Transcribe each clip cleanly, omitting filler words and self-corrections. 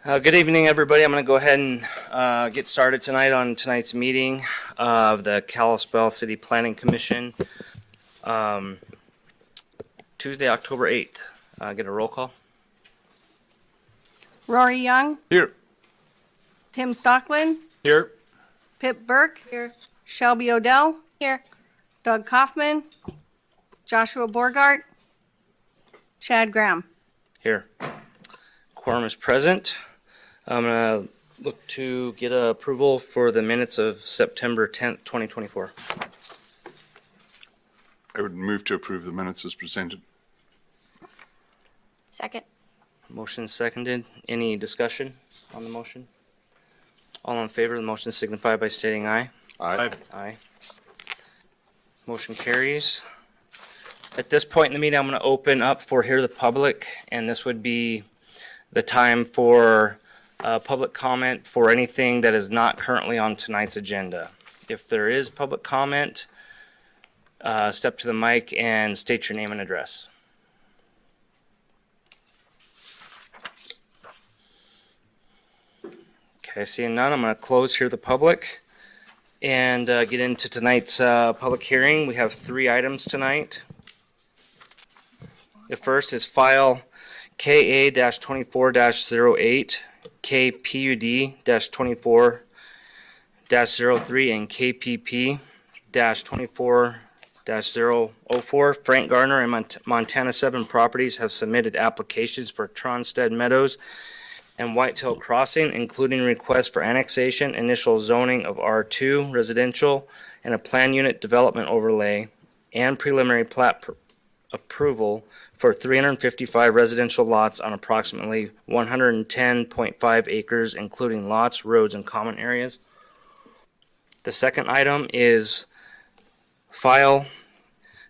Good evening, everybody. I'm going to go ahead and get started tonight on tonight's meeting of the Kalispell City Planning Commission, Tuesday, October 8th. Get a roll call. Rory Young, Here. Tim Stockland, Here. Pip Burke, here. Shelby Odell, Here. Doug Kaufman, Joshua Borgart, Chad Graham. Here. Quorum is present. I'm going to look to get approval for the minutes of September 10th, 2024. I would move to approve the minutes as presented. Second. Motion seconded. Any discussion on the motion? All in favor of the motion signify by stating aye. Aye. Aye. Motion carries. At this point in the meeting, I'm going to open up for Hear the Public, and this would be the time for public comment for anything that is not currently on tonight's agenda. If there is public comment, step to the mic and state your name and address. Okay, seeing none, I'm going to close Hear the Public and get into tonight's public hearing. We have 3 items tonight. The first is file KA-24-08, KPUD-24-03, and KPP-24-004. Frank Gardner and Montana 7 Properties have submitted applications for Tronstead Meadows and Whitetail Crossing, including requests for annexation, initial zoning of R2 residential, and a plan unit development overlay, and preliminary plat approval for 355 residential lots on approximately 110.5 acres, including lots, roads, and common areas. The second item is file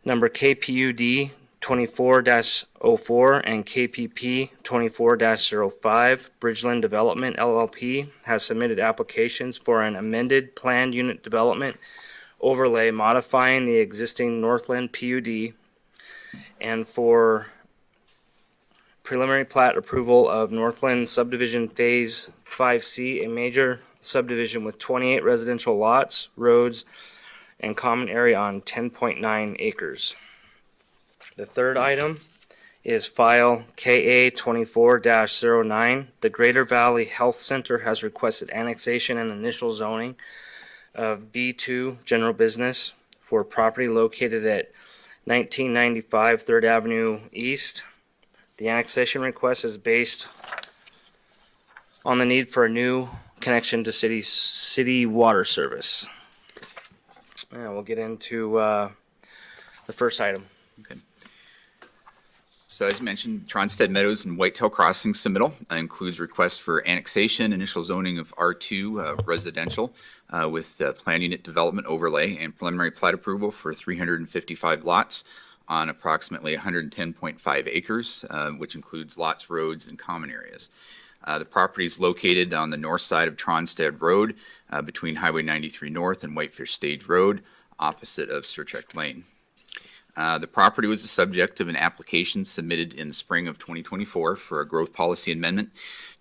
number KPUD 24-04 and KPP 24-05. Bridgeland Development LLP has submitted applications for an amended planned unit development overlay modifying the existing Northland PUD and for preliminary plat approval of Northland Subdivision Phase 5C, a major subdivision with 28 residential lots, roads, and common area on 10.9 acres. The third item is file KA 24-09. The Greater Valley Health Center has requested annexation and initial zoning of B2 General Business for property located at 1995 3rd Avenue East. The annexation request is based on the need for a new connection to city water service. And we'll get into the first item. Okay. So as mentioned, Tronstead Meadows and Whitetail Crossing submittal includes requests for annexation, initial zoning of R2 residential with plan unit development overlay and preliminary plat approval for 355 lots on approximately 110.5 acres, which includes lots, roads, and common areas. The property is located on the north side of Tronstead Road between Highway 93 North and Whitefish Stage Road, opposite of Surcheck Lane. The property was the subject of an application submitted in the spring of 2024 for a growth policy amendment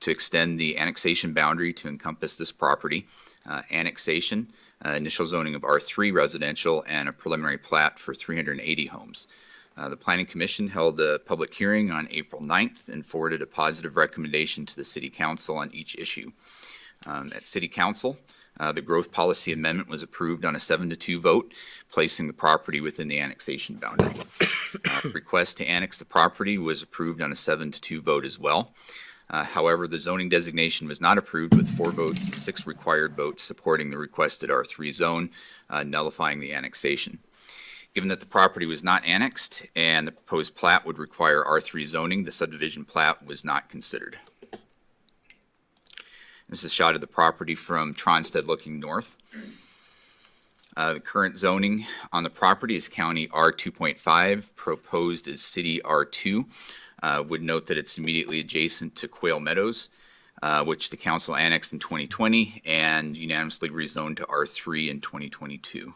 to extend the annexation boundary to encompass this property, annexation, initial zoning of R3 residential, and a preliminary plat for 380 homes. The Planning Commission held a public hearing on April 9th and forwarded a positive recommendation to the City Council on each issue. At City Council, the growth policy amendment was approved on a 7-2 vote, placing the property within the annexation boundary. Request to annex the property was approved on a 7-2 vote as well. However, the zoning designation was not approved with 4 votes, 6 required votes supporting the requested R3 zone, nullifying the annexation. Given that the property was not annexed and the proposed plat would require R3 zoning, the subdivision plat was not considered. This is a shot of the property from Tronstead looking north. The current zoning on the property is County R2.5, proposed as City R2. Would note that it's immediately adjacent to Quail Meadows, which the council annexed in 2020 and unanimously rezoned to R3 in 2022.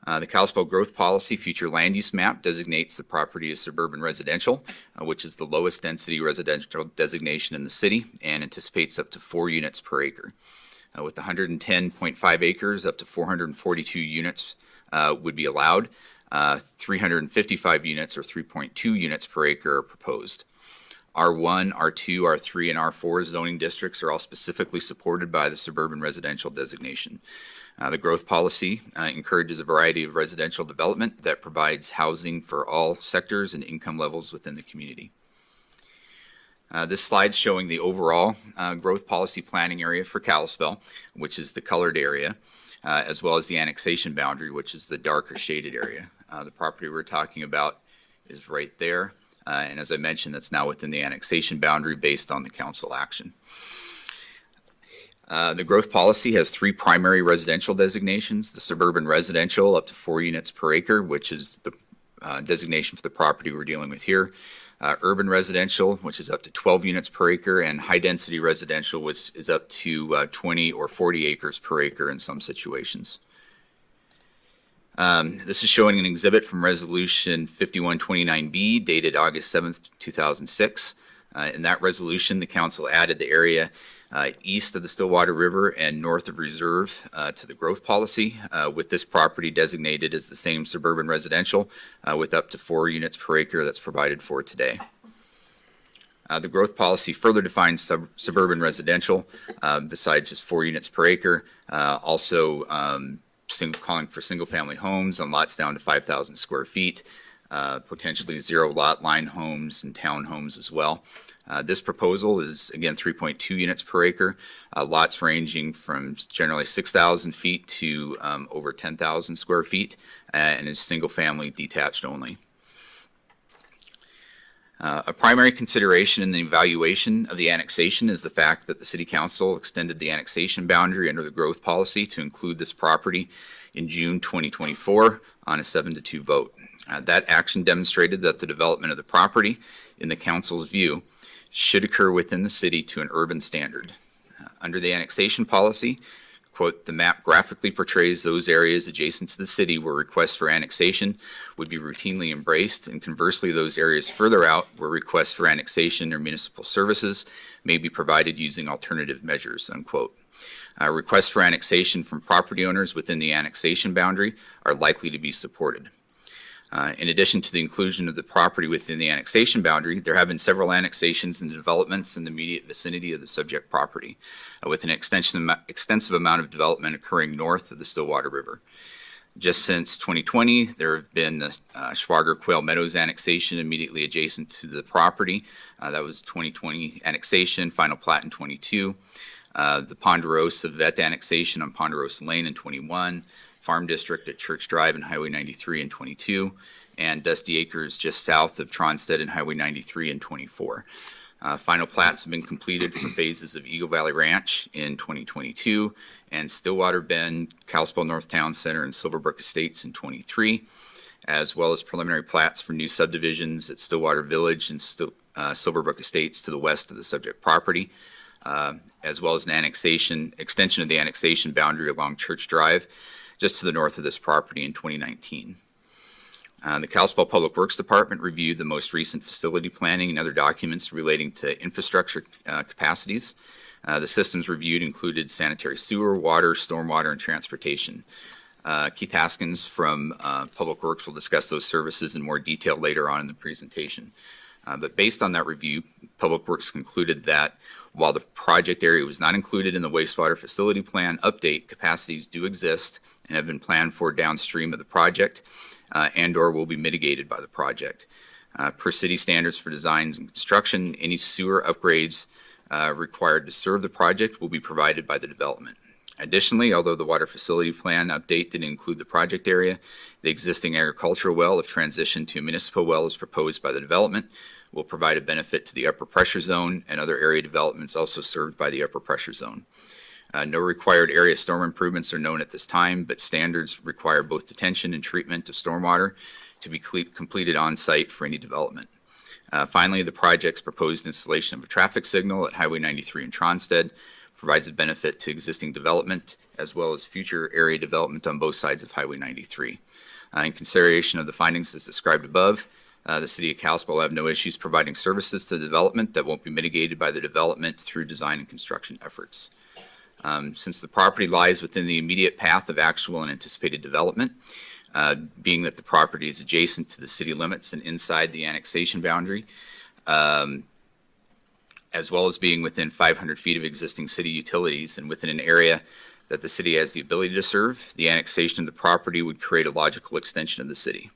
The Kalispell Growth Policy Future Land Use Map designates the property as suburban residential, which is the lowest density residential designation in the city and anticipates up to 4 units per acre. With 110.5 acres, up to 442 units would be allowed. 355 units or 3.2 units per acre are proposed. R1, R2, R3, and R4 zoning districts are all specifically supported by the suburban residential designation. The growth policy encourages a variety of residential development that provides housing for all sectors and income levels within the community. This slide's showing the overall growth policy planning area for Kalispell, which is the colored area, as well as the annexation boundary, which is the darker shaded area. The property we're talking about is right there. And as I mentioned, that's now within the annexation boundary based on the council action. The growth policy has 3 primary residential designations: the suburban residential up to 4 units per acre, which is the designation for the property we're dealing with here. Urban residential, which is up to 12 units per acre, and high density residential, which is up to 20 or 40 acres per acre in some situations. This is showing an exhibit from Resolution 5129B dated August 7th, 2006. In that resolution, the council added the area east of the Stillwater River and north of Reserve to the growth policy, with this property designated as the same suburban residential with up to 4 units per acre that's provided for today. The growth policy further defines suburban residential besides just 4 units per acre, also calling for single-family homes on lots down to 5,000 square feet, potentially 0 lot line homes and townhomes as well. This proposal is, again, 3.2 units per acre, lots ranging from generally 6,000 feet to over 10,000 square feet, and is single-family detached only. A primary consideration in the evaluation of the annexation is the fact that the City Council extended the annexation boundary under the growth policy to include this property in June 2024 on a 7-2 vote. That action demonstrated that the development of the property, in the Council's view, should occur within the city to an urban standard. Under the annexation policy, quote, the map graphically portrays those areas adjacent to the city where requests for annexation would be routinely embraced, and conversely, those areas further out where requests for annexation or municipal services may be provided using alternative measures, unquote. Requests for annexation from property owners within the annexation boundary are likely to be supported. In addition to the inclusion of the property within the annexation boundary, there have been several annexations and developments in the immediate vicinity of the subject property, with an extensive amount of development occurring north of the Stillwater River. Just since 2020, there have been the Schwager Quail Meadows annexation immediately adjacent to the property. That was 2020 annexation, final plat in 22. The Ponderosa Vet annexation on Ponderosa Lane in 21. Farm District at Church Drive and Highway 93 in 22, and Dusty Acres just south of Tronstead and Highway 93 in 24. Final plats have been completed for phases of Eagle Valley Ranch in 2022, and Stillwater Bend, Kalispell North Town Center, and Silverbrook Estates in 23, as well as preliminary plats for new subdivisions at Stillwater Village and Silverbrook Estates to the west of the subject property, as well as an extension of the annexation boundary along Church Drive, just to the north of this property in 2019. The Kalispell Public Works Department reviewed the most recent facility planning and other documents relating to infrastructure capacities. The systems reviewed included sanitary sewer, water, stormwater, and transportation. Keith Haskins from Public Works will discuss those services in more detail later on in the presentation. But based on that review, Public Works concluded that while the project area was not included in the wastewater facility plan update, capacities do exist and have been planned for downstream of the project and/or will be mitigated by the project. Per city standards for designs and construction, any sewer upgrades required to serve the project will be provided by the development. Additionally, although the water facility plan update didn't include the project area, the existing agricultural well, if transitioned to a municipal well as proposed by the development, will provide a benefit to the upper pressure zone and other area developments also served by the upper pressure zone. No required area storm improvements are known at this time, but standards require both detention and treatment of stormwater to be completed on site for any development. Finally, the project's proposed installation of a traffic signal at Highway 93 in Tronstead provides a benefit to existing development as well as future area development on both sides of Highway 93. In consideration of the findings as described above, the City of Kalispell will have no issues providing services to the development that won't be mitigated by the development through design and construction efforts. Since the property lies within the immediate path of actual and anticipated development, being that the property is adjacent to the city limits and inside the annexation boundary, as well as being within 500 feet of existing city utilities and within an area that the city has the ability to serve, the annexation of the property would create a logical extension of the city.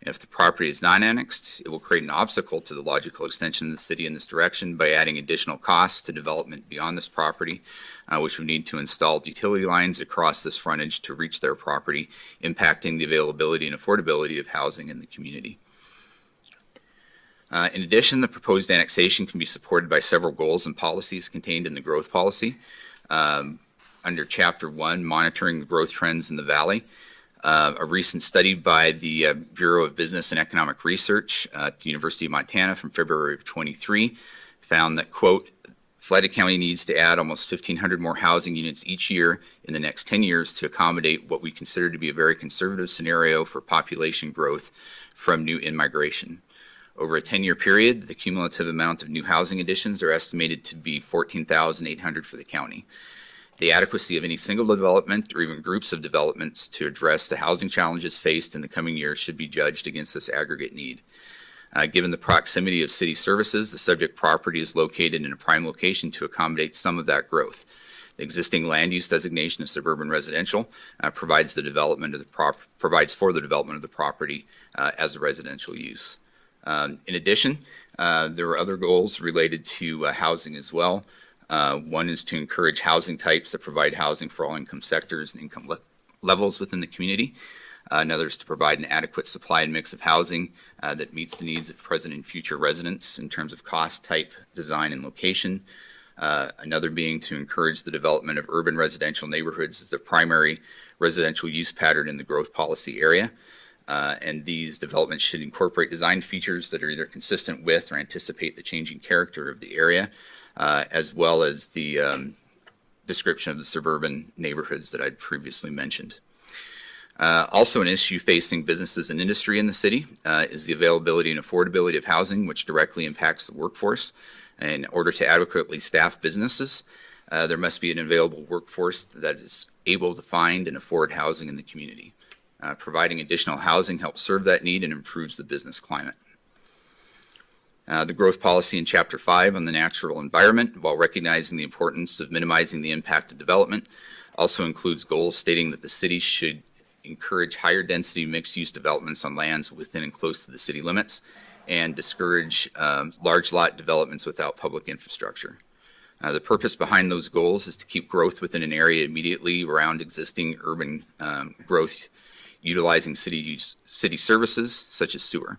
If the property is not annexed, it will create an obstacle to the logical extension of the city in this direction by adding additional costs to development beyond this property, which would need to install utility lines across this frontage to reach their property, impacting the availability and affordability of housing in the community. In addition, the proposed annexation can be supported by several goals and policies contained in the growth policy. Under Chapter 1, monitoring the growth trends in the valley, a recent study by the Bureau of Business and Economic Research at the University of Montana from February of 23 found that, quote, Florida County needs to add almost 1,500 more housing units each year in the next 10 years to accommodate what we consider to be a very conservative scenario for population growth from new in-migration. Over a 10-year period, the cumulative amount of new housing additions are estimated to be 14,800 for the county. The adequacy of any single development or even groups of developments to address the housing challenges faced in the coming years should be judged against this aggregate need. Given the proximity of city services, the subject property is located in a prime location to accommodate some of that growth. The existing land use designation of suburban residential provides for the development of the property as a residential use. In addition, there are other goals related to housing as well. One is to encourage housing types that provide housing for all income sectors and income levels within the community. Another is to provide an adequate supply and mix of housing that meets the needs of present and future residents in terms of cost, type, design, and location. Another being to encourage the development of urban residential neighborhoods as the primary residential use pattern in the growth policy area. And these developments should incorporate design features that are either consistent with or anticipate the changing character of the area, as well as the description of the suburban neighborhoods that I'd previously mentioned. Also an issue facing businesses and industry in the city is the availability and affordability of housing, which directly impacts the workforce. In order to adequately staff businesses, there must be an available workforce that is able to find and afford housing in the community. Providing additional housing helps serve that need and improves the business climate. The growth policy in Chapter 5 on the natural environment, while recognizing the importance of minimizing the impact of development, also includes goals stating that the city should encourage higher density mixed-use developments on lands within and close to the city limits and discourage large lot developments without public infrastructure. The purpose behind those goals is to keep growth within an area immediately around existing urban growth utilizing city services such as sewer.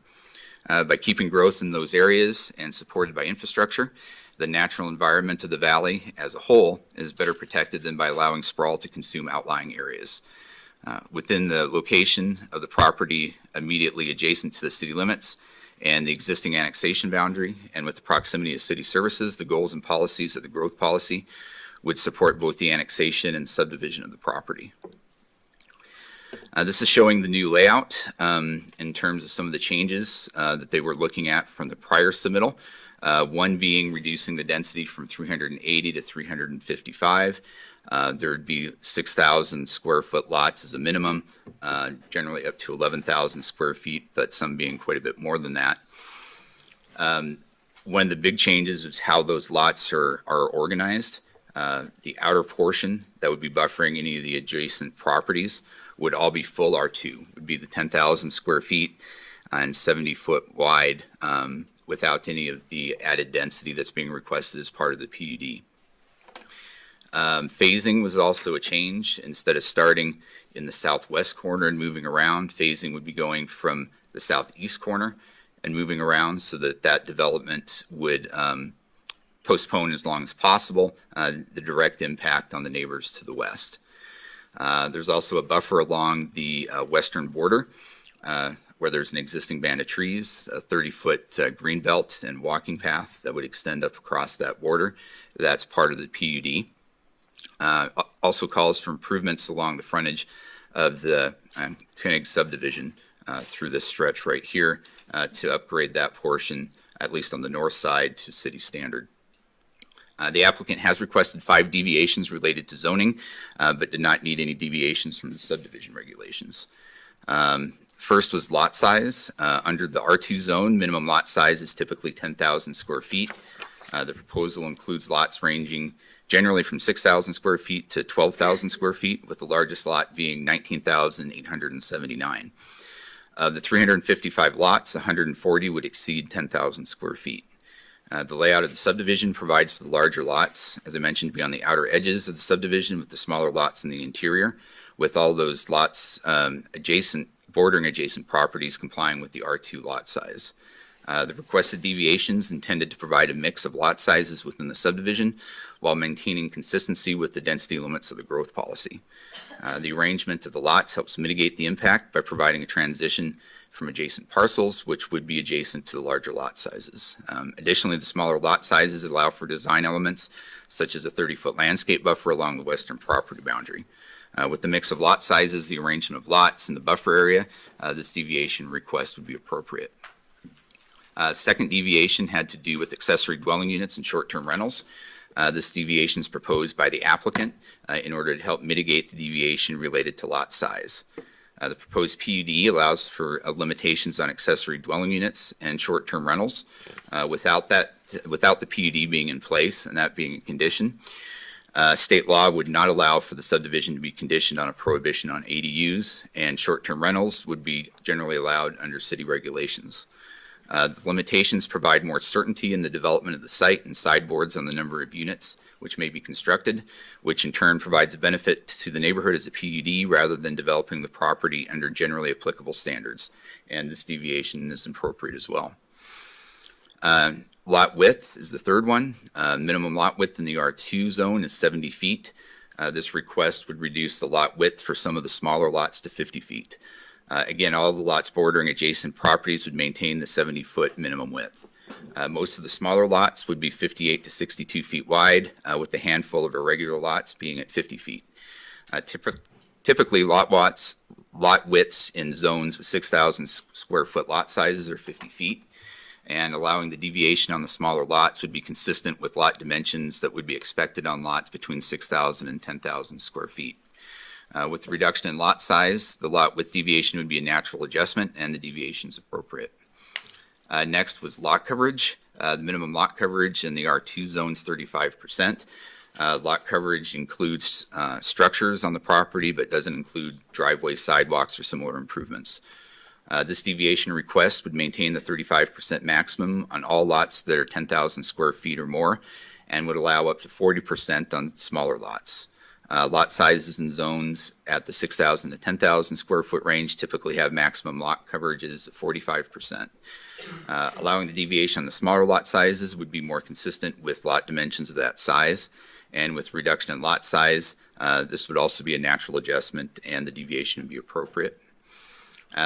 By keeping growth in those areas and supported by infrastructure, the natural environment of the valley as a whole is better protected than by allowing sprawl to consume outlying areas. Within the location of the property immediately adjacent to the city limits and the existing annexation boundary, and with the proximity of city services, the goals and policies of the growth policy would support both the annexation and subdivision of the property. This is showing the new layout in terms of some of the changes that they were looking at from the prior submittal. One being reducing the density from 380 to 355. There would be 6,000 square foot lots as a minimum, generally up to 11,000 square feet, but some being quite a bit more than that. One of the big changes is how those lots are organized. The outer portion that would be buffering any of the adjacent properties would all be full R2, would be the 10,000 square feet and 70 foot wide without any of the added density that's being requested as part of the PUD. Phasing was also a change. Instead of starting in the southwest corner and moving around, phasing would be going from the southeast corner and moving around so that that development would postpone as long as possible the direct impact on the neighbors to the west. There's also a buffer along the western border where there's an existing band of trees, a 30-foot green belt and walking path that would extend up across that border. That's part of the PUD. Also calls for improvements along the frontage of the Koenig subdivision through this stretch right here to upgrade that portion, at least on the north side, to city standard. The applicant has requested 5 deviations related to zoning, but did not need any deviations from the subdivision regulations. First was lot size. Under the R2 zone, minimum lot size is typically 10,000 square feet. The proposal includes lots ranging generally from 6,000 square feet to 12,000 square feet, with the largest lot being 19,879. Of the 355 lots, 140 would exceed 10,000 square feet. The layout of the subdivision provides for the larger lots, as I mentioned, to be on the outer edges of the subdivision, with the smaller lots in the interior, with all those lots bordering adjacent properties complying with the R2 lot size. The requested deviations intended to provide a mix of lot sizes within the subdivision while maintaining consistency with the density limits of the growth policy. The arrangement of the lots helps mitigate the impact by providing a transition from adjacent parcels, which would be adjacent to the larger lot sizes. Additionally, the smaller lot sizes allow for design elements such as a 30-foot landscape buffer along the western property boundary. With the mix of lot sizes, the arrangement of lots in the buffer area, this deviation request would be appropriate. Second deviation had to do with accessory dwelling units and short-term rentals. This deviation is proposed by the applicant in order to help mitigate the deviation related to lot size. The proposed PUD allows for limitations on accessory dwelling units and short-term rentals. Without the PUD being in place and that being a condition, state law would not allow for the subdivision to be conditioned on a prohibition on ADUs, and short-term rentals would be generally allowed under city regulations. The limitations provide more certainty in the development of the site and sideboards on the number of units which may be constructed, which in turn provides a benefit to the neighborhood as a PUD rather than developing the property under generally applicable standards. And this deviation is appropriate as well. Lot width is the third one. Minimum lot width in the R2 zone is 70 feet. This request would reduce the lot width for some of the smaller lots to 50 feet. Again, all the lots bordering adjacent properties would maintain the 70-foot minimum width. Most of the smaller lots would be 58 to 62 feet wide, with a handful of irregular lots being at 50 feet. Typically, lot widths in zones with 6,000 square foot lot sizes are 50 feet, and allowing the deviation on the smaller lots would be consistent with lot dimensions that would be expected on lots between 6,000 and 10,000 square feet. With the reduction in lot size, the lot width deviation would be a natural adjustment, and the deviation is appropriate. Next was lot coverage. The minimum lot coverage in the R2 zone is 35%. Lot coverage includes structures on the property, but doesn't include driveways, sidewalks, or similar improvements. This deviation request would maintain the 35% maximum on all lots that are 10,000 square feet or more, and would allow up to 40% on smaller lots. Lot sizes in zones at the 6,000 to 10,000 square foot range typically have maximum lot coverages of 45%. Allowing the deviation on the smaller lot sizes would be more consistent with lot dimensions of that size. And with reduction in lot size, this would also be a natural adjustment, and the deviation would be appropriate.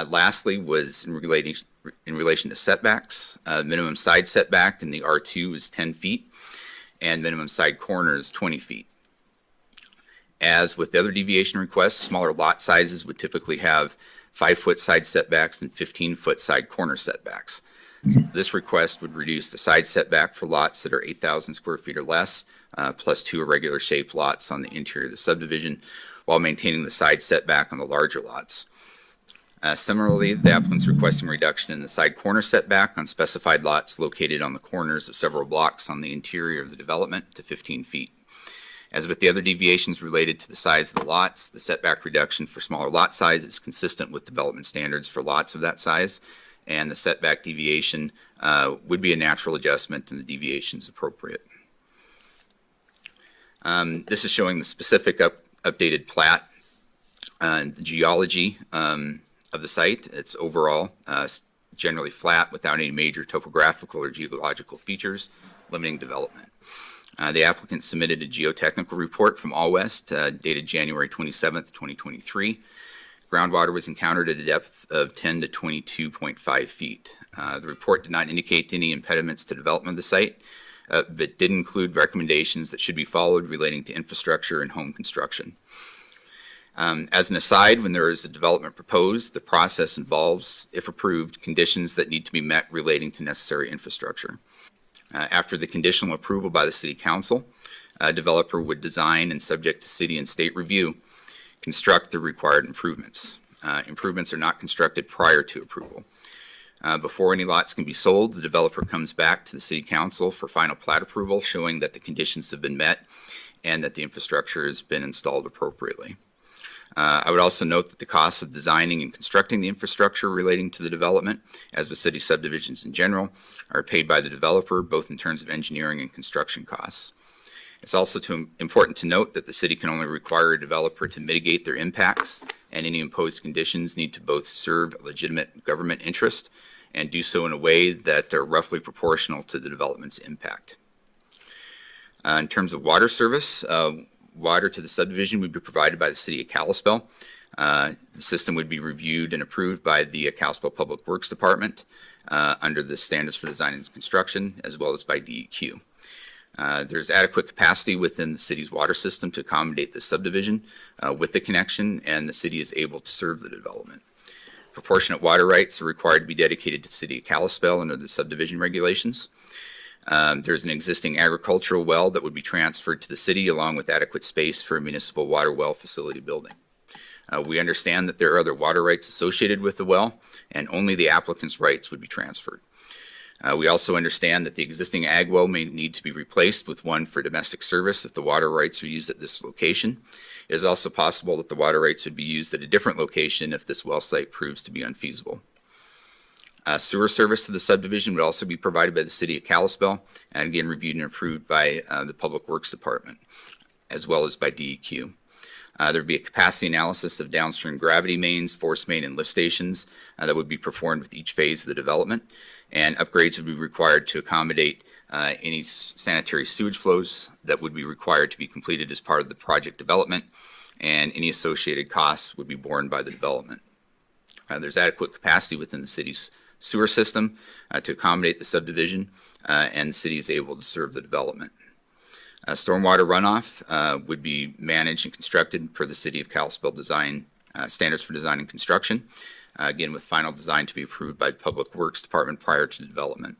Lastly was in relation to setbacks. Minimum side setback in the R2 is 10 feet, and minimum side corner is 20 feet. As with the other deviation requests, smaller lot sizes would typically have 5-foot side setbacks and 15-foot side corner setbacks. So this request would reduce the side setback for lots that are 8,000 square feet or less, plus 2 irregular shaped lots on the interior of the subdivision, while maintaining the side setback on the larger lots. Similarly, the applicant's requesting reduction in the side corner setback on specified lots located on the corners of several blocks on the interior of the development to 15 feet. As with the other deviations related to the size of the lots, the setback reduction for smaller lot size is consistent with development standards for lots of that size, and the setback deviation would be a natural adjustment, and the deviation is appropriate. This is showing the specific updated plat and the geology of the site. It's overall generally flat without any major topographical or geological features limiting development. The applicant submitted a geotechnical report from All West dated January 27th, 2023. Groundwater was encountered at a depth of 10 to 22.5 feet. The report did not indicate any impediments to development of the site, but did include recommendations that should be followed relating to infrastructure and home construction. As an aside, when there is a development proposed, the process involves, if approved, conditions that need to be met relating to necessary infrastructure. After the conditional approval by the City Council, a developer would design and, subject to city and state review, construct the required improvements. Improvements are not constructed prior to approval. Before any lots can be sold, the developer comes back to the City Council for final plat approval, showing that the conditions have been met and that the infrastructure has been installed appropriately. I would also note that the costs of designing and constructing the infrastructure relating to the development, as with city subdivisions in general, are paid by the developer, both in terms of engineering and construction costs. It's also important to note that the city can only require a developer to mitigate their impacts, and any imposed conditions need to both serve a legitimate government interest and do so in a way that are roughly proportional to the development's impact. In terms of water service, water to the subdivision would be provided by the city of Kalispell. The system would be reviewed and approved by the Kalispell Public Works Department under the standards for design and construction, as well as by DEQ. There's adequate capacity within the city's water system to accommodate the subdivision with the connection, and the city is able to serve the development. Proportionate water rights are required to be dedicated to the city of Kalispell under the subdivision regulations. There's an existing agricultural well that would be transferred to the city, along with adequate space for a municipal water well facility building. We understand that there are other water rights associated with the well, and only the applicant's rights would be transferred. We also understand that the existing ag well may need to be replaced with one for domestic service if the water rights are used at this location. It is also possible that the water rights would be used at a different location if this well site proves to be unfeasible. Sewer service to the subdivision would also be provided by the city of Kalispell, and again reviewed and approved by the Public Works Department, as well as by DEQ. There would be a capacity analysis of downstream gravity mains, force main, and lift stations that would be performed with each phase of the development, and upgrades would be required to accommodate any sanitary sewage flows that would be required to be completed as part of the project development, and any associated costs would be borne by the development. There's adequate capacity within the city's sewer system to accommodate the subdivision, and the city is able to serve the development. Stormwater runoff would be managed and constructed per the City of Kalispell design standards for design and construction, again with final design to be approved by the Public Works Department prior to development.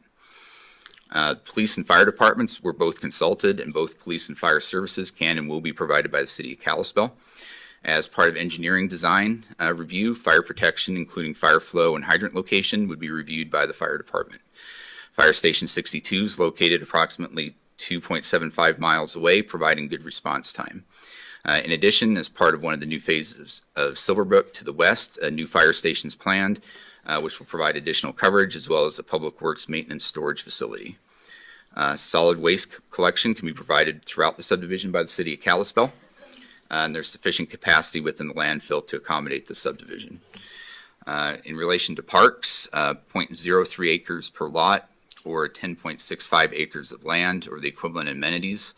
Police and fire departments were both consulted, and both police and fire services can and will be provided by the City of Kalispell. As part of engineering design review, fire protection, including fire flow and hydrant location, would be reviewed by the fire department. Fire Station 62 is located approximately 2.75 miles away, providing good response time. In addition, as part of one of the new phases of Silverbrook to the west, a new fire station is planned, which will provide additional coverage, as well as a public works maintenance storage facility. Solid waste collection can be provided throughout the subdivision by the city of Kalispell, and there's sufficient capacity within the landfill to accommodate the subdivision. In relation to parks, 0.03 acres per lot, or 10.65 acres of land, or the equivalent amenities,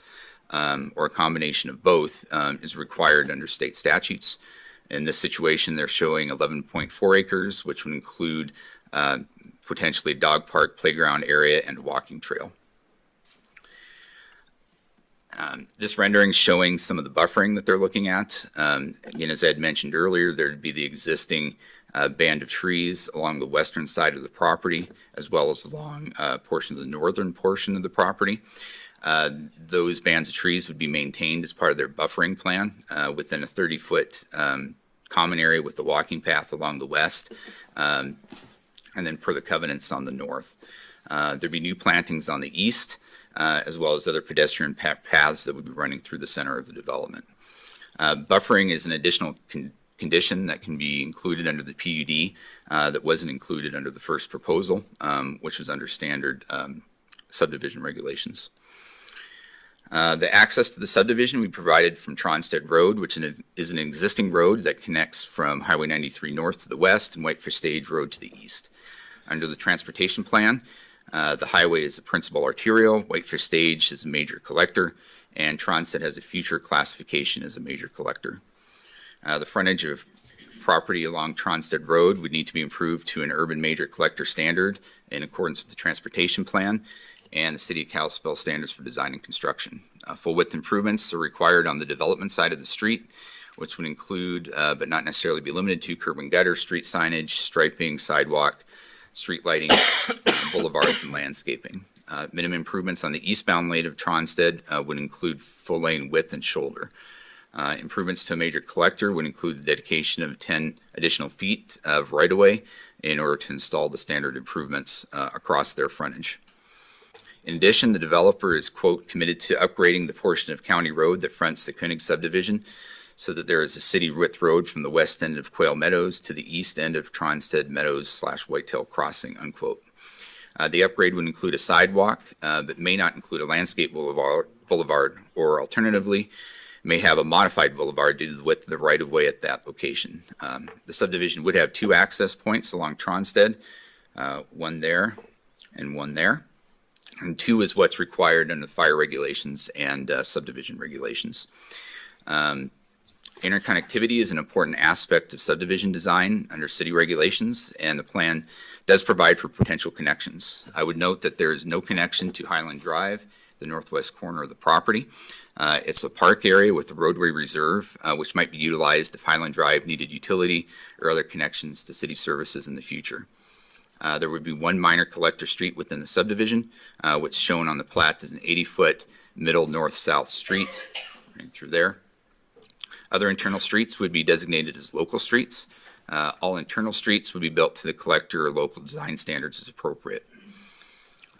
or a combination of both, is required under state statutes. In this situation, they're showing 11.4 acres, which would include potentially a dog park, playground area, and a walking trail. This rendering is showing some of the buffering that they're looking at. Again, as I had mentioned earlier, there'd be the existing band of trees along the western side of the property, as well as along a portion of the northern portion of the property. Those bands of trees would be maintained as part of their buffering plan within a 30-foot common area with the walking path along the west, and then per the covenants on the north. There'd be new plantings on the east, as well as other pedestrian paths that would be running through the center of the development. Buffering is an additional condition that can be included under the PUD that wasn't included under the first proposal, which was under standard subdivision regulations. The access to the subdivision we provided from Tronstead Road, which is an existing road that connects from Highway 93 north to the west and Whitefish Stage Road to the east. Under the transportation plan, the highway is a principal arterial, Whitefish Stage is a major collector, and Tronstead has a future classification as a major collector. The frontage of property along Tronstead Road would need to be improved to an urban major collector standard in accordance with the transportation plan and the City of Kalispell standards for design and construction. Full width improvements are required on the development side of the street, which would include, but not necessarily be limited to, curb and gutter, street signage, striping, sidewalk, street lighting, boulevards, and landscaping. Minimum improvements on the eastbound lane of Tronstead would include full lane width and shoulder. Improvements to a major collector would include the dedication of 10 additional feet of right-of-way in order to install the standard improvements across their frontage. In addition, the developer is, quote, committed to upgrading the portion of County Road that fronts the Koenig subdivision so that there is a city width road from the west end of Quail Meadows to the east end of Tronstead Meadows / Whitetail Crossing, unquote. The upgrade would include a sidewalk, but may not include a landscape boulevard, or alternatively, may have a modified boulevard due to the width of the right-of-way at that location. The subdivision would have 2 access points along Tronstead, one there and one there. And 2 is what's required under the fire regulations and subdivision regulations. Interconnectivity is an important aspect of subdivision design under city regulations, and the plan does provide for potential connections. I would note that there is no connection to Highland Drive, the northwest corner of the property. It's a park area with a roadway reserve, which might be utilized if Highland Drive needed utility or other connections to city services in the future. There would be 1 minor collector street within the subdivision, which shown on the plat is an 80-foot middle north-south street right through there. Other internal streets would be designated as local streets. All internal streets would be built to the collector or local design standards as appropriate.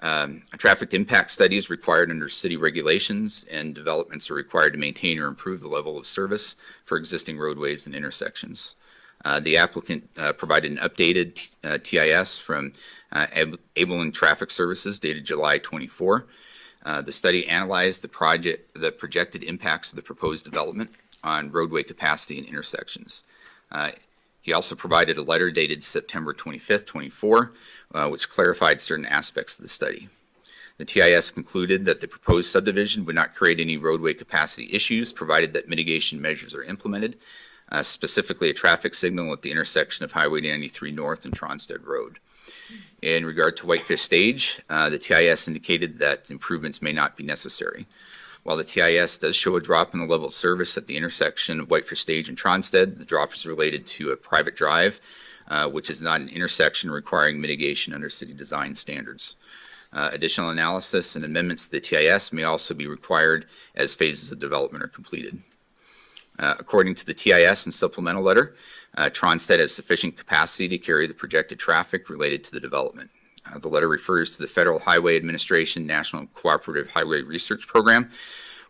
A traffic impact study is required under city regulations, and developments are required to maintain or improve the level of service for existing roadways and intersections. The applicant provided an updated TIS from Abelin Traffic Services dated July 24. The study analyzed the projected impacts of the proposed development on roadway capacity and intersections. He also provided a letter dated September 25th, 24, which clarified certain aspects of the study. The TIS concluded that the proposed subdivision would not create any roadway capacity issues, provided that mitigation measures are implemented, specifically a traffic signal at the intersection of Highway 93 North and Tronstead Road. In regard to Whitefish Stage, the TIS indicated that improvements may not be necessary. While the TIS does show a drop in the level of service at the intersection of Whitefish Stage and Tronstead, the drop is related to a private drive, which is not an intersection requiring mitigation under city design standards. Additional analysis and amendments to the TIS may also be required as phases of development are completed. According to the TIS and supplemental letter, Tronstead has sufficient capacity to carry the projected traffic related to the development. The letter refers to the Federal Highway Administration National Cooperative Highway Research Program,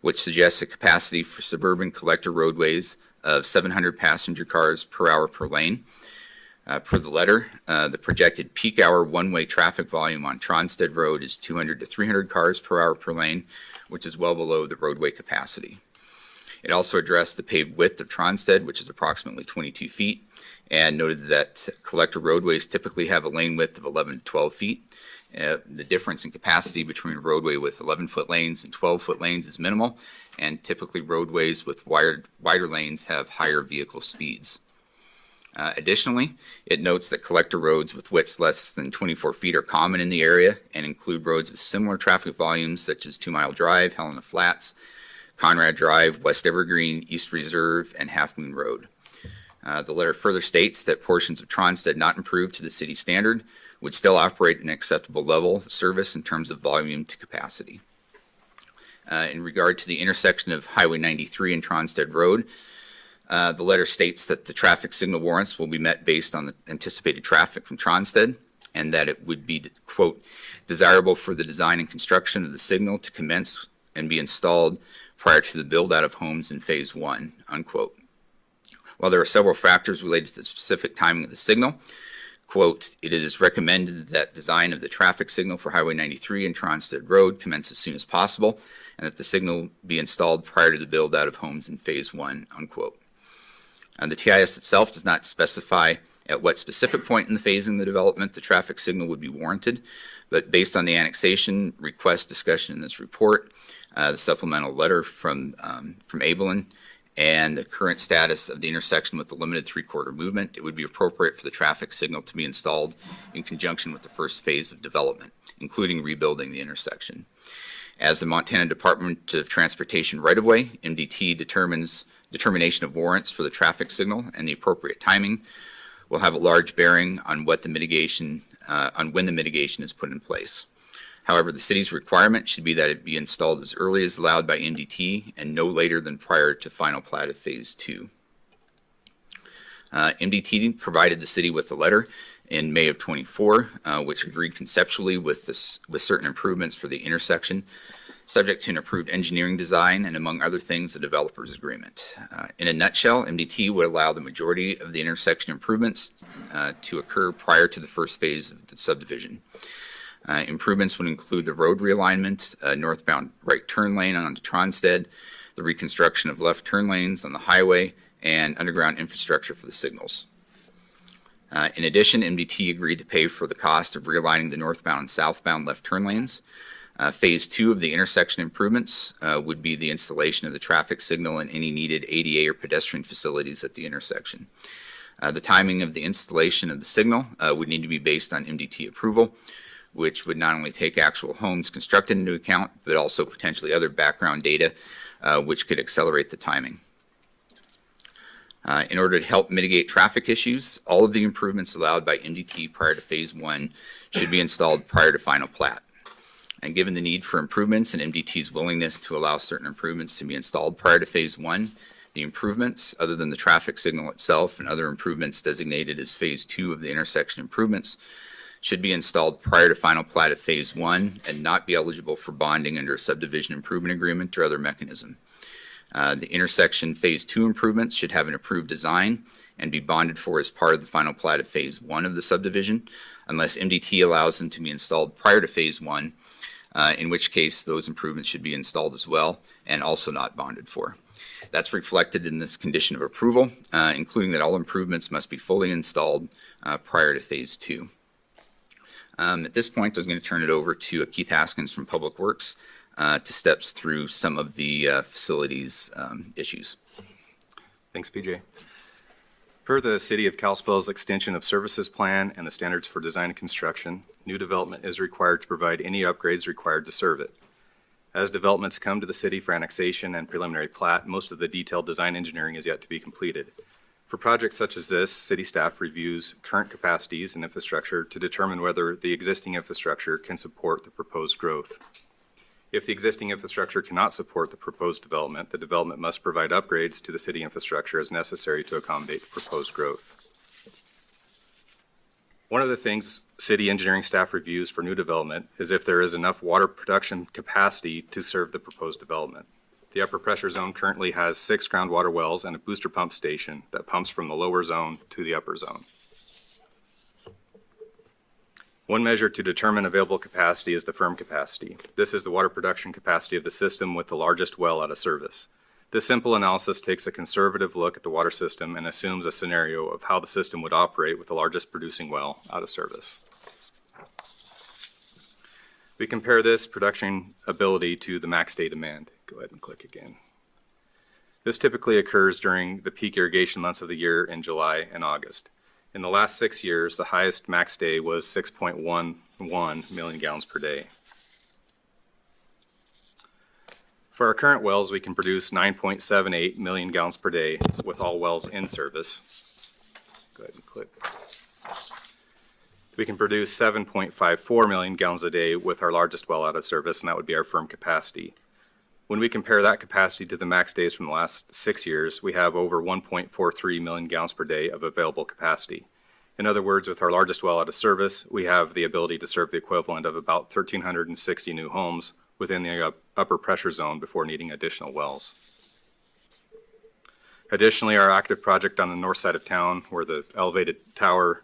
which suggests a capacity for suburban collector roadways of 700 passenger cars per hour per lane. Per the letter, the projected peak hour one-way traffic volume on Tronstead Road is 200 to 300 cars per hour per lane, which is well below the roadway capacity. It also addressed the paved width of Tronstead, which is approximately 22 feet, and noted that collector roadways typically have a lane width of 11 to 12 feet. The difference in capacity between a roadway with 11-foot lanes and 12-foot lanes is minimal, and typically roadways with wider lanes have higher vehicle speeds. Additionally, it notes that collector roads with widths less than 24 feet are common in the area and include roads with similar traffic volumes such as 2 Mile Drive, Helena Flats, Conrad Drive, West Evergreen, East Reserve, and Half Moon Road. The letter further states that portions of Tronstead not improved to the city standard would still operate at an acceptable level of service in terms of volume to capacity. In regard to the intersection of Highway 93 and Tronstead Road, the letter states that the traffic signal warrants will be met based on the anticipated traffic from Tronstead, and that it would be, quote, desirable for the design and construction of the signal to commence and be installed prior to the build-out of homes in Phase 1, unquote. While there are several factors related to the specific timing of the signal, quote, it is recommended that design of the traffic signal for Highway 93 and Tronstead Road commence as soon as possible, and that the signal be installed prior to the build-out of homes in Phase 1, unquote. The TIS itself does not specify at what specific point in the phasing of the development the traffic signal would be warranted, but based on the annexation request discussion in this report, the supplemental letter from Abelin, and the current status of the intersection with the limited three-quarter movement, it would be appropriate for the traffic signal to be installed in conjunction with the first phase of development, including rebuilding the intersection. As the Montana Department of Transportation right-of-way, MDT determines determination of warrants for the traffic signal and the appropriate timing will have a large bearing on what the mitigation, on when the mitigation is put in place. However, the city's requirement should be that it be installed as early as allowed by MDT and no later than prior to final plat of Phase 2. MDT provided the city with a letter in May of 24, which agreed conceptually with certain improvements for the intersection, subject to an approved engineering design and, among other things, a developer's agreement. In a nutshell, MDT would allow the majority of the intersection improvements to occur prior to the first phase of the subdivision. Improvements would include the road realignment, northbound right turn lane onto Tronstead, the reconstruction of left turn lanes on the highway, and underground infrastructure for the signals. In addition, MDT agreed to pay for the cost of realigning the northbound and southbound left turn lanes. Phase 2 of the intersection improvements would be the installation of the traffic signal and any needed ADA or pedestrian facilities at the intersection. The timing of the installation of the signal would need to be based on MDT approval, which would not only take actual homes constructed into account, but also potentially other background data, which could accelerate the timing. In order to help mitigate traffic issues, all of the improvements allowed by MDT prior to Phase 1 should be installed prior to final plat. And given the need for improvements and MDT's willingness to allow certain improvements to be installed prior to Phase 1, the improvements, other than the traffic signal itself and other improvements designated as Phase 2 of the intersection improvements, should be installed prior to final plat of Phase 1 and not be eligible for bonding under a subdivision improvement agreement or other mechanism. The intersection Phase 2 improvements should have an approved design and be bonded for as part of the final plat of Phase 1 of the subdivision, unless MDT allows them to be installed prior to Phase 1, in which case those improvements should be installed as well and also not bonded for. That's reflected in this condition of approval, including that all improvements must be fully installed prior to Phase 2. At this point, I was going to turn it over to Keith Haskins from Public Works to steps through some of the facilities issues. Thanks, PJ. Per the City of Kalispell's Extension of Services Plan and the Standards for Design and Construction, new development is required to provide any upgrades required to serve it. As developments come to the city for annexation and preliminary plat, most of the detailed design engineering is yet to be completed. For projects such as this, city staff reviews current capacities and infrastructure to determine whether the existing infrastructure can support the proposed growth. If the existing infrastructure cannot support the proposed development, the development must provide upgrades to the city infrastructure as necessary to accommodate the proposed growth. One of the things city engineering staff reviews for new development is if there is enough water production capacity to serve the proposed development. The upper pressure zone currently has 6 groundwater wells and a booster pump station that pumps from the lower zone to the upper zone. One measure to determine available capacity is the firm capacity. This is the water production capacity of the system with the largest well out of service. This simple analysis takes a conservative look at the water system and assumes a scenario of how the system would operate with the largest producing well out of service. We compare this production ability to the max day demand. Go ahead and click again. This typically occurs during the peak irrigation months of the year in July and August. In the last 6 years, the highest max day was 6.11 million gallons per day. For our current wells, we can produce 9.78 million gallons per day with all wells in service. Go ahead and click. We can produce 7.54 million gallons a day with our largest well out of service, and that would be our firm capacity. When we compare that capacity to the max days from the last 6 years, we have over 1.43 million gallons per day of available capacity. In other words, with our largest well out of service, we have the ability to serve the equivalent of about 1,360 new homes within the upper pressure zone before needing additional wells. Additionally, our active project on the north side of town, where the elevated tower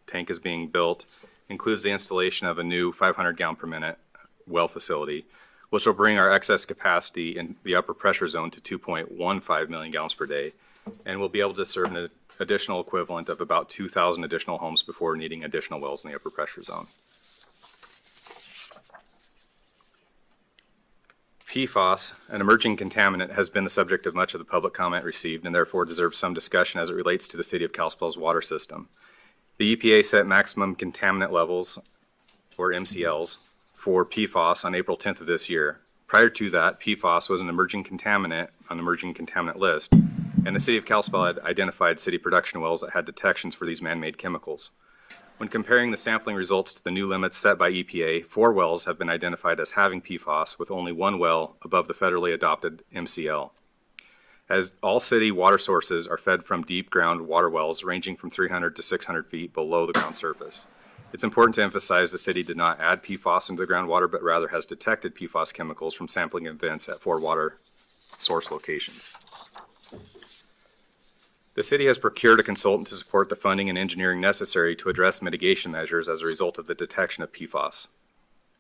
tank is being built, includes the installation of a new 500 gallon per minute well facility, which will bring our excess capacity in the upper pressure zone to 2.15 million gallons per day, and we'll be able to serve an additional equivalent of about 2,000 additional homes before needing additional wells in the upper pressure zone. PFAS, an emerging contaminant, has been the subject of much of the public comment received and therefore deserves some discussion as it relates to the City of Kalispell's water system. The EPA set maximum contaminant levels, or MCLs, for PFAS on April 10th of this year. Prior to that, PFAS was an emerging contaminant on the emerging contaminant list, and the city of Kalispell had identified city production wells that had detections for these man-made chemicals. When comparing the sampling results to the new limits set by EPA, 4 wells have been identified as having PFAS, with only 1 well above the federally adopted MCL. As all city water sources are fed from deep ground water wells ranging from 300 to 600 feet below the ground surface. It's important to emphasize the city did not add PFAS into the groundwater, but rather has detected PFAS chemicals from sampling events at 4 water source locations. The city has procured a consultant to support the funding and engineering necessary to address mitigation measures as a result of the detection of PFAS.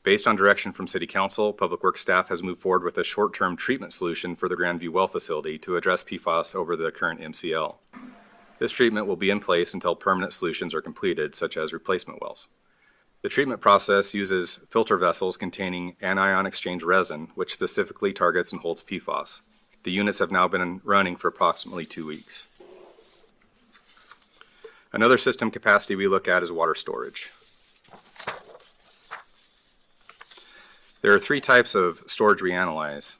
Based on direction from City Council, Public Works staff has moved forward with a short-term treatment solution for the Grandview Well facility to address PFAS over the current MCL. This treatment will be in place until permanent solutions are completed, such as replacement wells. The treatment process uses filter vessels containing anion exchange resin, which specifically targets and holds PFAS. The units have now been running for approximately 2 weeks. Another system capacity we look at is water storage. There are 3 types of storage we analyze.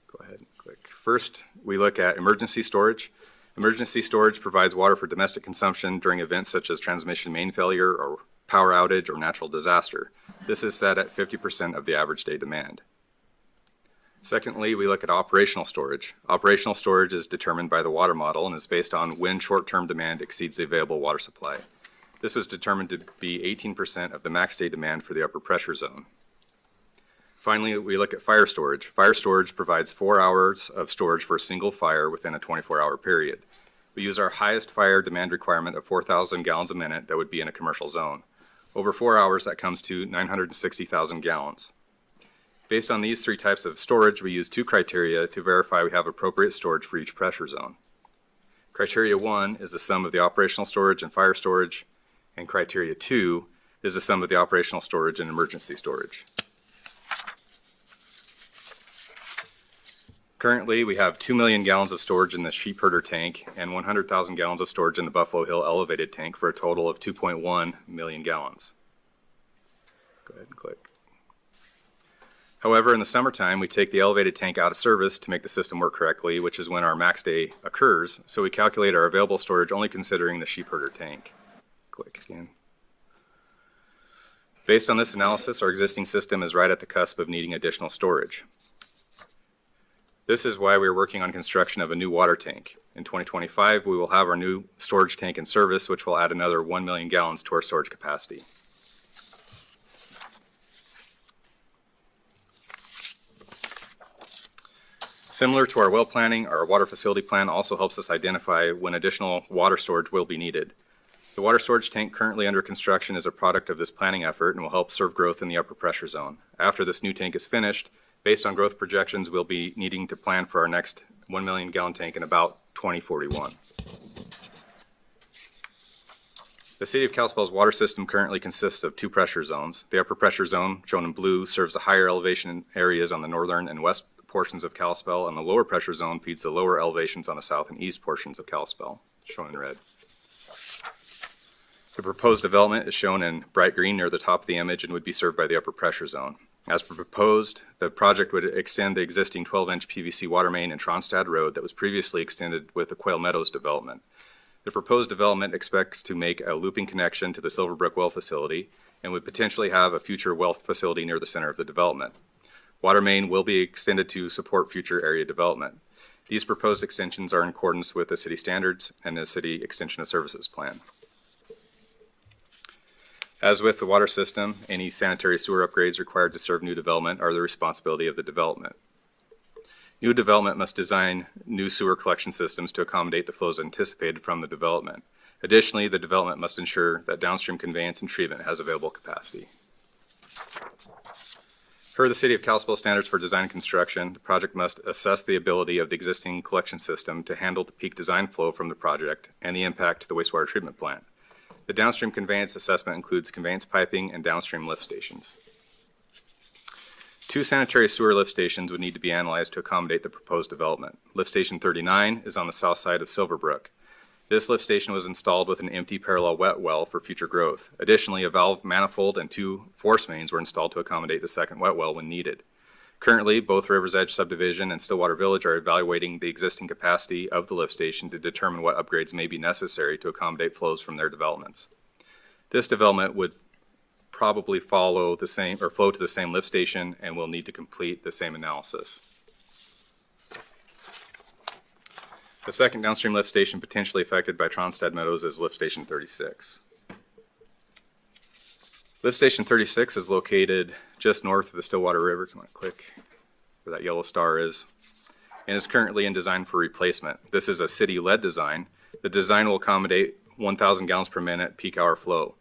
Go ahead and click. First, we look at emergency storage. Emergency storage provides water for domestic consumption during events such as transmission main failure or power outage or natural disaster. This is set at 50% of the average day demand. Secondly, we look at operational storage. Operational storage is determined by the water model and is based on when short-term demand exceeds the available water supply. This was determined to be 18% of the max day demand for the upper pressure zone. Finally, we look at fire storage. Fire storage provides 4 hours of storage for a single fire within a 24-hour period. We use our highest fire demand requirement of 4,000 gallons a minute that would be in a commercial zone. Over 4 hours, that comes to 960,000 gallons. Based on these 3 types of storage, we use 2 criteria to verify we have appropriate storage for each pressure zone. Criteria 1 is the sum of the operational storage and fire storage, and criteria 2 is the sum of the operational storage and emergency storage. Currently, we have 2 million gallons of storage in the sheep herder tank and 100,000 gallons of storage in the Buffalo Hill elevated tank for a total of 2.1 million gallons. Go ahead and click. However, in the summertime, we take the elevated tank out of service to make the system work correctly, which is when our max day occurs, so we calculate our available storage only considering the sheep herder tank. Click again. Based on this analysis, our existing system is right at the cusp of needing additional storage. This is why we are working on construction of a new water tank. In 2025, we will have our new storage tank in service, which will add another 1 million gallons to our storage capacity. Similar to our well planning, our water facility plan also helps us identify when additional water storage will be needed. The water storage tank currently under construction is a product of this planning effort and will help serve growth in the upper pressure zone. After this new tank is finished, based on growth projections, we'll be needing to plan for our next 1 million gallon tank in about 2041. The City of Kalispell's water system currently consists of 2 pressure zones. The upper pressure zone, shown in blue, serves the higher elevation areas on the northern and west portions of Kalispell, and the lower pressure zone feeds the lower elevations on the south and east portions of Kalispell, shown in red. The proposed development is shown in bright green near the top of the image and would be served by the upper pressure zone. As proposed, the project would extend the existing 12-inch PVC water main in Tronstad Road that was previously extended with the Quail Meadows development. The proposed development expects to make a looping connection to the Silverbrook well facility and would potentially have a future well facility near the center of the development. Water main will be extended to support future area development. These proposed extensions are in accordance with the city standards and the city extension of services plan. As with the water system, any sanitary sewer upgrades required to serve new development are the responsibility of the development. New development must design new sewer collection systems to accommodate the flows anticipated from the development. Additionally, the development must ensure that downstream conveyance and treatment has available capacity. Per the City of Kalispell standards for design and construction, the project must assess the ability of the existing collection system to handle the peak design flow from the project and the impact to the wastewater treatment plant. The downstream conveyance assessment includes conveyance piping and downstream lift stations. 2 sanitary sewer lift stations would need to be analyzed to accommodate the proposed development. Lift station 39 is on the south side of Silverbrook. This lift station was installed with an empty parallel wet well for future growth. Additionally, a valve manifold and 2 force mains were installed to accommodate the second wet well when needed. Currently, both Rivers Edge subdivision and Stillwater Village are evaluating the existing capacity of the lift station to determine what upgrades may be necessary to accommodate flows from their developments. This development would probably follow the same or flow to the same lift station and will need to complete the same analysis. The second downstream lift station potentially affected by Tronstad Meadows is Lift Station 36. Lift Station 36 is located just north of the Stillwater River. Come on, click where that yellow star is, and is currently in design for replacement. This is a city-led design. The design will accommodate 1,000 gallons per minute peak hour flow.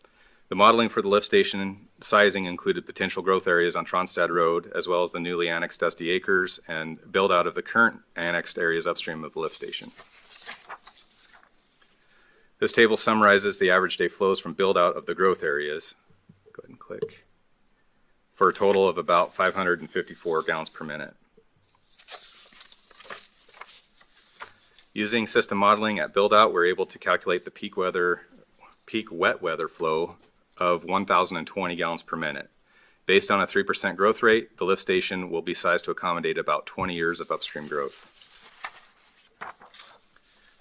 The modeling for the lift station sizing included potential growth areas on Tronstad Road, as well as the newly annexed Dusty Acres and build out of the current annexed areas upstream of the lift station. This table summarizes the average day flows from build out of the growth areas. Go ahead and click. For a total of about 554 gallons per minute. Using system modeling at build out, we're able to calculate the peak wet weather flow of 1,020 gallons per minute. Based on a 3% growth rate, the lift station will be sized to accommodate about 20 years of upstream growth.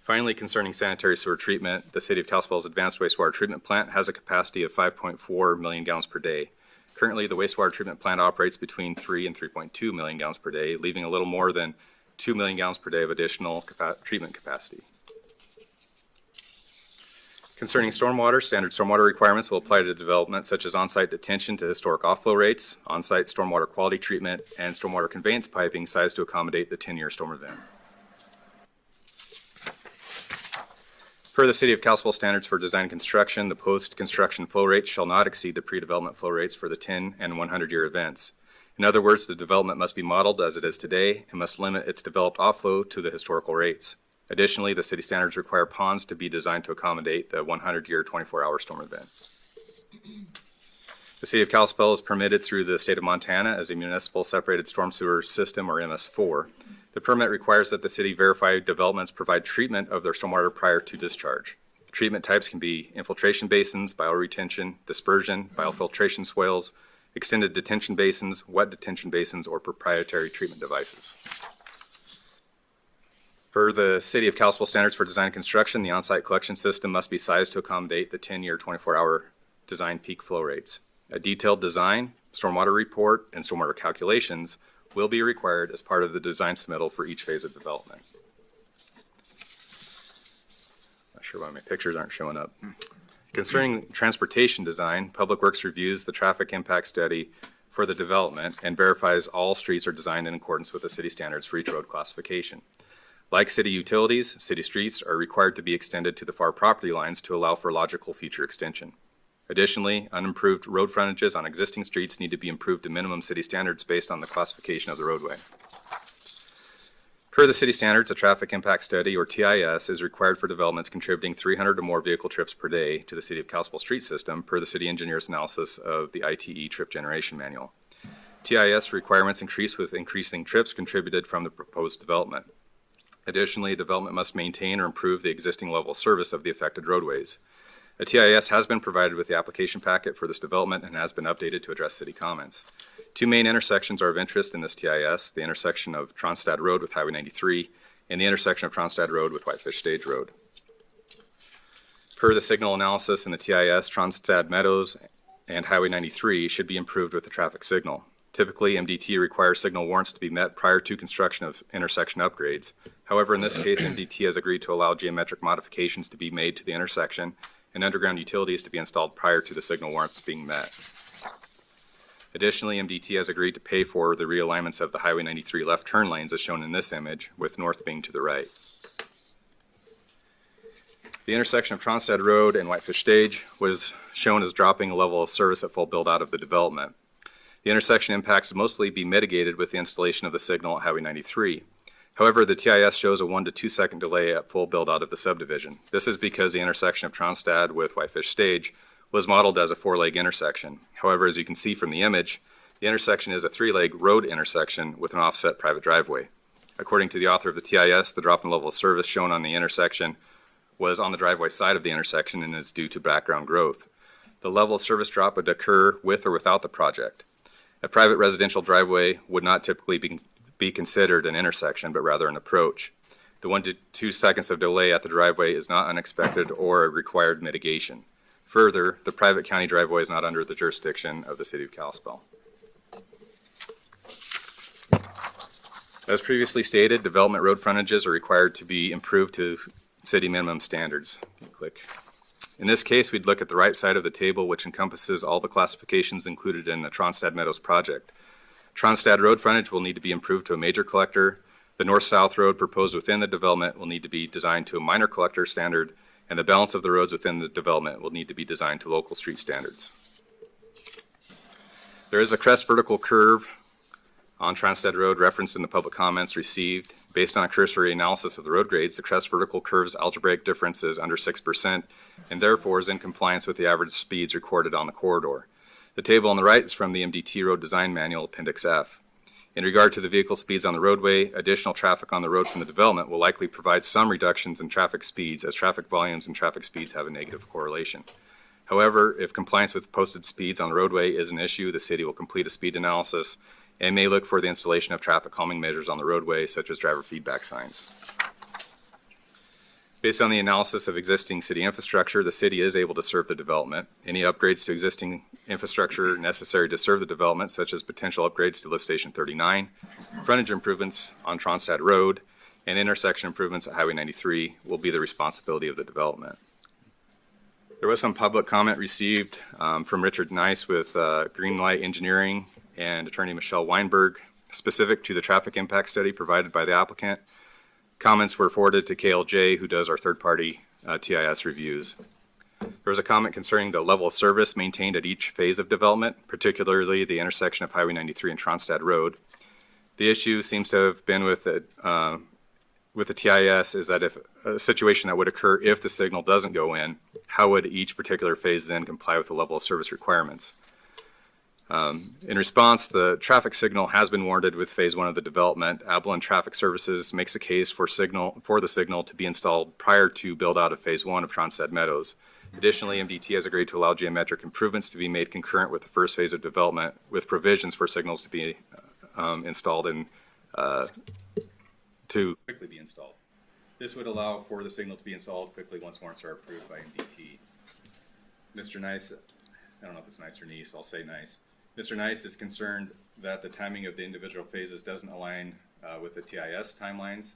Finally, concerning sanitary sewer treatment, the City of Kalispell's advanced wastewater treatment plant has a capacity of 5.4 million gallons per day. Currently, the wastewater treatment plant operates between 3 and 3.2 million gallons per day, leaving a little more than 2 million gallons per day of additional treatment capacity. Concerning stormwater, standard stormwater requirements will apply to development such as on-site detention to historic off-flow rates, on-site stormwater quality treatment, and stormwater conveyance piping sized to accommodate the 10-year storm event. Per the City of Kalispell standards for design and construction, the post-construction flow rates shall not exceed the pre-development flow rates for the 10 and 100-year events. In other words, the development must be modeled as it is today and must limit its developed off-flow to the historical rates. Additionally, the city standards require ponds to be designed to accommodate the 100-year 24-hour storm event. The City of Kalispell is permitted through the state of Montana as a municipal separated storm sewer system, or MS4. The permit requires that the city verify developments provide treatment of their stormwater prior to discharge. The treatment types can be infiltration basins, bioretention, dispersion, biofiltration swales, extended detention basins, wet detention basins, or proprietary treatment devices. Per the City of Kalispell standards for design and construction, the on-site collection system must be sized to accommodate the 10-year, 24-hour design peak flow rates. A detailed design, stormwater report, and stormwater calculations will be required as part of the design submittal for each phase of development. Not sure why my pictures aren't showing up. Concerning transportation design, Public Works reviews the traffic impact study for the development and verifies all streets are designed in accordance with the city standards for each road classification. Like city utilities, city streets are required to be extended to the far property lines to allow for logical future extension. Additionally, unimproved road frontages on existing streets need to be improved to minimum city standards based on the classification of the roadway. Per the city standards, a traffic impact study, or TIS, is required for developments contributing 300 or more vehicle trips per day to the City of Kalispell street system per the city engineer's analysis of the ITE trip generation manual. TIS requirements increase with increasing trips contributed from the proposed development. Additionally, development must maintain or improve the existing level of service of the affected roadways. A TIS has been provided with the application packet for this development and has been updated to address city comments. Two main intersections are of interest in this TIS, the intersection of Tronstad Road with Highway 93 and the intersection of Tronstad Road with Whitefish Stage Road. Per the signal analysis in the TIS, Tronstad Meadows and Highway 93 should be improved with the traffic signal. Typically, MDT requires signal warrants to be met prior to construction of intersection upgrades. However, in this case, MDT has agreed to allow geometric modifications to be made to the intersection and underground utilities to be installed prior to the signal warrants being met. Additionally, MDT has agreed to pay for the realignments of the Highway 93 left turn lanes as shown in this image, with north being to the right. The intersection of Tronstad Road and Whitefish Stage was shown as dropping a level of service at full build-out of the development. The intersection impacts would mostly be mitigated with the installation of the signal at Highway 93. However, the TIS shows a 1 to 2 second delay at full build-out of the subdivision. This is because the intersection of Tronstad with Whitefish Stage was modeled as a 4-leg intersection. However, as you can see from the image, the intersection is a 3-leg road intersection with an offset private driveway. According to the author of the TIS, the drop in level of service shown on the intersection was on the driveway side of the intersection and is due to background growth. The level of service drop would occur with or without the project. A private residential driveway would not typically be considered an intersection, but rather an approach. The 1 to 2 seconds of delay at the driveway is not unexpected or a required mitigation. Further, the private county driveway is not under the jurisdiction of the city of Kalispell. As previously stated, development road frontages are required to be improved to city minimum standards. Click. In this case, we'd look at the right side of the table, which encompasses all the classifications included in the Tronstad Meadows project. Tronstad road frontage will need to be improved to a major collector. The north-south road proposed within the development will need to be designed to a minor collector standard, and the balance of the roads within the development will need to be designed to local street standards. There is a crest vertical curve on Tronstad Road referenced in the public comments received. Based on a cursory analysis of the road grades, the crest vertical curve's algebraic difference is under 6% and therefore is in compliance with the average speeds recorded on the corridor. The table on the right is from the MDT Road Design Manual, Appendix F. In regard to the vehicle speeds on the roadway, additional traffic on the road from the development will likely provide some reductions in traffic speeds, as traffic volumes and traffic speeds have a negative correlation. However, if compliance with posted speeds on the roadway is an issue, the city will complete a speed analysis and may look for the installation of traffic calming measures on the roadway, such as driver feedback signs. Based on the analysis of existing city infrastructure, the city is able to serve the development. Any upgrades to existing infrastructure necessary to serve the development, such as potential upgrades to Lift Station 39, frontage improvements on Tronstad Road, and intersection improvements at Highway 93 will be the responsibility of the development. There was some public comment received from Richard Nice with Greenlight Engineering and Attorney Michelle Weinberg, specific to the traffic impact study provided by the applicant. Comments were forwarded to KLJ, who does our third-party TIS reviews. There was a comment concerning the level of service maintained at each phase of development, particularly the intersection of Highway 93 and Tronstad Road. The issue seems to have been with the TIS is that if a situation that would occur if the signal doesn't go in, how would each particular phase then comply with the level of service requirements? In response, the traffic signal has been warranted with phase 1 of the development. Abilene Traffic Services makes a case for the signal to be installed prior to build out of phase 1 of Tronstad Meadows. Additionally, MDT has agreed to allow geometric improvements to be made concurrent with the first phase of development, with provisions for signals to be installed and to quickly be installed. This would allow for the signal to be installed quickly once warrants are approved by MDT. Mr. Nice, I don't know if it's Nice or Nice, I'll say Nice. Mr. Nice is concerned that the timing of the individual phases doesn't align with the TIS timelines.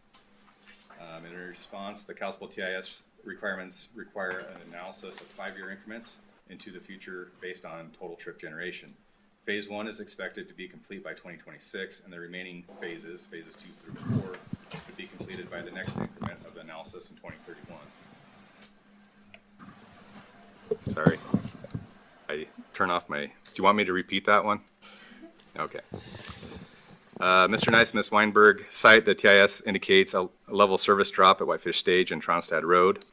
In response, the Kalispell TIS requirements require an analysis of 5-year increments into the future based on total trip generation. Phase 1 is expected to be complete by 2026, and the remaining phases 2 through 4, would be completed by the next increment of the analysis in 2031. Sorry. I turn off my, do you want me to repeat that one? Okay. Mr. Nice and Ms. Weinberg cite the TIS indicates a level service drop at Whitefish Stage and Tronstad Road.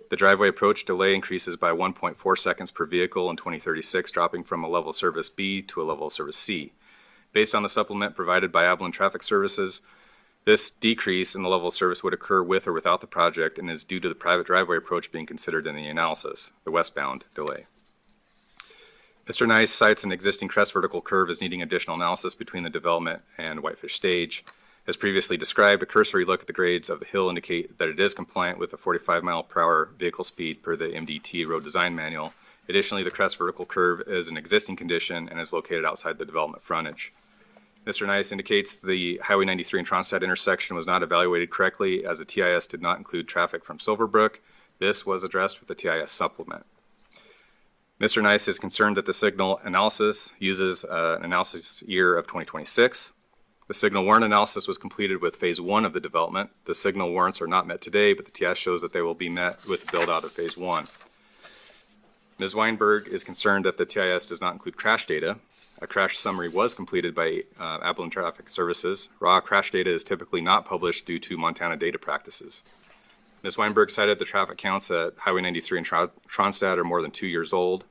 The driveway approach delay increases by 1.4 seconds per vehicle in 2036, dropping from a level service B to a level service C. Based on the supplement provided by Abilene Traffic Services, this decrease in the level of service would occur with or without the project and is due to the private driveway approach being considered in the analysis, the westbound delay. Mr. Nice cites an existing crest vertical curve as needing additional analysis between the development and Whitefish Stage. As previously described, a cursory look at the grades of the hill indicate that it is compliant with a 45-mile-per-hour vehicle speed per the MDT Road Design Manual. Additionally, the crest vertical curve is an existing condition and is located outside the development frontage. Mr. Nice indicates the Highway 93 and Tronstad intersection was not evaluated correctly as the TIS did not include traffic from Silverbrook. This was addressed with the TIS supplement. Mr. Nice is concerned that the signal analysis uses an analysis year of 2026. The signal warrant analysis was completed with phase 1 of the development. The signal warrants are not met today, but the TIS shows that they will be met with the build out of phase 1. Ms. Weinberg is concerned that the TIS does not include crash data. A crash summary was completed by Abilene Traffic Services. Raw crash data is typically not published due to Montana data practices. Ms. Weinberg cited the traffic counts at Highway 93 and Tronstad are more than 2 years old.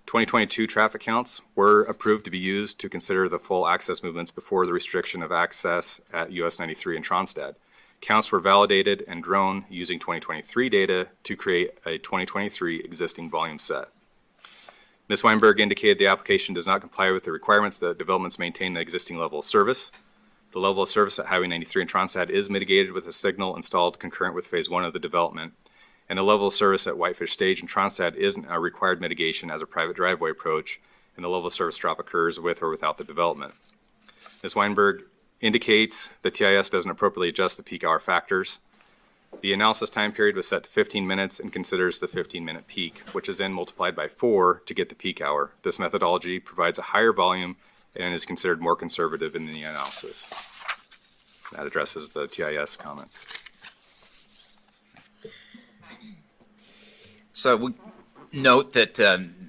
2022 traffic counts were approved to be used to consider the full access movements before the restriction of access at US 93 and Tronstad. Counts were validated and grown using 2023 data to create a 2023 existing volume set. Ms. Weinberg indicated the application does not comply with the requirements that developments maintain the existing level of service. The level of service at Highway 93 and Tronstad is mitigated with a signal installed concurrent with Phase 1 of the development. And the level of service at Whitefish Stage and Tronstad isn't a required mitigation as a private driveway approach, and the level of service drop occurs with or without the development. Ms. Weinberg indicates the TIS doesn't appropriately adjust the peak hour factors. The analysis time period was set to 15 minutes and considers the 15-minute peak, which is then multiplied by 4 to get the peak hour. This methodology provides a higher volume and is considered more conservative in the analysis. That addresses the TIS comments. So I would note that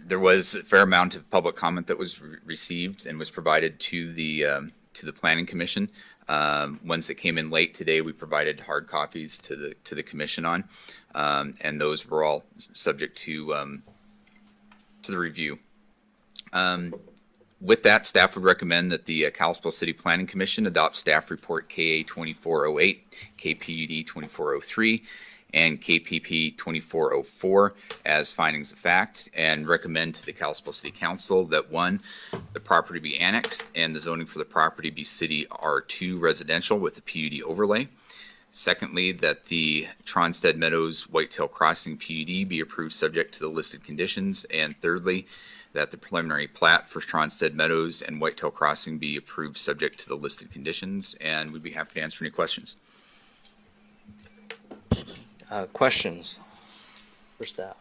there was a fair amount of public comment that was received and was provided to the Planning Commission. Ones that came in late today, we provided hard copies to the commission on, and those were all subject to the review. With that, staff would recommend that the Kalispell City Planning Commission adopt staff report KA 2408, KPUD 2403, and KPP 2404 as findings of fact, and recommend to the Kalispell City Council that 1, the property be annexed and the zoning for the property be City R2 residential with a PUD overlay. Secondly, that the Tronstad Meadows Whitetail Crossing PUD be approved subject to the listed conditions. And thirdly, that the preliminary plat for Tronstad Meadows and Whitetail Crossing be approved subject to the listed conditions. And we'd be happy to answer any questions. Questions for staff?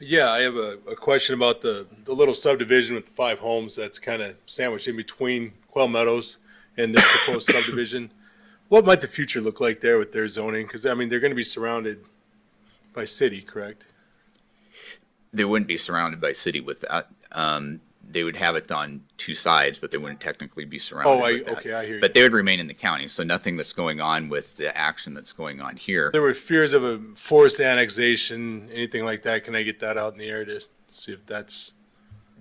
Yeah, I have a question about the little subdivision with the 5 homes that's kind of sandwiched in between Quail Meadows and this proposed subdivision. What might the future look like there with their zoning? Because, I mean, they're going to be surrounded by city, correct? They wouldn't be surrounded by city with that. They would have it on 2 sides, but they wouldn't technically be surrounded with that. Okay, I hear you. But they would remain in the county, so nothing that's going on with the action that's going on here. There were fears of a forced annexation, anything like that. Can I get that out in the air to see if that's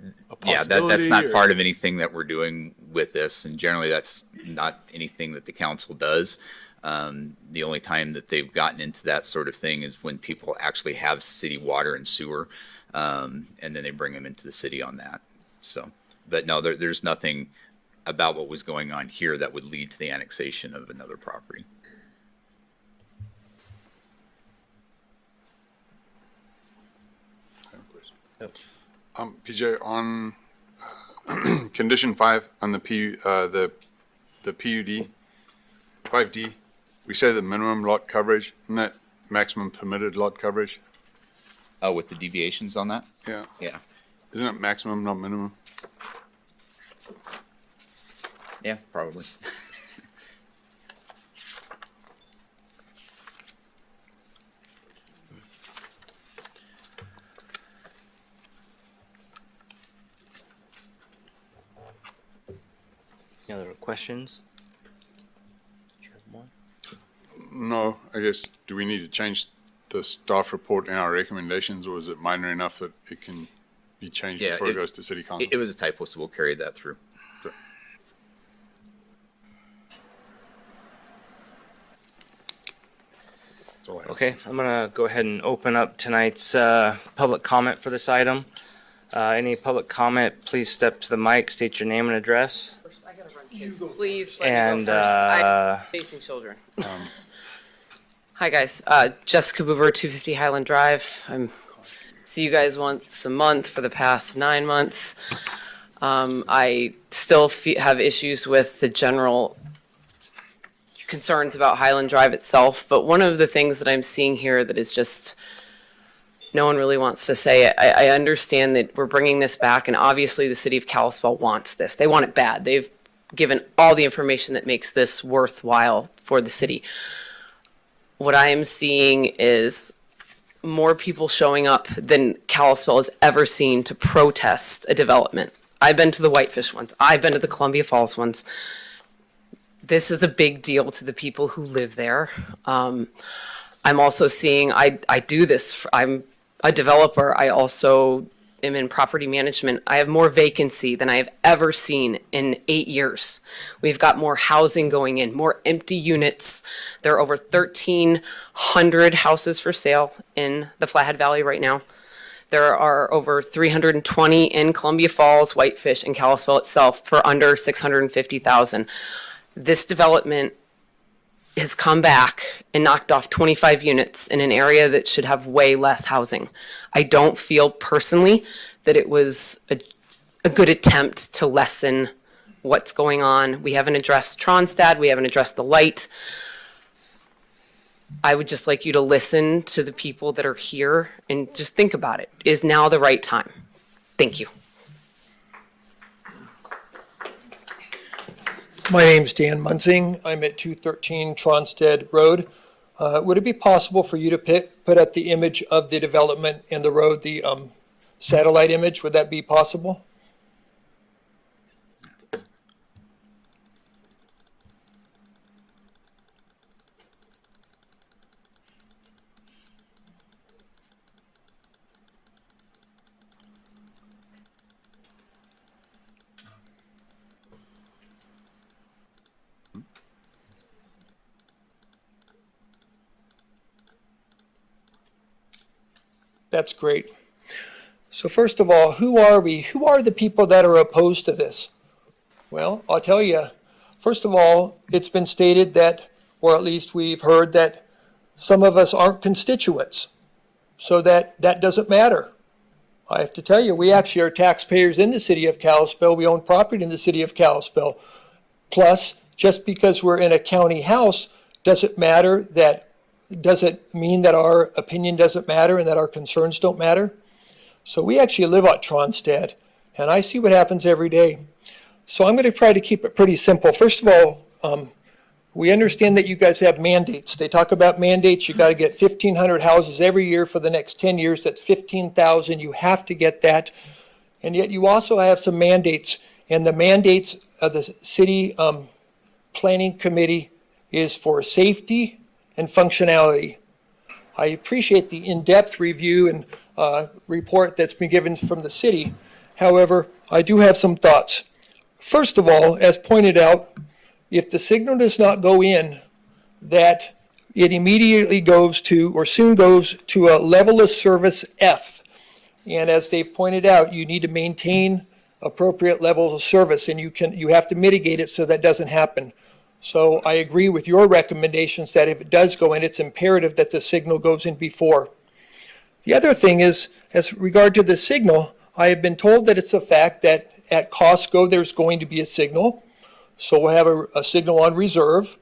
a Yeah, possibility? that's not or- part of anything that we're doing with this, and generally that's not anything that the council does. The only time that they've gotten into that sort of thing is when people actually have city water and sewer, and then they bring them into the city on that. So, but no, there's nothing about what was going on here that would lead to the annexation of another property. PJ, on condition 5 on the PUD, 5D, we say the minimum lot coverage, and that maximum permitted lot coverage? Oh, with the deviations on that? Yeah. Yeah. Isn't it maximum, not minimum? Yeah, probably. Any other questions? Did you have more? No, I guess, do we need to change the staff report in our recommendations, or is it minor enough that it can be changed Yeah, before it goes to city council? It was a typo, so we'll carry that through. That's all I have. Okay, I'm gonna go ahead and open up tonight's public comment for this item. Any public comment, please step to the mic, state your name and address. I gotta run kids. Please let And me go first. I'm facing children. Hi, guys. Jessica Boober, 250 Highland Drive. See you guys once a month for the past 9 months. I still have issues with the general concerns about Highland Drive itself, but one of the things that I'm seeing here that is just, no one really wants to say it. I understand that we're bringing this back, and obviously the city of Kalispell wants this. They want it bad. They've given all the information that makes this worthwhile for the city. What I am seeing is more people showing up than Kalispell has ever seen to protest a development. I've been to the Whitefish ones. I've been to the Columbia Falls ones. This is a big deal to the people who live there. I'm also seeing, I do this, I'm a developer. I also am in property management. I have more vacancy than I have ever seen in 8 years. We've got more housing going in, more empty units. There are over 1,300 houses for sale in the Flathead Valley right now. There are over 320 in Columbia Falls, Whitefish, and Kalispell itself for under 650,000. This development has come back and knocked off 25 units in an area that should have way less housing. I don't feel personally that it was a good attempt to lessen what's going on. We haven't addressed Tronstad, we haven't addressed the light. I would just like you to listen to the people that are here and just think about it. Is now the right time? Thank you. My name's Dan Munzing. I'm at 213 Tronstead Road. Would it be possible for you to put up the image of the development and the road, the satellite image? Would that be possible? That's great. So first of all, who are we? Who are the people that are opposed to this? Well, I'll tell you. First of all, it's been stated that, or at least we've heard that some of us aren't constituents, so that doesn't matter. I have to tell you, we actually are taxpayers in the city of Kalispell. We own property in the city of Kalispell. Plus, just because we're in a county house doesn't mean that our opinion doesn't matter and that our concerns don't matter. So we actually live at Tronstad, and I see what happens every day. So I'm going to try to keep it pretty simple. First of all, we understand that you guys have mandates. They talk about mandates. You got to get 1,500 houses every year for the next 10 years. That's 15,000. You have to get that. And yet you also have some mandates, and the mandates of the city planning committee is for safety and functionality. I appreciate the in-depth review and report that's been given from the city. However, I do have some thoughts. First of all, as pointed out, if the signal does not go in, that it immediately goes to, or soon goes to, a level of service F. And as they pointed out, you need to maintain appropriate levels of service, and you have to mitigate it so that doesn't happen. So I agree with your recommendations that if it does go in, it's imperative that the signal goes in before. The other thing is, as regard to the signal, I have been told that it's a fact that at Costco there's going to be a signal. So we'll have a signal on Reserve,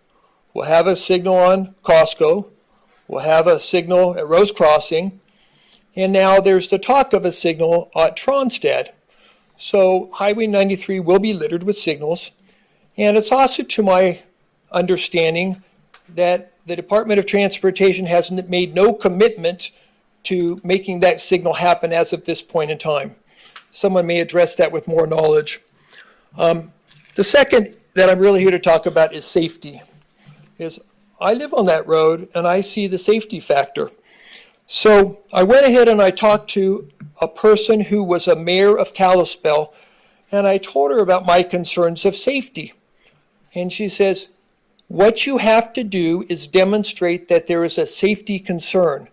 we'll have a signal on Costco, we'll have a signal at Rose Crossing, and now there's the talk of a signal at Tronstad. So Highway 93 will be littered with signals, and it's also to my understanding that the Department of Transportation has made no commitment to making that signal happen as of this point in time. Someone may address that with more knowledge. The second that I'm really here to talk about is safety. I live on that road and I see the safety factor. So I went ahead and I talked to a person who was a mayor of Kalispell, and I told her about my concerns of safety. And she says, what you have to do is demonstrate that there is a safety concern.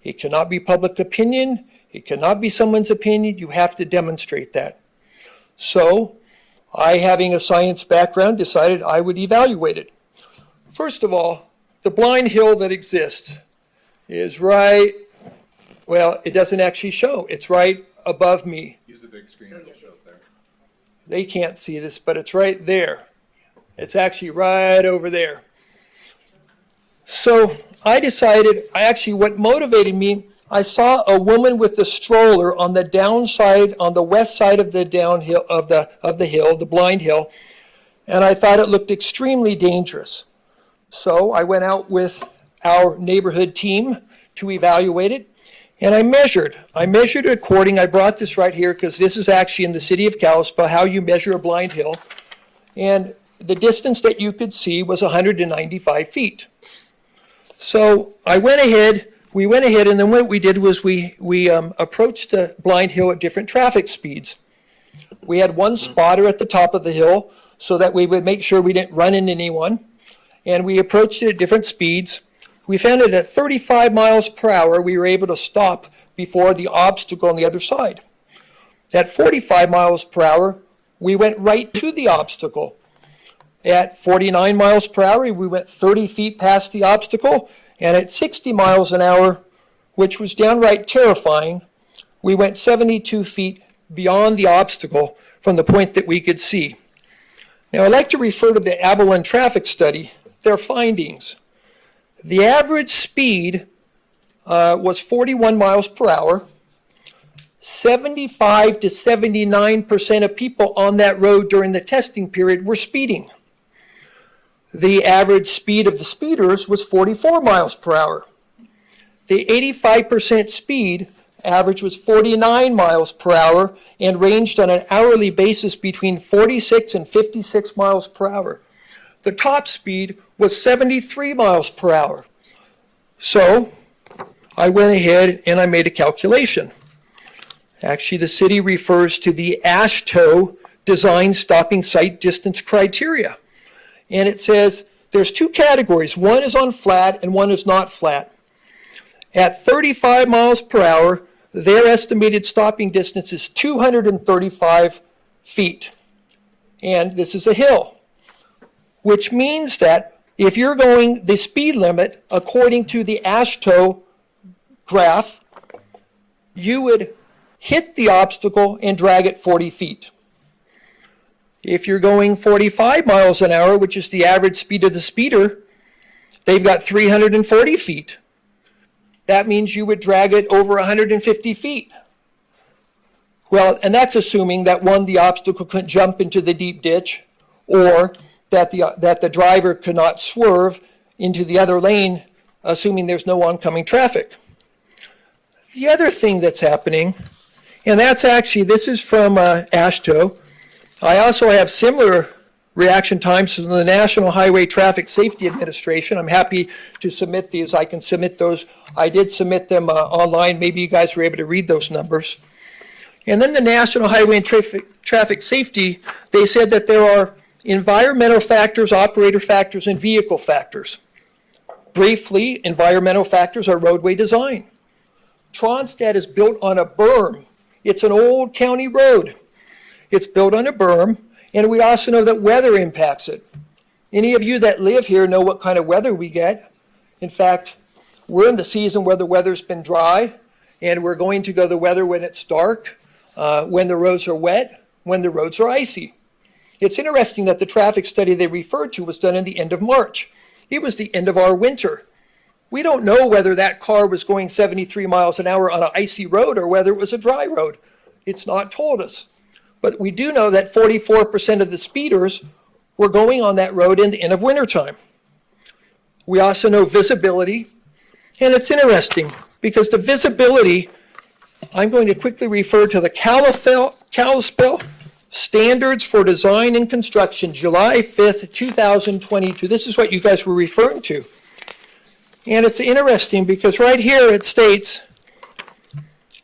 It cannot be public opinion. It cannot be someone's opinion. You have to demonstrate that. So I, having a science background, decided I would evaluate it. First of all, the blind hill that exists is right, well, it doesn't actually show. It's right above me. Use the big screen, it'll show up there. They can't see this, but it's right there. It's actually right over there. So I decided, what motivated me, I saw a woman with a stroller on the downside, on the west side of the downhill of the hill, the blind hill, and I thought it looked extremely dangerous. So I went out with our neighborhood team to evaluate it, and I measured it according, I brought this right here because this is actually in the city of Kalispell, how you measure a blind hill, and the distance that you could see was 195 feet. So we went ahead, and then what we did was we approached the blind hill at different traffic speeds. We had one spotter at the top of the hill so that we would make sure we didn't run into anyone, and we approached it at different speeds. We found that at 35 miles per hour, we were able to stop before the obstacle on the other side. At 45 miles per hour, we went right to the obstacle. At 49 miles per hour, we went 30 feet past the obstacle. And at 60 miles an hour, which was downright terrifying, we went 72 feet beyond the obstacle from the point that we could see. Now, I'd like to refer to the Abilene traffic study, their findings. The average speed was 41 miles per hour. 75 to 79% of people on that road during the testing period were speeding. The average speed of the speeders was 44 miles per hour. The 85% speed average was 49 miles per hour and ranged on an hourly basis between 46 and 56 miles per hour. The top speed was 73 miles per hour. So I went ahead and I made a calculation. Actually, the city refers to the AASHTO design stopping sight distance criteria. And it says there's two categories. One is on flat and one is not flat. At 35 miles per hour, their estimated stopping distance is 235 feet. And this is a hill, which means that if you're going the speed limit according to the AASHTO graph, you would hit the obstacle and drag it 40 feet. If you're going 45 miles an hour, which is the average speed of the speeder, they've got 340 feet. That means you would drag it over 150 feet. Well, and that's assuming that one, the obstacle couldn't jump into the deep ditch, or that the driver could not swerve into the other lane, assuming there's no oncoming traffic. The other thing that's happening, and that's actually, this is from AASHTO. I also have similar reaction times from the National Highway Traffic Safety Administration. I'm happy to submit these. I can submit those. I did submit them online. Maybe you guys were able to read those numbers. And then the National Highway and Traffic Safety, they said that there are environmental factors, operator factors, and vehicle factors. Briefly, environmental factors are roadway design. Tronstad is built on a berm. It's an old county road. It's built on a berm, and we also know that weather impacts it. Any of you that live here know what kind of weather we get. In fact, we're in the season where the weather's been dry, and we're going to go the weather when it's dark, when the roads are wet, when the roads are icy. It's interesting that the traffic study they referred to was done in the end of March. It was the end of our winter. We don't know whether that car was going 73 miles an hour on an icy road or whether it was a dry road. It's not told us. But we do know that 44% of the speeders were going on that road in the end of wintertime. We also know visibility. And it's interesting because the visibility, I'm going to quickly refer to the Kalispell Standards for Design and Construction, July 5th, 2022. This is what you guys were referring to. And it's interesting because right here it states,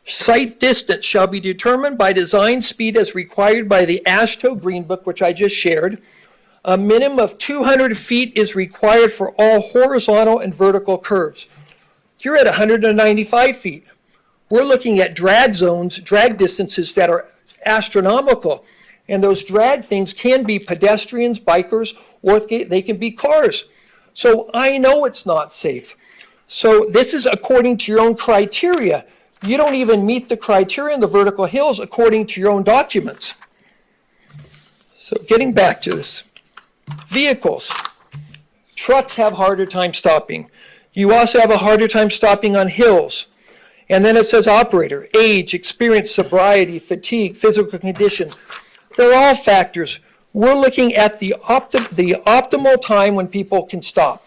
sight distance shall be determined by design speed as required by the AASHTO Green Book, which I just shared. A minimum of 200 feet is required for all horizontal and vertical curves. You're at 195 feet. We're looking at drag zones, drag distances that are astronomical. And those drag things can be pedestrians, bikers, or they can be cars. So I know it's not safe. So this is according to your own criteria. You don't even meet the criteria in the vertical hills according to your own documents. So getting back to this. Vehicles. Trucks have harder time stopping. You also have a harder time stopping on hills. And then it says operator, age, experience, sobriety, fatigue, physical condition. They're all factors. We're looking at the optimal time when people can stop.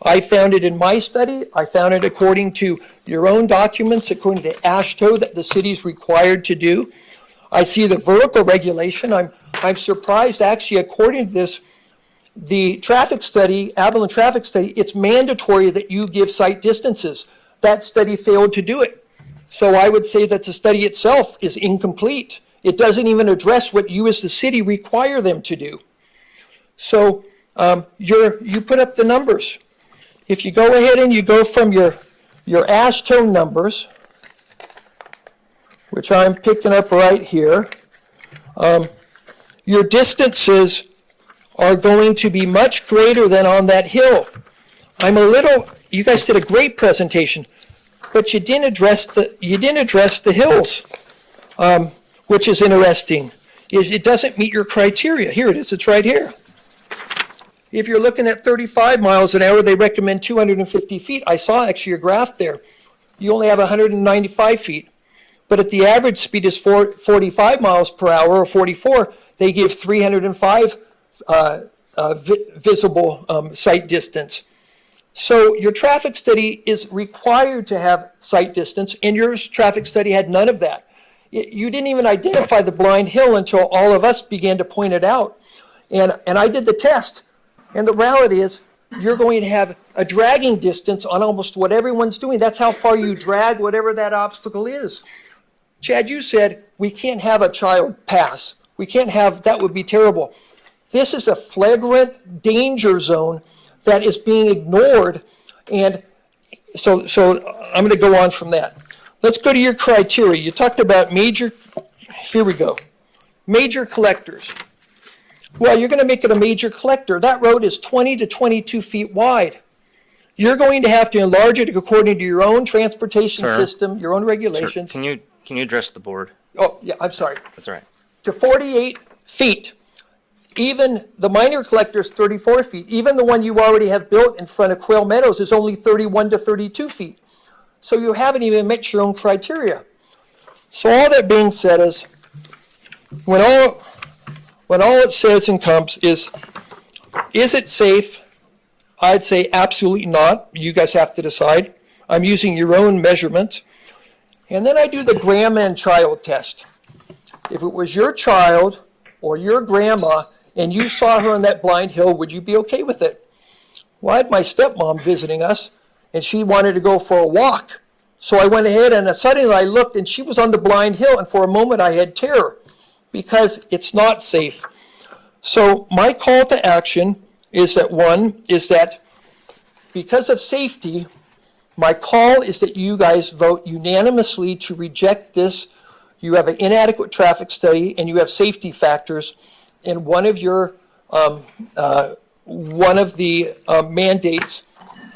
I found it in my study. I found it according to your own documents, according to AASHTO that the city's required to do. I see the vertical regulation. I'm surprised actually according to this, the traffic study, Abilene traffic study, it's mandatory that you give sight distances. That study failed to do it. So I would say that the study itself is incomplete. It doesn't even address what you as the city require them to do. So you put up the numbers. If you go ahead and you go from your AASHTO numbers, which I'm picking up right here, your distances are going to be much greater than on that hill. You guys did a great presentation, but you didn't address the hills, which is interesting. It doesn't meet your criteria. Here it is, it's right here. If you're looking at 35 miles an hour, they recommend 250 feet. I saw actually your graph there. You only have 195 feet. But if the average speed is 45 miles per hour or 44, they give 305 visible sight distance. So your traffic study is required to have sight distance, and your traffic study had none of that. You didn't even identify the blind hill until all of us began to point it out. And I did the test. And the reality is, you're going to have a dragging distance on almost what everyone's doing. That's how far you drag whatever that obstacle is. Chad, you said we can't have a child pass. We can't have, that would be terrible. This is a flagrant danger zone that is being ignored. And so I'm going to go on from that. Let's go to your criteria. You talked about major collectors. Well, you're going to make it a major collector. That road is 20 to 22 feet wide. You're going to have to enlarge it according to your own transportation system, your own Sir, regulations. can you address the board? Oh, yeah, I'm sorry. That's all right. To 48 feet. Even the minor collector is 34 feet. Even the one you already have built in front of Quail Meadows is only 31 to 32 feet. So you haven't even met your own criteria. So all that being said is, when all it says and comes is it safe? I'd say absolutely not. You guys have to decide. I'm using your own measurements. And then I do the grandma and child test. If it was your child or your grandma and you saw her on that blind hill, would you be okay with it? Well, I had my stepmom visiting us, and she wanted to go for a walk. So I went ahead and suddenly I looked, and she was on the blind hill, and for a moment I had terror because it's not safe. So my call to action is that because of safety, my call is that you guys vote unanimously to reject this. You have an inadequate traffic study and you have safety factors, and one of the mandates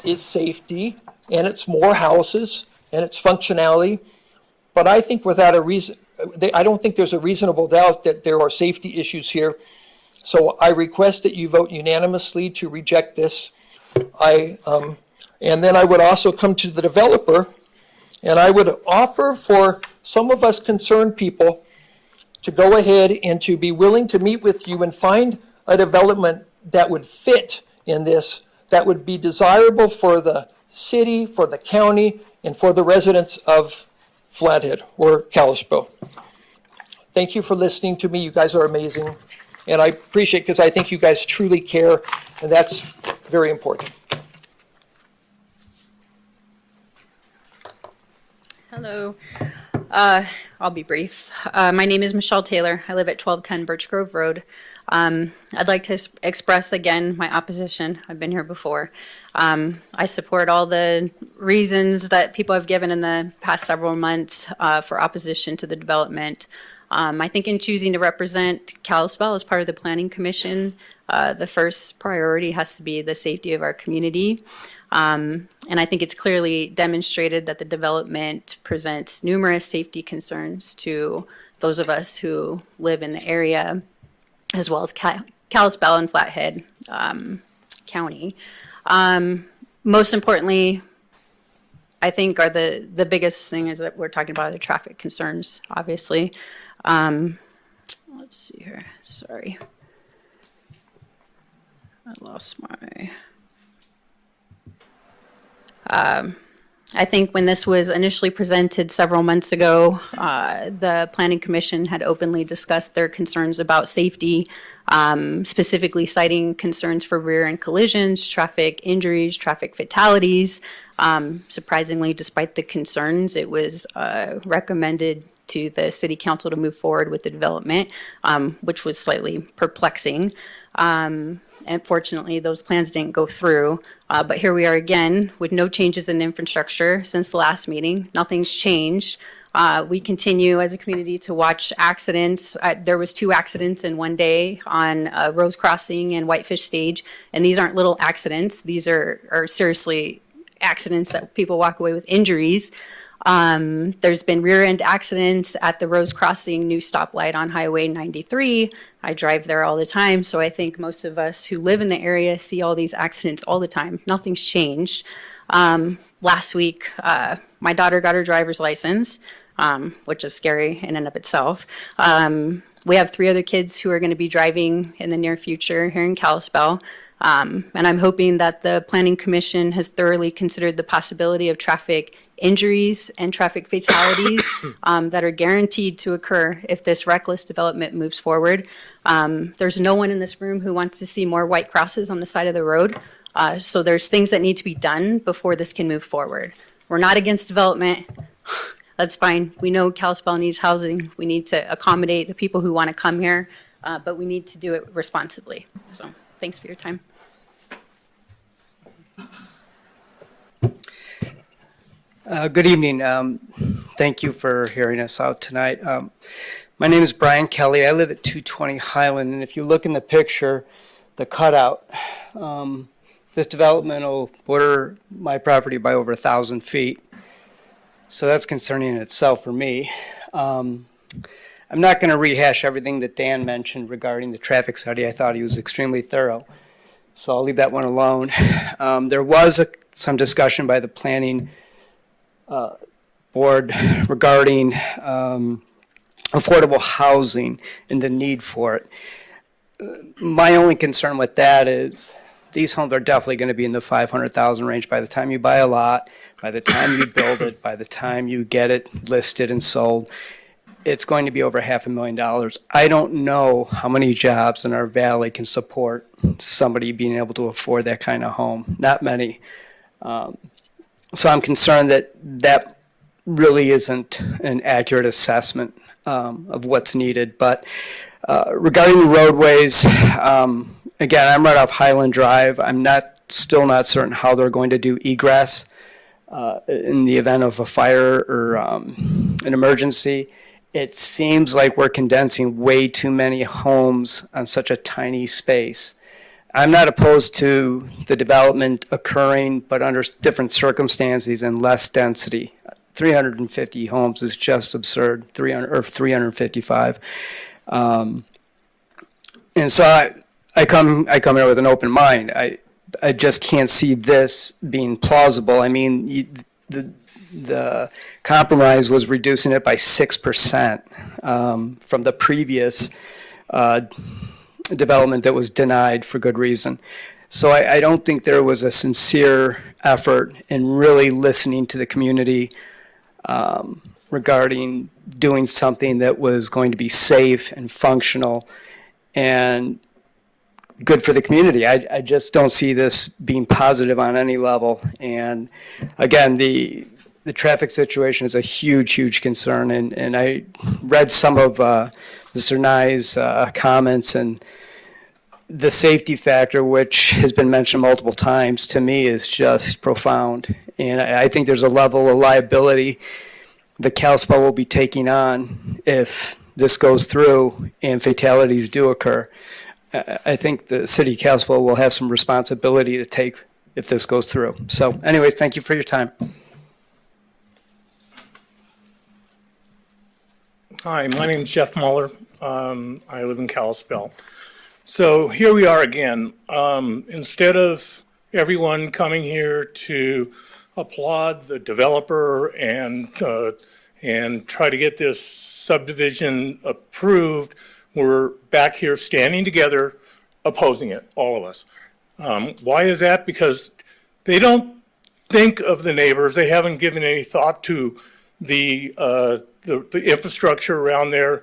is safety, and it's more houses and it's functionality. But I think I don't think there's a reasonable doubt that there are safety issues here. So I request that you vote unanimously to reject this. And then I would also come to the developer, and I would offer for some of us concerned people to go ahead and to be willing to meet with you and find a development that would fit in this, that would be desirable for the city, for the county, and for the residents of Flathead or Kalispell. Thank you for listening to me. You guys are amazing. And I appreciate it because I think you guys truly care, and that's very important. Hello. I'll be brief. My name is Michelle Taylor. I live at 1210 Birch Grove Road. I'd like to express again my opposition. I've been here before. I support all the reasons that people have given in the past several months for opposition to the development. I think in choosing to represent Kalispell as part of the Planning Commission, the first priority has to be the safety of our community. And I think it's clearly demonstrated that the development presents numerous safety concerns to those of us who live in the area, as well as Kalispell and Flathead County. Most importantly, I think are the biggest thing is that we're talking about the traffic concerns, obviously. Let's see here, sorry. I lost my... I think when this was initially presented several months ago, the Planning Commission had openly discussed their concerns about safety, specifically citing concerns for rear-end collisions, traffic injuries, traffic fatalities. Surprisingly, despite the concerns, it was recommended to the City Council to move forward with the development, which was slightly perplexing. Unfortunately, those plans didn't go through, but here we are again with no changes in infrastructure since the last meeting. Nothing's changed. We continue as a community to watch accidents. There was 2 accidents in one day on Rose Crossing and Whitefish Stage, and these aren't little accidents. These are seriously accidents that people walk away with injuries. There's been rear-end accidents at the Rose Crossing new stoplight on Highway 93. I drive there all the time, so I think most of us who live in the area see all these accidents all the time. Nothing's changed. Last week, my daughter got her driver's license, which is scary in and of itself. We have 3 other kids who are going to be driving in the near future here in Kalispell. And I'm hoping that the Planning Commission has thoroughly considered the possibility of traffic injuries and traffic fatalities that are guaranteed to occur if this reckless development moves forward. There's no one in this room who wants to see more white crosses on the side of the road. So there's things that need to be done before this can move forward. We're not against development. That's fine. We know Kalispell needs housing. We need to accommodate the people who want to come here, but we need to do it responsibly. So thanks for your time. Good evening. Thank you for hearing us out tonight. My name is Brian Kelly. I live at 220 Highland, and if you look in the picture, the cutout, this development will border my property by over 1,000 feet. So that's concerning in itself for me. I'm not going to rehash everything that Dan mentioned regarding the traffic study. I thought he was extremely thorough. So I'll leave that one alone. There was some discussion by the planning board regarding affordable housing and the need for it. My only concern with that is these homes are definitely going to be in the 500,000 range by the time you buy a lot, by the time you build it, by the time you get it listed and sold. It's going to be over $500,000. I don't know how many jobs in our valley can support somebody being able to afford that kind of home. Not many. So I'm concerned that that really isn't an accurate assessment of what's needed. But regarding the roadways, again, I'm right off Highland Drive. I'm still not certain how they're going to do egress in the event of a fire or an emergency. It seems like we're condensing way too many homes on such a tiny space. I'm not opposed to the development occurring, but under different circumstances and less density. 350 homes is just absurd, 355. And so I come here with an open mind. I just can't see this being plausible. I mean, the compromise was reducing it by 6% from the previous development that was denied for good reason. So I don't think there was a sincere effort in really listening to the community regarding doing something that was going to be safe and functional and good for the community. I just don't see this being positive on any level. And again, the traffic situation is a huge concern. And I read some of Mr. Nye's comments, and the safety factor, which has been mentioned multiple times, to me is just profound. And I think there's a level of liability that Kalispell will be taking on if this goes through and fatalities do occur. I think the city of Kalispell will have some responsibility to take if this goes through. So anyways, thank you for your time. Hi, my name is Jeff Muller. I live in Kalispell. So here we are again. Instead of everyone coming here to applaud the developer and try to get this subdivision approved, we're back here standing together opposing it, all of us. Why is that? Because they don't think of the neighbors. They haven't given any thought to the infrastructure around there.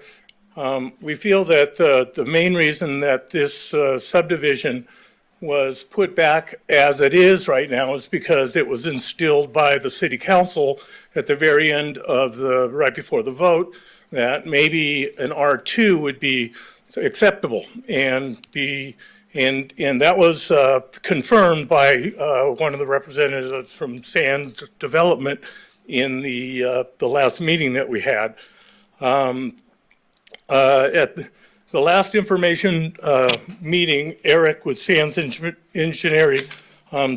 We feel that the main reason that this subdivision was put back as it is right now is because it was instilled by the city council at the very end of right before the vote, that maybe an R2 would be acceptable and that was confirmed by one of the representatives from Sand Development in the last meeting that we had. At the last information meeting, Eric with Sands Engineering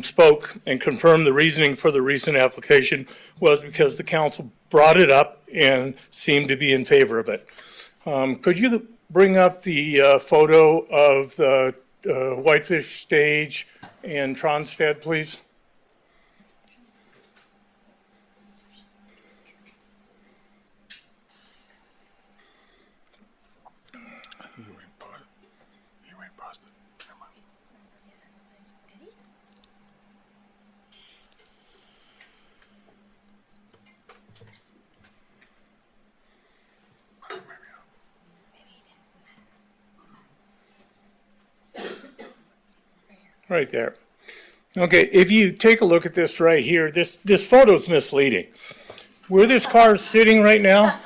spoke and confirmed the reasoning for the recent application was because the council brought it up and seemed to be in favor of it. Could you bring up the photo of the Whitefish Stage and Tronstead, please? Right there. Okay, if you take a look at this right here, this photo's misleading. Where this car is sitting right now,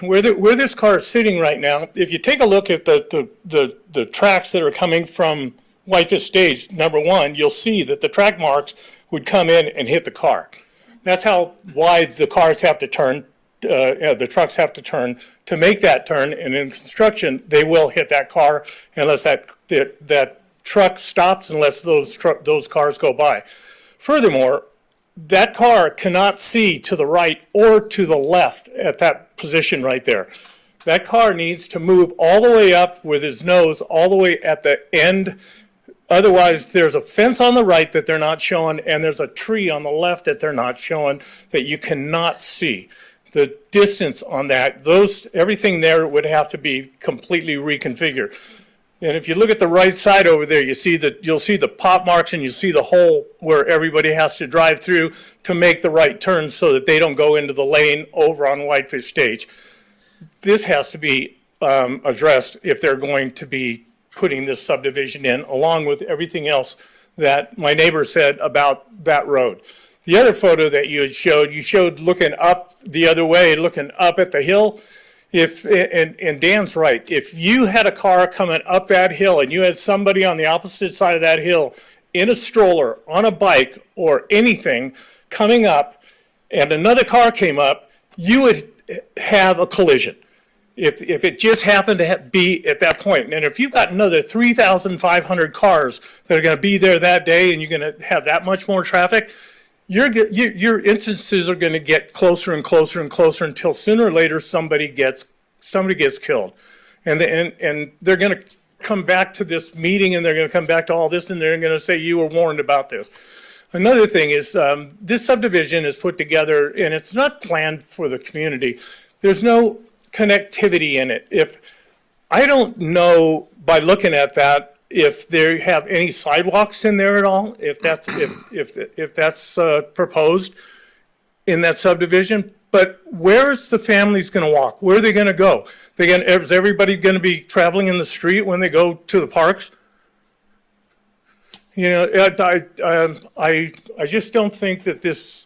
where this car is sitting right now, if you take a look at the tracks that are coming from Whitefish Stage, number one, you'll see that the track marks would come in and hit the car. That's how wide the cars have to turn, the trucks have to turn to make that turn, and in construction, they will hit that car unless that truck stops, unless those cars go by. Furthermore, that car cannot see to the right or to the left at that position right there. That car needs to move all the way up with his nose all the way at the end. Otherwise, there's a fence on the right that they're not showing, and there's a tree on the left that they're not showing that you cannot see. The distance on that, everything there would have to be completely reconfigured. And if you look at the right side over there, you'll see the pop marks and you see the hole where everybody has to drive through to make the right turn so that they don't go into the lane over on Whitefish Stage. This has to be addressed if they're going to be putting this subdivision in, along with everything else that my neighbor said about that road. The other photo that you showed looking up the other way, looking up at the hill. And Dan's right, if you had a car coming up that hill and you had somebody on the opposite side of that hill in a stroller, on a bike, or anything coming up, and another car came up, you would have a collision. If it just happened to be at that point. And if you've got another 3,500 cars that are going to be there that day and you're going to have that much more traffic, your instances are going to get closer and closer and closer until sooner or later somebody gets killed. And they're going to come back to this meeting and they're going to come back to all this and they're going to say you were warned about this. Another thing is this subdivision is put together and it's not planned for the community. There's no connectivity in it. If I don't know by looking at that if they have any sidewalks in there at all, if that's proposed in that subdivision. But where's the families going to walk? Where are they going to go? Is everybody going to be traveling in the street when they go to the parks? You know, I just don't think that this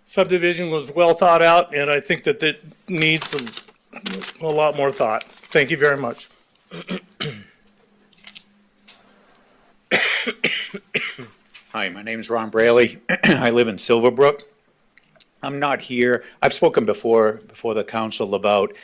subdivision was well thought out, and I think that it needs a lot more thought. Thank you very much. Hi, my name is Ron Braley. I live in Silverbrook. I'm not here. I've spoken before the council about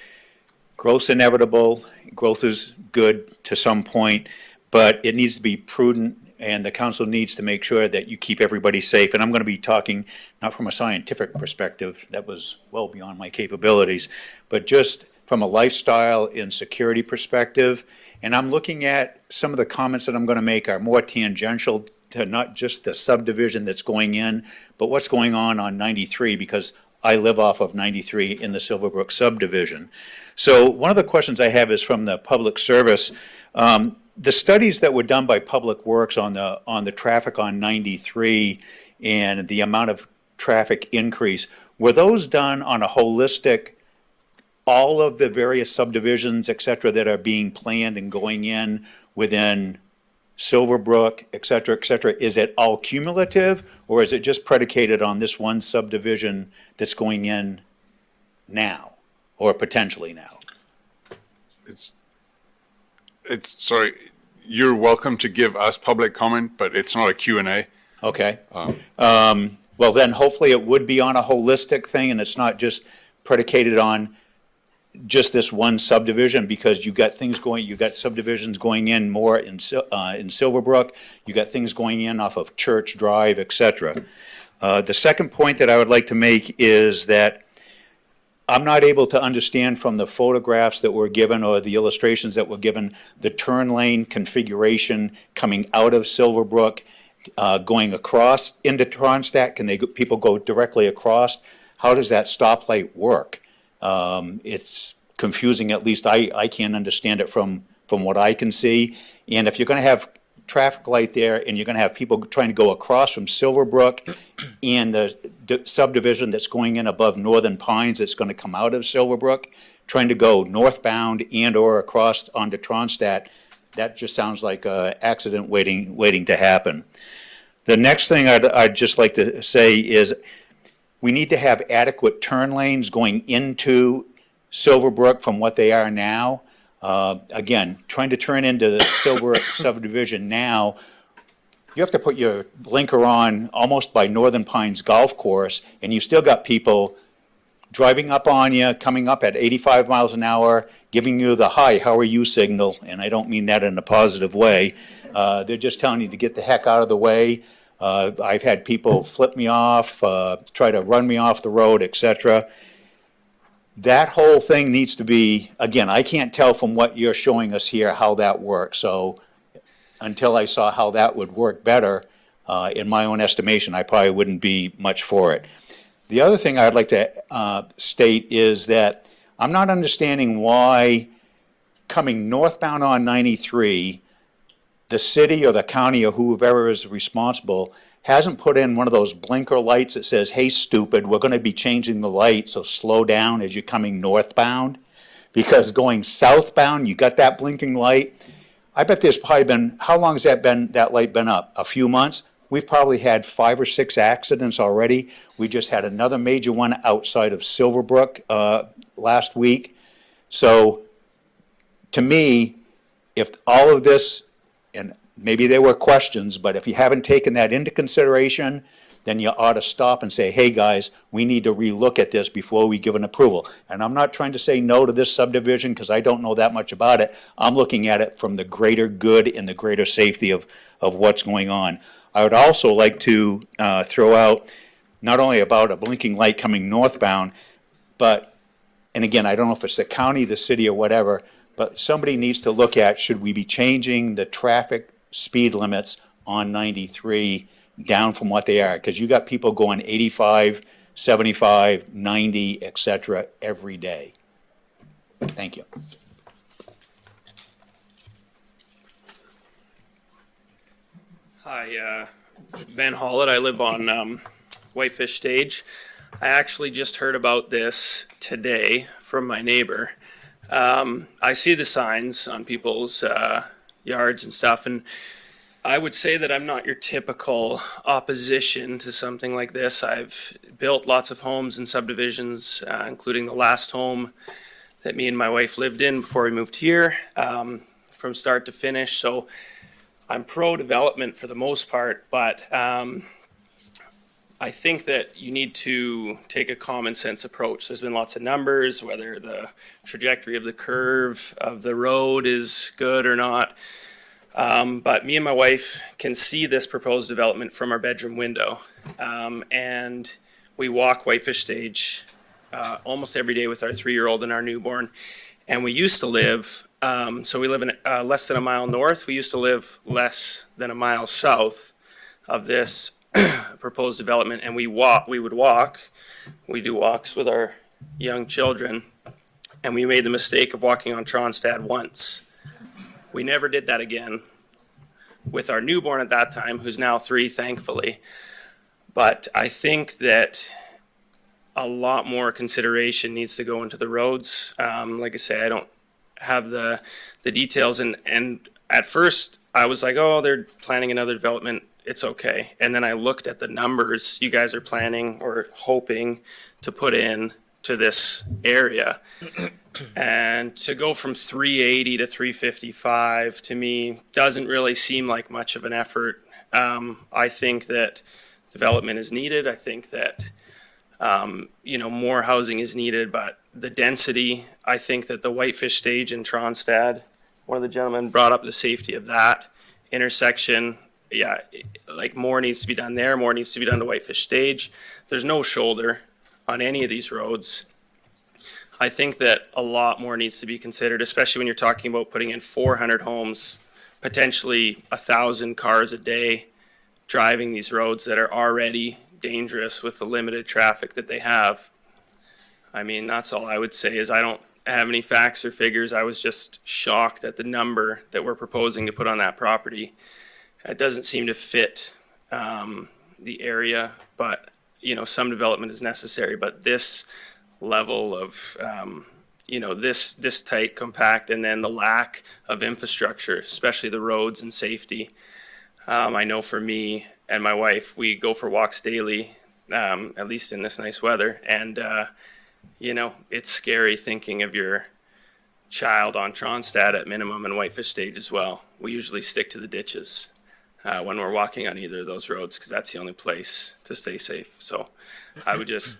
growth's inevitable. Growth is good to some point, but it needs to be prudent, and the council needs to make sure that you keep everybody safe. And I'm going to be talking not from a scientific perspective, that was well beyond my capabilities, but just from a lifestyle and security perspective. And I'm looking at some of the comments that I'm going to make are more tangential to not just the subdivision that's going in, but what's going on 93, because I live off of 93 in the Silverbrook subdivision. So one of the questions I have is from the public service. The studies that were done by Public Works on the traffic on 93 and the amount of traffic increase, were those done on a holistic, all of the various subdivisions, et cetera, that are being planned and going in within Silverbrook, et cetera, is it all cumulative, or is it just predicated on this one subdivision that's going in now, or potentially now? Sorry, you're welcome to give us public comment, but it's not a Q&A. Okay. Well, then hopefully it would be on a holistic thing and it's not just predicated on just this one subdivision, because you got things going, you got subdivisions going in more in Silverbrook, you got things going in off of Church Drive, et cetera. The second point that I would like to make is that I'm not able to understand from the photographs that were given or the illustrations that were given, the turn lane configuration coming out of Silverbrook, going across into Tronstadt. Can people go directly across? How does that stoplight work? It's confusing, at least I can't understand it from what I can see. And if you're gonna have traffic light there and you're gonna have people trying to go across from Silverbrook and the subdivision that's going in above Northern Pines that's gonna come out of Silverbrook, trying to go northbound and or across onto Tronstadt, that just sounds like a accident waiting to happen. The next thing I'd just like to say is we need to have adequate turn lanes going into Silverbrook from what they are now. Again, trying to turn into the Silverbrook subdivision now, you have to put your blinker on almost by Northern Pines Golf Course, and you still got people driving up on you, coming up at 85 miles an hour, giving you the "hi, how are you" signal, and I don't mean that in a positive way. They're just telling you to get the heck out of the way. I've had people flip me off, try to run me off the road, etc. That whole thing needs to be, again, I can't tell from what you're showing us here how that works, so until I saw how that would work better, in my own estimation, I probably wouldn't be much for it. The other thing I'd like to state is that I'm not understanding why coming northbound on 93, the city or the county or whoever is responsible hasn't put in one of those blinker lights that says, "Hey, stupid, we're gonna be changing the light, so slow down as you're coming northbound." Because going southbound, you got that blinking light. I bet there's probably been, how long has that light been up? A few months? We've probably had 5 or 6 accidents already. We just had another major one outside of Silverbrook last week. So to me, if all of this, and maybe there were questions, but if you haven't taken that into consideration, then you ought to stop and say, "Hey, guys, we need to relook at this before we give an approval." And I'm not trying to say no to this subdivision because I don't know that much about it. I'm looking at it from the greater good and the greater safety of what's going on. I would also like to throw out not only about a blinking light coming northbound, but, and again, I don't know if it's the county, the city, or whatever, but somebody needs to look at, should we be changing the traffic speed limits on 93 down from what they are? Because you got people going 85, 75, 90, et cetera, every day. Thank you. Hi, Ben Hollett. I live on Whitefish Stage. I actually just heard about this today from my neighbor. I see the signs on people's yards and stuff, and I would say that I'm not your typical opposition to something like this. I've built lots of homes and subdivisions, including the last home that me and my wife lived in before we moved here, from start to finish. So I'm pro-development for the most part, but I think that you need to take a common sense approach. There's been lots of numbers, whether the trajectory of the curve of the road is good or not. But me and my wife can see this proposed development from our bedroom window. And we walk Whitefish Stage almost every day with our 3-year-old and our newborn. And we used to live, so we live in less than a mile north. We used to live less than a mile south of this proposed development. And we would walk. We do walks with our young children. And we made the mistake of walking on Tronstadt once. We never did that again with our newborn at that time, who's now 3, thankfully. But I think that a lot more consideration needs to go into the roads. Like I say, I don't have the details. And at first, I was like, oh, they're planning another development. It's okay. And then I looked at the numbers you guys are planning or hoping to put in to this area. And to go from 380 to 355 to me doesn't really seem like much of an effort. I think that development is needed. I think that, more housing is needed, but the density, I think that the Whitefish Stage in Tronstad, one of the gentlemen brought up the safety of that intersection. Yeah, like more needs to be done there, more needs to be done to Whitefish Stage. There's no shoulder on any of these roads. I think that a lot more needs to be considered, especially when you're talking about putting in 400 homes, potentially 1,000 cars a day driving these roads that are already dangerous with the limited traffic that they have. I mean, that's all I would say is I don't have any facts or figures. I was just shocked at the number that we're proposing to put on that property. It doesn't seem to fit the area, but, some development is necessary. But this level of, this tight, compact, and then the lack of infrastructure, especially the roads and safety. I know for me and my wife, we go for walks daily, at least in this nice weather. And, it's scary thinking of your child on Tronstad at minimum and Whitefish Stage as well. We usually stick to the ditches when we're walking on either of those roads because that's the only place to stay safe. So I would just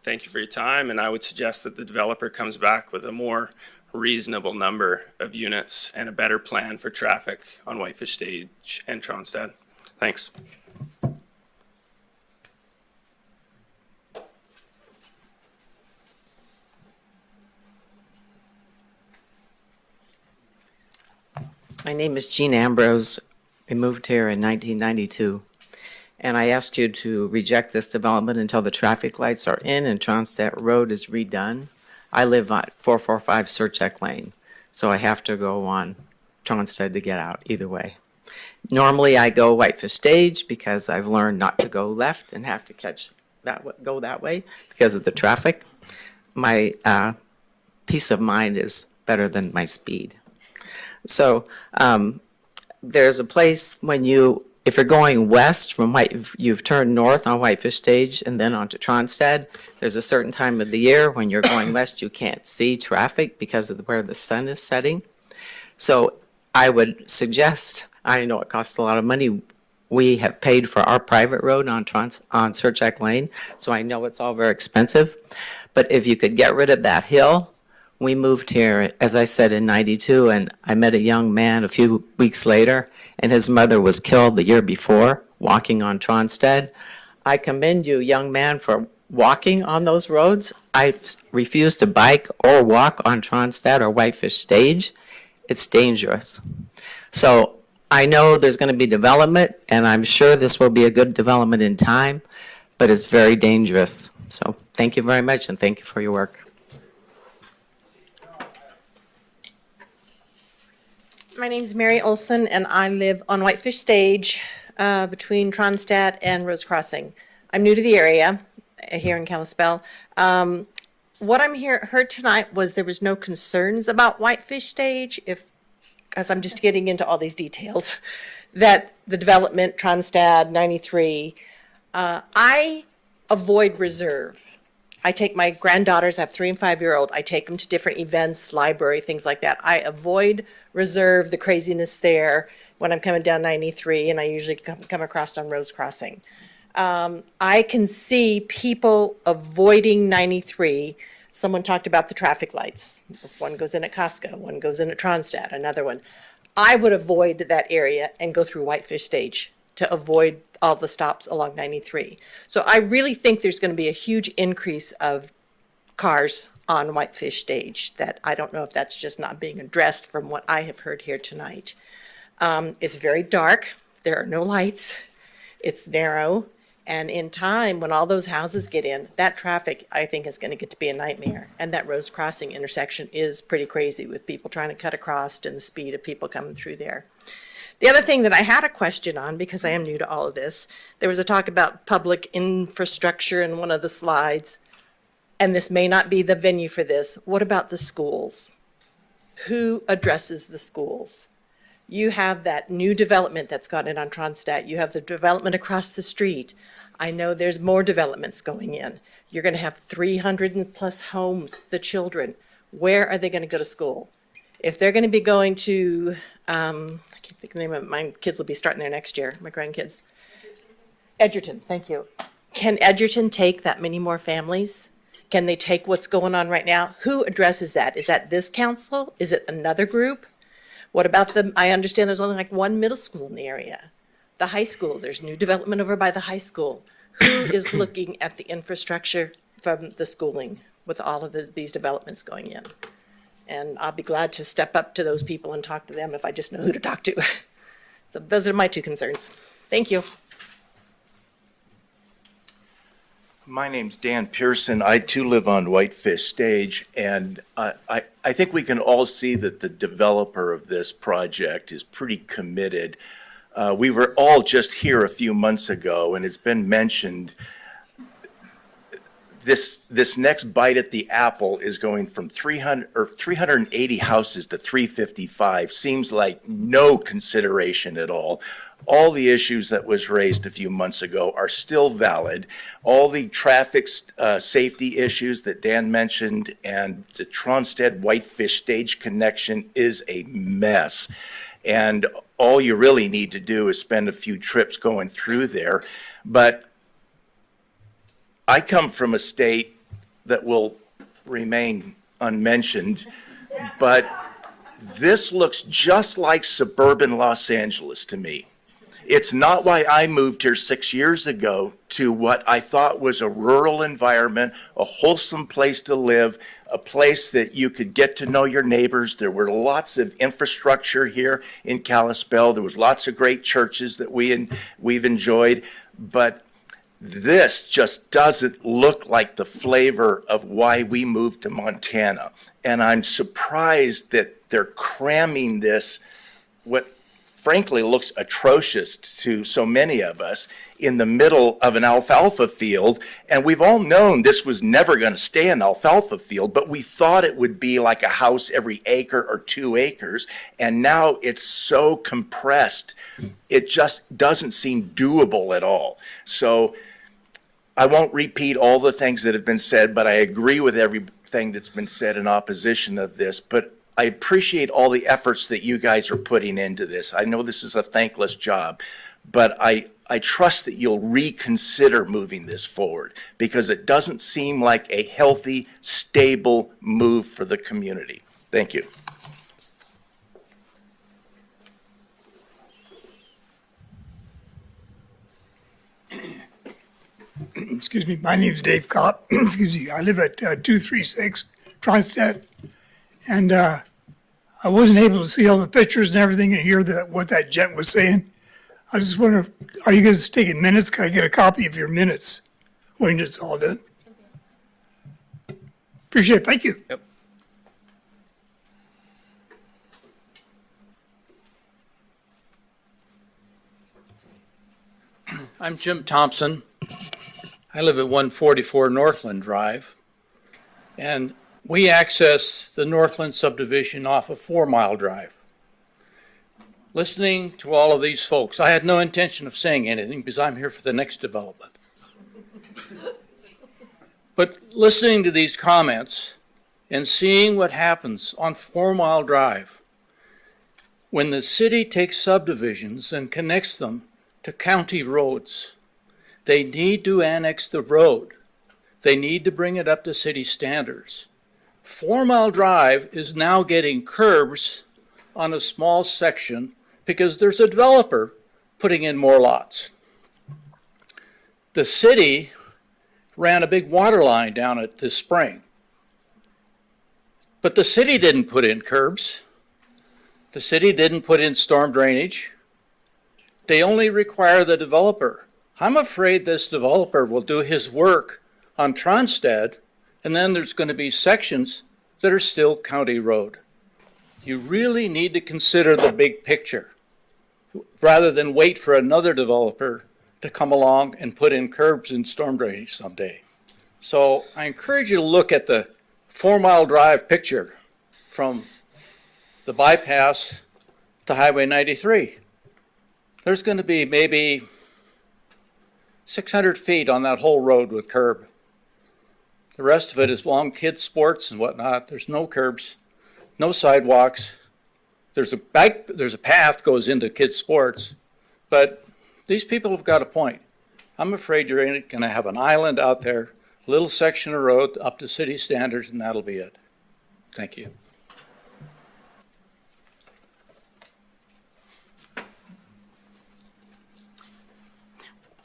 thank you for your time, and I would suggest that the developer comes back with a more reasonable number of units and a better plan for traffic on Whitefish Stage and Tronstad. Thanks. My name is Jean Ambrose. I moved here in 1992, and I asked you to reject this development until the traffic lights are in and Tronstad Road is redone. I live on 445 Surcheck Lane, so I have to go on Tronstad to get out either way. Normally, I go Whitefish Stage because I've learned not to go left and have to go that way because of the traffic. My peace of mind is better than my speed. So there's a place if you're going west from you've turned north on Whitefish Stage and then onto Tronstad, there's a certain time of the year when you're going west, you can't see traffic because of where the sun is setting. So I would suggest, I know it costs a lot of money. We have paid for our private road on Surcheck Lane, so I know it's all very expensive. But if you could get rid of that hill. We moved here, as I said, in 92, and I met a young man a few weeks later, and his mother was killed the year before, walking on Tronstad. I commend you, young man, for walking on those roads. I refuse to bike or walk on Tronstad or Whitefish Stage. It's dangerous. So I know there's going to be development, and I'm sure this will be a good development in time, but it's very dangerous. So thank you very much, and thank you for your work. My name's Mary Olson, and I live on Whitefish Stage between Tronstad and Rose Crossing. I'm new to the area here in Kalispell. What I'm heard tonight was there was no concerns about Whitefish Stage, because I'm just getting into all these details, that the development, Tronstad, 93, I avoid reserve. I take my granddaughters, I have 3 and 5-year-old, I take them to different events, library, things like that. I avoid reserve, the craziness there when I'm coming down 93, and I usually come across on Rose Crossing. I can see people avoiding 93. Someone talked about the traffic lights. If one goes in at Costco, one goes in at Tronstad, another one. I would avoid that area and go through Whitefish Stage to avoid all the stops along 93. So I really think there's going to be a huge increase of cars on Whitefish Stage that I don't know if that's just not being addressed from what I have heard here tonight. It's very dark. There are no lights. It's narrow. And in time, when all those houses get in, that traffic, I think, is going to get to be a nightmare. And that Rose Crossing intersection is pretty crazy with people trying to cut across and the speed of people coming through there. The other thing that I had a question on, because I am new to all of this, there was a talk about public infrastructure in one of the slides, and this may not be the venue for this. What about the schools? Who addresses the schools? You have that new development that's gone in on Tronstad. You have the development across the street. I know there's more developments going in. You're going to have 300 plus homes, the children. Where are they going to go to school? If they're going to be going to, I can't think of the name of it, my kids will be starting there next year, my grandkids. Edgerton, thank you. Can Edgerton take that many more families? Can they take what's going on right now? Who addresses that? Is that this council? Is it another group? What about I understand there's only like one middle school in the area. The high school, there's new development over by the high school. Who is looking at the infrastructure from the schooling with all of these developments going in? And I'll be glad to step up to those people and talk to them if I just know who to talk to. So those are my two concerns. Thank you. My name's Dan Pearson. I too live on Whitefish Stage, and I think we can all see that the developer of this project is pretty committed. We were all just here a few months ago, and it's been mentioned, this next bite at the apple is going from 380 houses to 355. Seems like no consideration at all. All the issues that was raised a few months ago are still valid. All the traffic safety issues that Dan mentioned and the Tronstead Whitefish Stage connection is a mess. And all you really need to do is spend a few trips going through there. But I come from a state that will remain unmentioned, but this looks just like suburban Los Angeles to me. It's not why I moved here 6 years ago to what I thought was a rural environment, a wholesome place to live, a place that you could get to know your neighbors. There were lots of infrastructure here in Kalispell. There was lots of great churches that we've enjoyed, but this just doesn't look like the flavor of why we moved to Montana. And I'm surprised that they're cramming this, what frankly looks atrocious to so many of us, in the middle of an alfalfa field. And we've all known this was never going to stay an alfalfa field, but we thought it would be like a house every acre or 2 acres. And now it's so compressed, it just doesn't seem doable at all. So I won't repeat all the things that have been said, but I agree with everything that's been said in opposition of this. But I appreciate all the efforts that you guys are putting into this. I know this is a thankless job, but I trust that you'll reconsider moving this forward because it doesn't seem like a healthy, stable move for the community. Thank you. Excuse me, my name's Dave Kopp. Excuse me, I live at 236 Tronstead. And I wasn't able to see all the pictures and everything and hear what that gent was saying. I just wonder, are you guys taking minutes? Can I get a copy of your minutes when it's all done? Appreciate it. Thank you. Yep. I'm Jim Thompson. I live at 144 Northland Drive, and we access the Northland subdivision off of 4 Mile Drive. Listening to all of these folks, I had no intention of saying anything because I'm here for the next development. But listening to these comments and seeing what happens on 4 Mile Drive, when the city takes subdivisions and connects them to county roads, they need to annex the road. They need to bring it up to city standards. 4 Mile Drive is now getting curbs on a small section because there's a developer putting in more lots. The city ran a big water line down it this spring. But the city didn't put in curbs. The city didn't put in storm drainage. They only require the developer. I'm afraid this developer will do his work on Tronstead, and then there's going to be sections that are still county road. You really need to consider the big picture rather than wait for another developer to come along and put in curbs and storm drainage someday. So I encourage you to look at the 4 Mile Drive picture from the bypass to Highway 93. There's going to be maybe 600 feet on that whole road with curb. The rest of it is long kids' sports and whatnot. There's no curbs, no sidewalks. There's a path goes into kids' sports, but these people have got a point. I'm afraid you're going to have an island out there, little section of road up to city standards, and that'll be it. Thank you.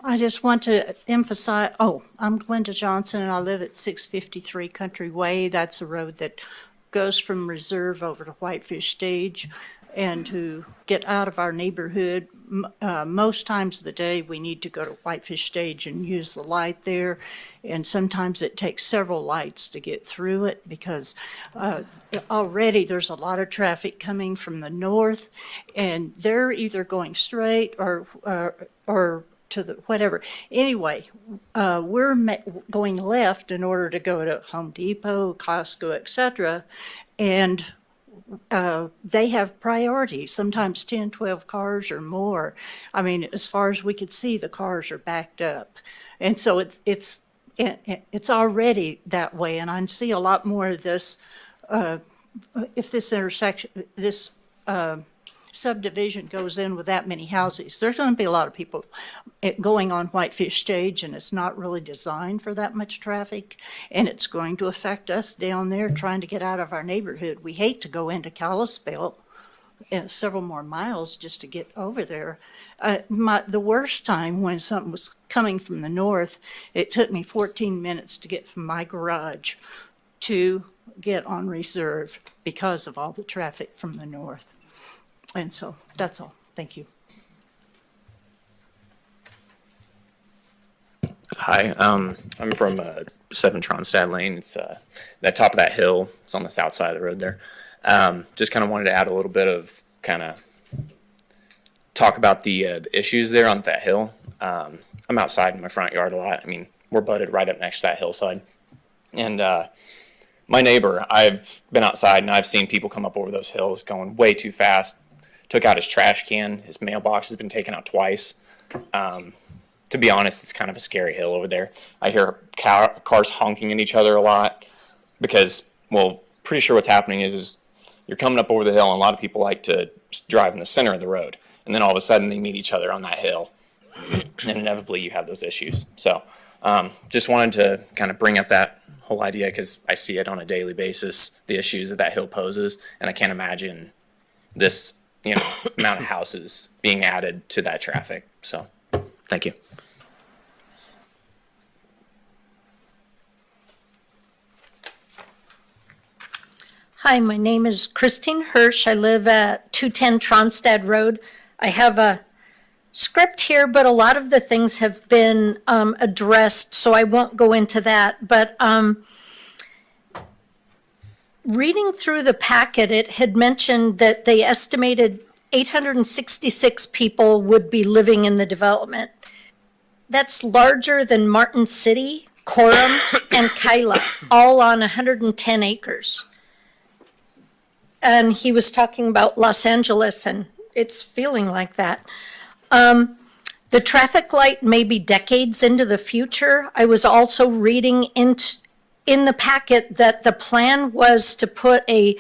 I just want to emphasize, I'm Glenda Johnson, and I live at 653 Country Way. That's a road that goes from Reserve over to Whitefish Stage. And to get out of our neighborhood, most times of the day, we need to go to Whitefish Stage and use the light there. And sometimes it takes several lights to get through it because already there's a lot of traffic coming from the north, and they're either going straight or to the whatever. Anyway, we're going left in order to go to Home Depot, Costco, etc. And they have priority, sometimes 10, 12 cars or more. I mean, as far as we could see, the cars are backed up. And so it's already that way. And I see a lot more of this, if this intersection, this subdivision goes in with that many houses, there's going to be a lot of people going on Whitefish Stage, and it's not really designed for that much traffic, and it's going to affect us down there trying to get out of our neighborhood. We hate to go into Kalispell several more miles just to get over there. The worst time when something was coming from the north, it took me 14 minutes to get from my garage to get on Reserve because of all the traffic from the north. And so that's all. Thank you. Hi, I'm from 7 Tronstad Lane. It's that top of that hill. It's on the south side of the road there. Just kind of wanted to add a little bit of kind of talk about the issues there on that hill. I'm outside in my front yard a lot. I mean, we're butted right up next to that hillside. And my neighbor, I've been outside and I've seen people come up over those hills going way too fast. Took out his trash can. His mailbox has been taken out twice. To be honest, it's kind of a scary hill over there. I hear cars honking at each other a lot because, well, pretty sure what's happening is you're coming up over the hill and a lot of people like to drive in the center of the road. And then all of a sudden they meet each other on that hill. And inevitably you have those issues. So just wanted to kind of bring up that whole idea because I see it on a daily basis, the issues that hill poses. And I can't imagine this amount of houses being added to that traffic. So, thank you. Hi, my name is Christine Hirsch. I live at 210 Tronstad Road. I have a script here, but a lot of the things have been addressed, so I won't go into that. But reading through the packet, it had mentioned that they estimated 866 people would be living in the development. That's larger than Martin City, Coram, and Kyla, all on 110 acres. And he was talking about Los Angeles, and it's feeling like that. The traffic light may be decades into the future. I was also reading in the packet that the plan was to put the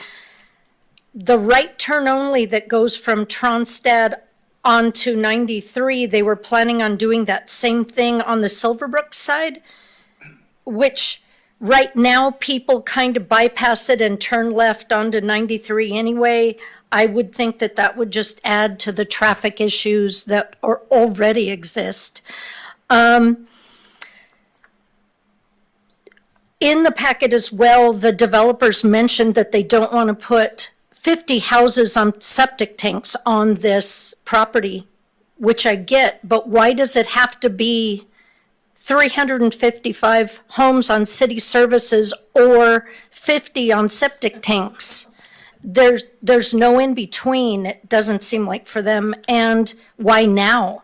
right turn only that goes from Tronstad onto 93. They were planning on doing that same thing on the Silverbrook side, which right now people kind of bypass it and turn left onto 93 anyway. I would think that would just add to the traffic issues that already exist. In the packet as well, the developers mentioned that they don't want to put 50 houses on septic tanks on this property, which I get, but why does it have to be 355 homes on city services or 50 on septic tanks? There's no in between, it doesn't seem like for them, and why now?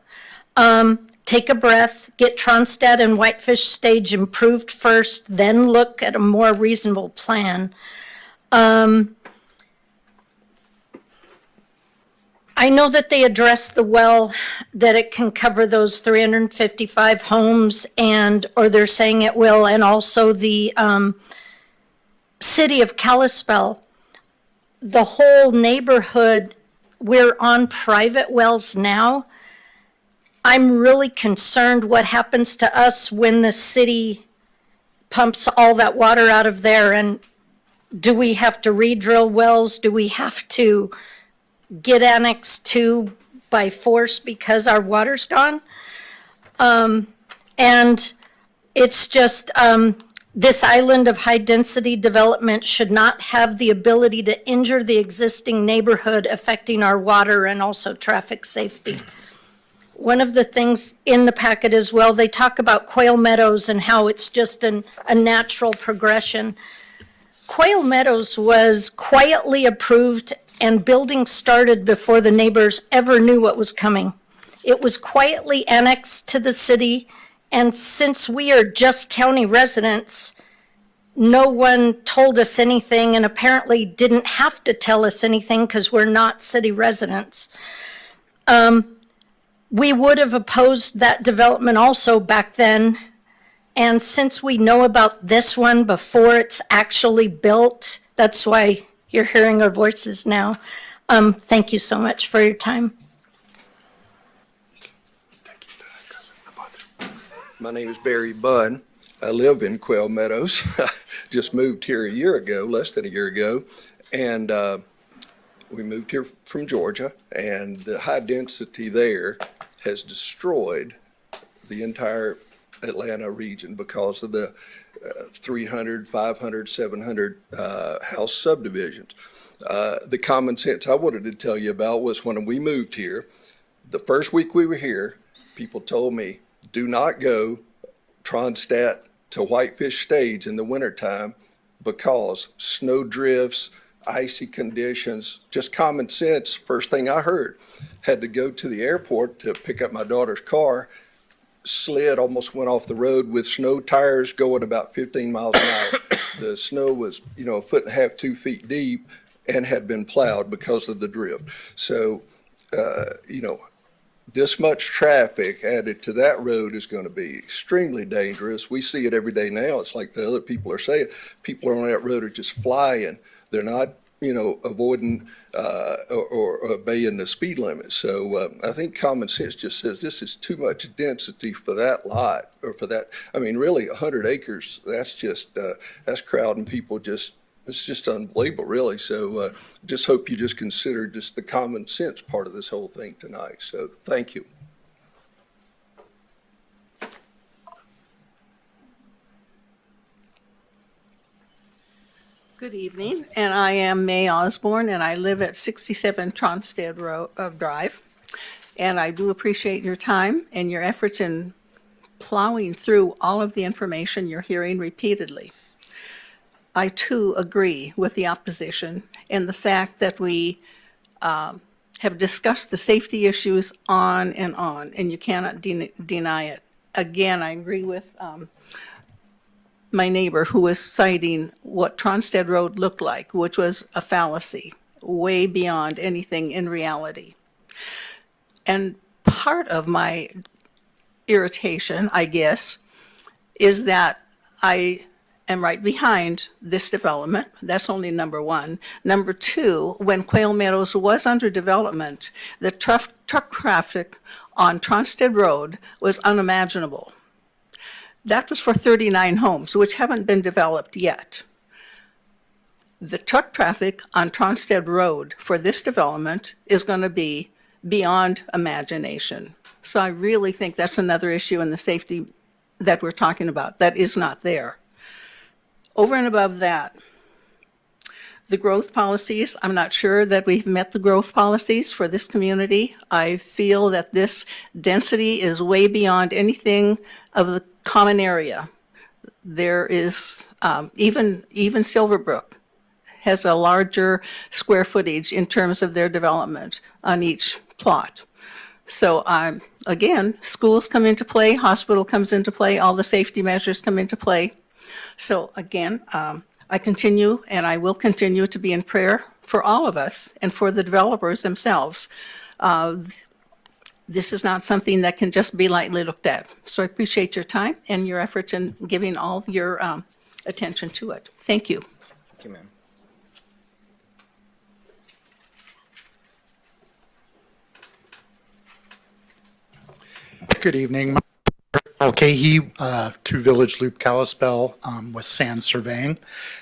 Take a breath, get Tronstad and Whitefish Stage improved first, then look at a more reasonable plan. I know that they addressed the well, that it can cover those 355 homes, or they're saying it will, and also the city of Kalispell. The whole neighborhood, we're on private wells now. I'm really concerned what happens to us when the city pumps all that water out of there. And do we have to re-drill wells? Do we have to get annexed to by force because our water's gone? And it's just, this island of high-density development should not have the ability to injure the existing neighborhood, affecting our water and also traffic safety. One of the things in the packet as well, they talk about Quail Meadows and how it's just a natural progression. Quail Meadows was quietly approved and building started before the neighbors ever knew what was coming. It was quietly annexed to the city, and since we are just county residents, no one told us anything and apparently didn't have to tell us anything because we're not city residents. We would have opposed that development also back then. And since we know about this one before it's actually built, that's why you're hearing our voices now. Thank you so much for your time. My name is Barry Budd. I live in Quail Meadows. Just moved here a year ago, less than a year ago. And we moved here from Georgia, and the high density there has destroyed the entire Atlanta region because of the 300, 500, 700 house subdivisions. The common sense I wanted to tell you about was when we moved here, the first week we were here, people told me, do not go Tronstadt to Whitefish Stage in the wintertime because snow drifts, icy conditions, just common sense. First thing I heard, had to go to the airport to pick up my daughter's car, slid, almost went off the road with snow tires going about 15 miles an hour. The snow was, a foot and a half, 2 feet deep and had been plowed because of the drift. So, this much traffic added to that road is going to be extremely dangerous. We see it every day now. It's like the other people are saying. People on that road are just flying. They're not, avoiding or obeying the speed limit. So I think common sense just says this is too much density for that lot or for that. I mean, really, 100 acres, that's just, that's crowding people just. It's just unbelievable, really. So just hope you just consider just the common sense part of this whole thing tonight. So thank you. Good evening, and I am May Osborne, and I live at 67 Tronstead Drive. And I do appreciate your time and your efforts in plowing through all of the information you're hearing repeatedly. I too agree with the opposition in the fact that we have discussed the safety issues on, and you cannot deny it. Again, I agree with my neighbor who was citing what Tronstead Road looked like, which was a fallacy, way beyond anything in reality. And part of my irritation, I guess, is that I am right behind this development. That's only number one. Number two, when Quail Meadows was under development, the truck traffic on Tronstead Road was unimaginable. That was for 39 homes, which haven't been developed yet. The truck traffic on Tronstead Road for this development is going to be beyond imagination. So I really think that's another issue in the safety that we're talking about that is not there. Over and above that, the growth policies, I'm not sure that we've met the growth policies for this community. I feel that this density is way beyond anything of the common area. There is, even Silverbrook has a larger square footage in terms of their development on each plot. So again, schools come into play, hospital comes into play, all the safety measures come into play. So again, I continue and I will continue to be in prayer for all of us and for the developers themselves. This is not something that can just be lightly looked at. So I appreciate your time and your efforts in giving all your attention to it. Thank you. Thank you, ma'am. Good evening. Mulcahy, 2 Village Loop Kalispell with Sand Surveying,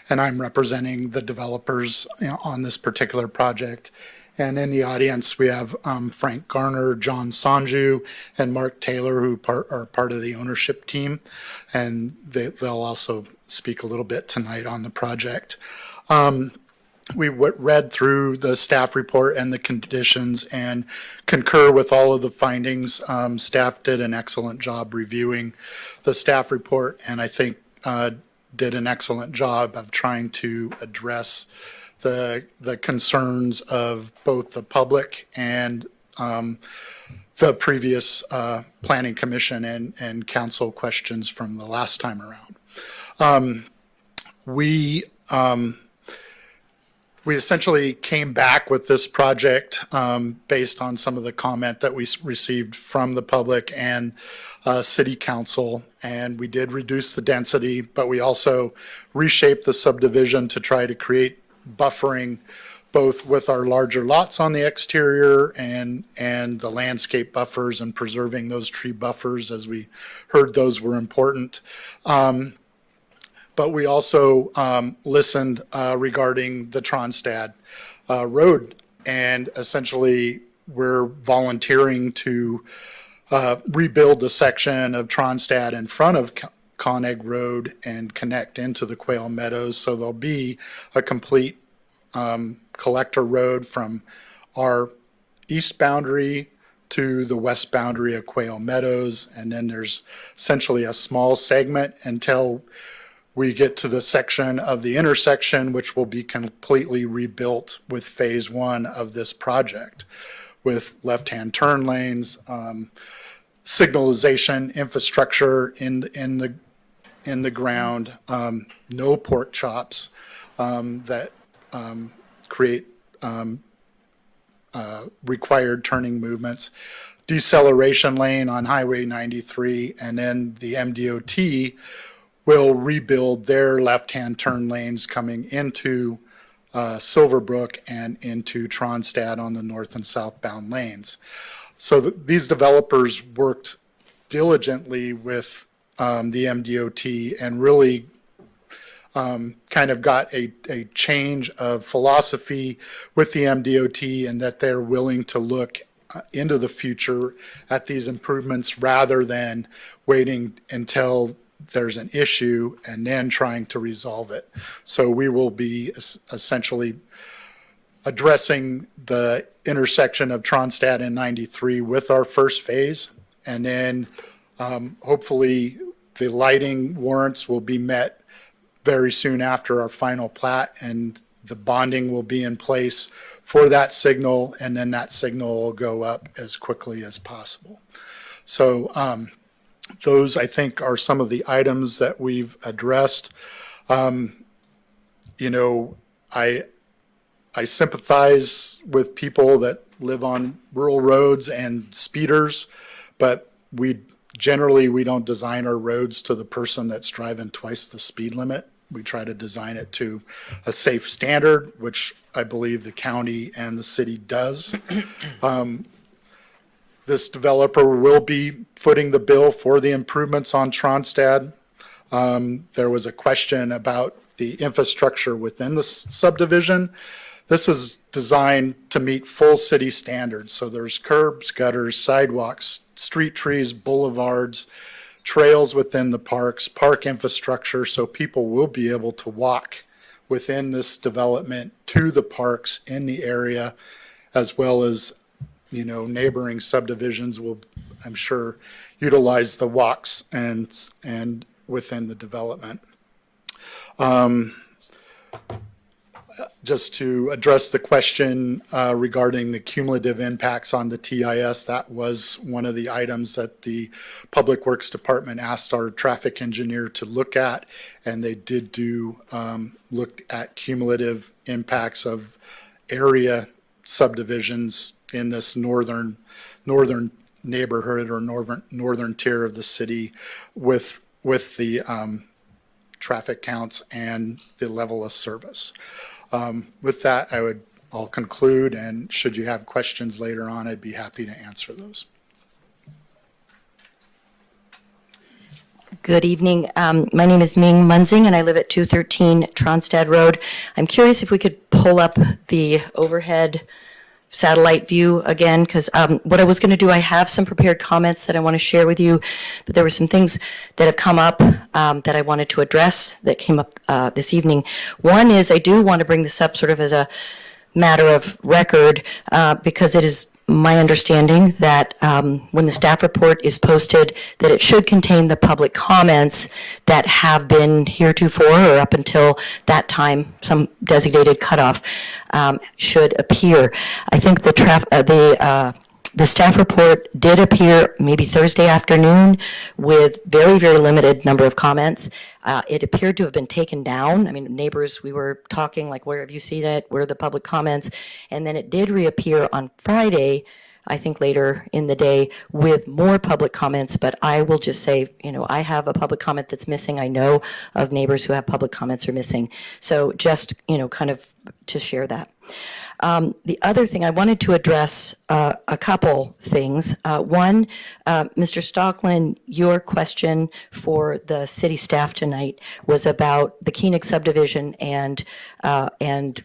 and I'm representing the developers on this particular project. And in the audience, we have Frank Garner, John Sanju, and Mark Taylor, who are part of the ownership team, and they'll also speak a little bit tonight on the project. We read through the staff report and the conditions and concur with all of the findings. Staff did an excellent job reviewing the staff report, and I think did an excellent job of trying to address the concerns of both the public and the previous planning commission and council questions from the last time around. We essentially came back with this project based on some of the comment that we received from the public and city council. And we did reduce the density, but we also reshaped the subdivision to try to create buffering both with our larger lots on the exterior and the landscape buffers and preserving those tree buffers, as we heard those were important. But we also listened regarding the Tronstad Road, and essentially we're volunteering to rebuild the section of Tronstad in front of Conegg Road and connect into the Quail Meadows. So there'll be a complete collector road from our east boundary to the west boundary of Quail Meadows, and then there's essentially a small segment until we get to the section of the intersection, which will be completely rebuilt with phase 1 of this project, with left-hand turn lanes, signalization infrastructure in the ground, no pork chops that create required turning movements, deceleration lane on Highway 93, and then the MDOT will rebuild their left-hand turn lanes coming into Silverbrook and into Tronstad on the north and southbound lanes. So these developers worked diligently with the MDOT and really kind of got a change of philosophy with the MDOT, and that they're willing to look into the future at these improvements rather than waiting until there's an issue and then trying to resolve it. So we will be essentially addressing the intersection of Tronstad and 93 with our first phase. And then hopefully the lighting warrants will be met very soon after our final plat, and the bonding will be in place for that signal, and then that signal will go up as quickly as possible. So those, I think, are some of the items that we've addressed. You know, I sympathize with people that live on rural roads and speeders, but we don't design our roads to the person that's driving twice the speed limit. We try to design it to a safe standard, which I believe the county and the city does. This developer will be footing the bill for the improvements on Tronstad. There was a question about the infrastructure within the subdivision. This is designed to meet full city standards. So there's curbs, gutters, sidewalks, street trees, boulevards, trails within the parks, park infrastructure, so people will be able to walk within this development to the parks in the area, as well as, you know, neighboring subdivisions will, I'm sure, utilize the walks and within the development. Just to address the question regarding the cumulative impacts on the TIS, that was one of the items that the Public Works Department asked our traffic engineer to look at, and they did do look at cumulative impacts of area subdivisions in this northern neighborhood or northern tier of the city with the traffic counts and the level of service. With that, I'll conclude, and should you have questions later on, I'd be happy to answer those. Good evening. My name is Ming Munzing, and I live at 213 Tronstad Road. I'm curious if we could pull up the overhead satellite view again, because what I was going to do, I have some prepared comments that I want to share with you, but there were some things that have come up that I wanted to address that came up this evening. One is I do want to bring this up sort of as a matter of record because it is my understanding that when the staff report is posted, that it should contain the public comments that have been heretofore or up until that time, some designated cutoff should appear. I think the staff report did appear maybe Thursday afternoon with very, very limited number of comments. It appeared to have been taken down. I mean, neighbors, we were talking like, where have you seen it? Where are the public comments? And then it did reappear on Friday, I think later in the day, with more public comments. But I will just say, I have a public comment that's missing. I know of neighbors who have public comments are missing. So just, kind of to share that. The other thing I wanted to address a couple things. One, Mr. Stockland, your question for the city staff tonight was about the Koenig subdivision and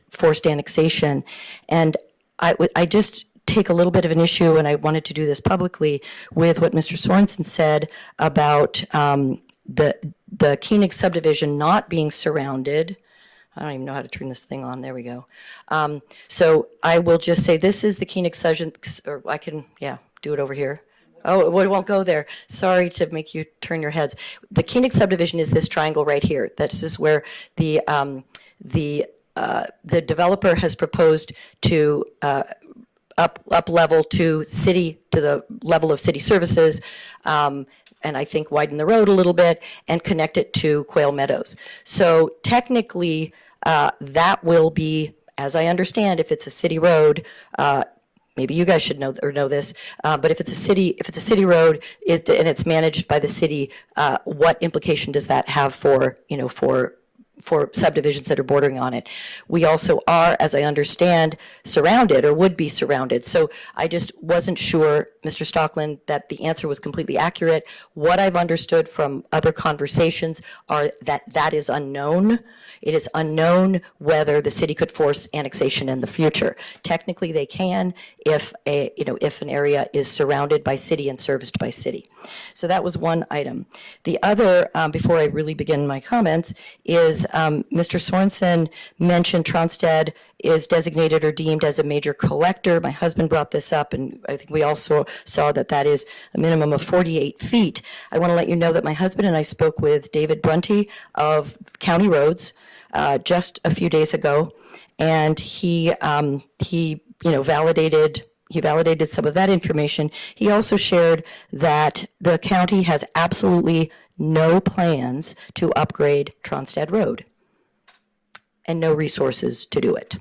forced annexation. And I just take a little bit of an issue, and I wanted to do this publicly, with what Mr. Sorensen said about the Koenig subdivision not being surrounded. I don't even know how to turn this thing on. There we go. So I will just say this is the Koenig subdivision, or I can, do it over here. Oh, it won't go there. Sorry to make you turn your heads. The Koenig subdivision is this triangle right here. This is where the developer has proposed to up level to the level of city services, and I think widen the road a little bit and connect it to Quail Meadows. So technically, that will be, as I understand, if it's a city road, maybe you guys should know this, but if it's a city road and it's managed by the city, what implication does that have for subdivisions that are bordering on it? We also are, as I understand, surrounded or would be surrounded. So I just wasn't sure, Mr. Stockland, that the answer was completely accurate. What I've understood from other conversations are that is unknown. It is unknown whether the city could force annexation in the future. Technically, they can if an area is surrounded by city and serviced by city. So that was one item. The other, before I really begin my comments, is Mr. Sorensen mentioned Tronstad is designated or deemed as a major collector. My husband brought this up, and I think we also saw that is a minimum of 48 feet. I want to let you know that my husband and I spoke with David Brunty of County Roads just a few days ago, and he validated some of that information. He also shared that the county has absolutely no plans to upgrade Tronstad Road and no resources to do it.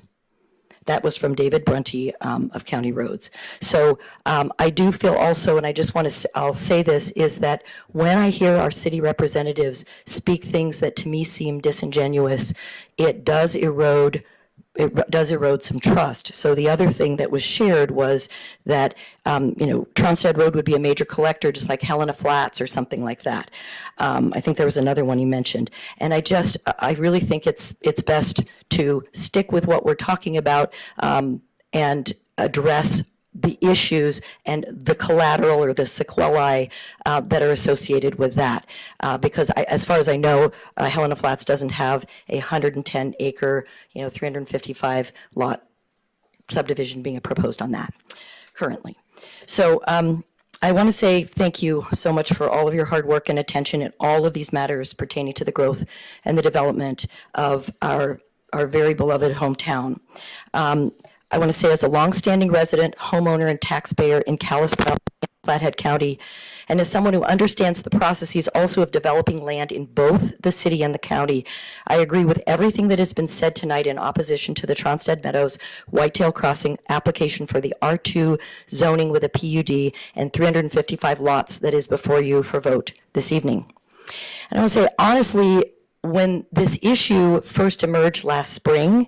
That was from David Brunty of County Roads. So I do feel also, and I just want to, I'll say this, is that when I hear our city representatives speak things that to me seem disingenuous, it does erode some trust. So the other thing that was shared was that, Tronstad Road would be a major collector, just like Helena Flats or something like that. I think there was another one he mentioned. And I really think it's best to stick with what we're talking about and address the issues and the collateral or the sequelae that are associated with that. Because as far as I know, Helena Flats doesn't have a 110 acre, 355 lot subdivision being proposed on that currently. So I want to say thank you so much for all of your hard work and attention in all of these matters pertaining to the growth and the development of our very beloved hometown. I want to say, as a longstanding resident, homeowner, and taxpayer in Kalispell, Flathead County, and as someone who understands the processes also of developing land in both the city and the county, I agree with everything that has been said tonight in opposition to the Tronstad Meadows Whitetail Crossing application for the R2 zoning with a PUD and 355 lots that is before you for vote this evening. And I want to say, honestly, when this issue first emerged last spring,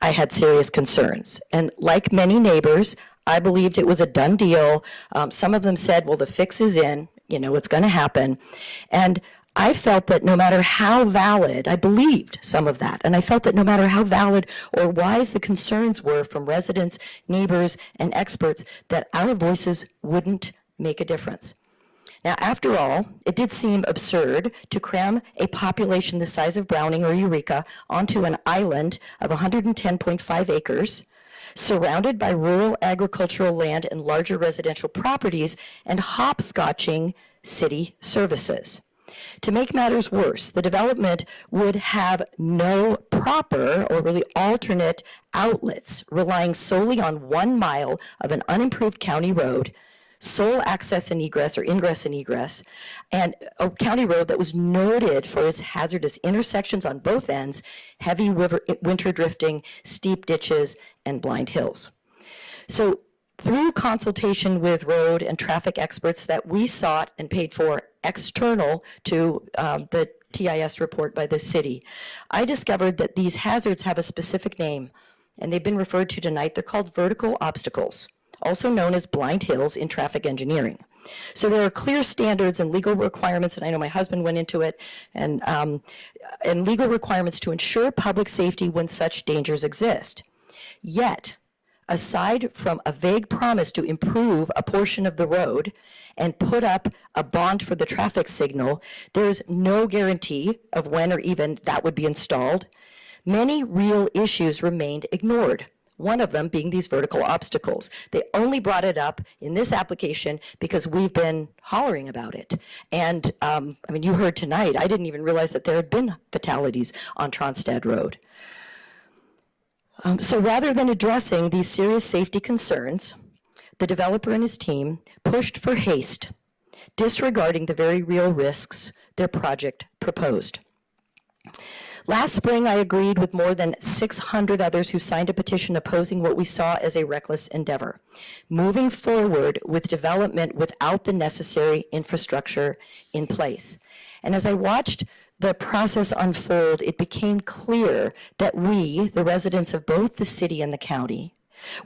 I had serious concerns. And like many neighbors, I believed it was a done deal. Some of them said, well, the fix is in, it's going to happen. And I felt that no matter how valid, I believed some of that, and I felt that no matter how valid or wise the concerns were from residents, neighbors, and experts, that our voices wouldn't make a difference. Now, after all, it did seem absurd to cram a population the size of Browning or Eureka onto an island of 110.5 acres, surrounded by rural agricultural land and larger residential properties, and hopscotching city services. To make matters worse, the development would have no proper or really alternate outlets, relying solely on 1 mile of an unimproved county road, sole access and egress or ingress and egress, and a county road that was noted for its hazardous intersections on both ends, heavy winter drifting, steep ditches, and blind hills. So through consultation with road and traffic experts that we sought and paid for external to the TIS report by the city, I discovered that these hazards have a specific name, and they've been referred to tonight. They're called vertical obstacles, also known as blind hills in traffic engineering. So there are clear standards and legal requirements, and I know my husband went into it, and legal requirements to ensure public safety when such dangers exist. Yet, aside from a vague promise to improve a portion of the road and put up a bond for the traffic signal, there's no guarantee of when or even that would be installed. Many real issues remained ignored, one of them being these vertical obstacles. They only brought it up in this application because we've been hollering about it. And I mean, you heard tonight, I didn't even realize that there had been fatalities on Tronstad Road. So rather than addressing these serious safety concerns, the developer and his team pushed for haste, disregarding the very real risks their project proposed. Last spring, I agreed with more than 600 others who signed a petition opposing what we saw as a reckless endeavor, moving forward with development without the necessary infrastructure in place. And as I watched the process unfold, it became clear that we, the residents of both the city and the county,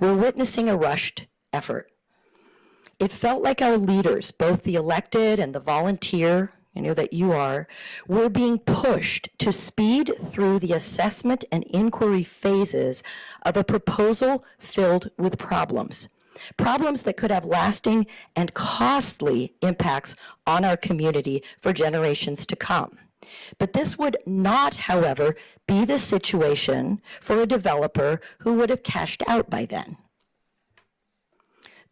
were witnessing a rushed effort. It felt like our leaders, both the elected and the volunteer, that you are, were being pushed to speed through the assessment and inquiry phases of a proposal filled with problems. Problems that could have lasting and costly impacts on our community for generations to come. But this would not, however, be the situation for a developer who would have cashed out by then.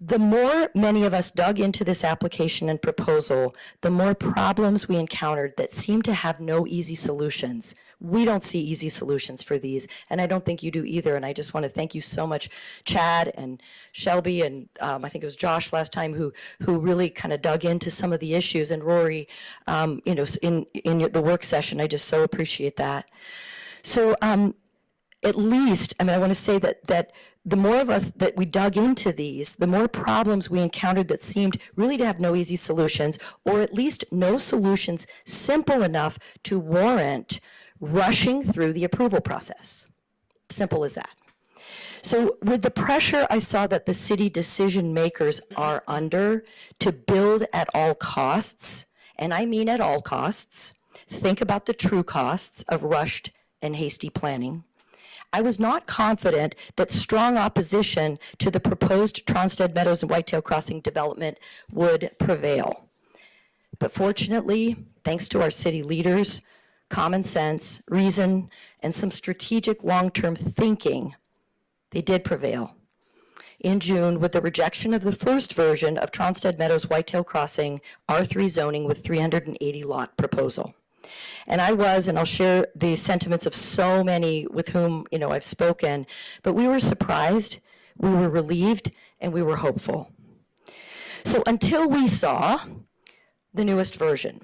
The more many of us dug into this application and proposal, the more problems we encountered that seemed to have no easy solutions. We don't see easy solutions for these, and I don't think you do either. And I just want to thank you so much, Chad and Shelby, and I think it was Josh last time who really kind of dug into some of the issues, and Rory, in the work session. I just so appreciate that. So at least, I want to say that the more of us that we dug into these, the more problems we encountered that seemed really to have no easy solutions, or at least no solutions simple enough to warrant rushing through the approval process. Simple as that. So with the pressure I saw that the city decision makers are under to build at all costs, and I mean at all costs, think about the true costs of rushed and hasty planning, I was not confident that strong opposition to the proposed Tronstad Meadows and Whitetail Crossing development would prevail. But fortunately, thanks to our city leaders, common sense, reason, and some strategic long-term thinking, they did prevail. In June, with the rejection of the first version of Tronstad Meadows Whitetail Crossing R3 zoning with 380 lot proposal. And I was, and I'll share the sentiments of so many with whom, I've spoken, but we were surprised, we were relieved, and we were hopeful. So until we saw the newest version,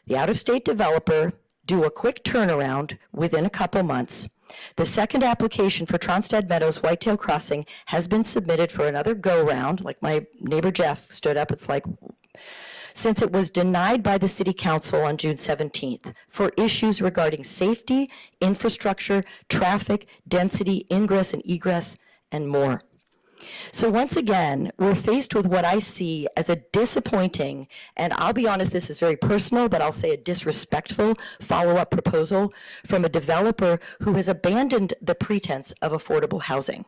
the out-of-state developer do a quick turnaround within a couple months, the second application for Tronstad Meadows Whitetail Crossing has been submitted for another go-round, like my neighbor Jeff stood up, it's like, since it was denied by the City Council on June 17th for issues regarding safety, infrastructure, traffic, density, ingress and egress, and more. So once again, we're faced with what I see as a disappointing, and I'll be honest, this is very personal, but I'll say a disrespectful follow-up proposal from a developer who has abandoned the pretense of affordable housing.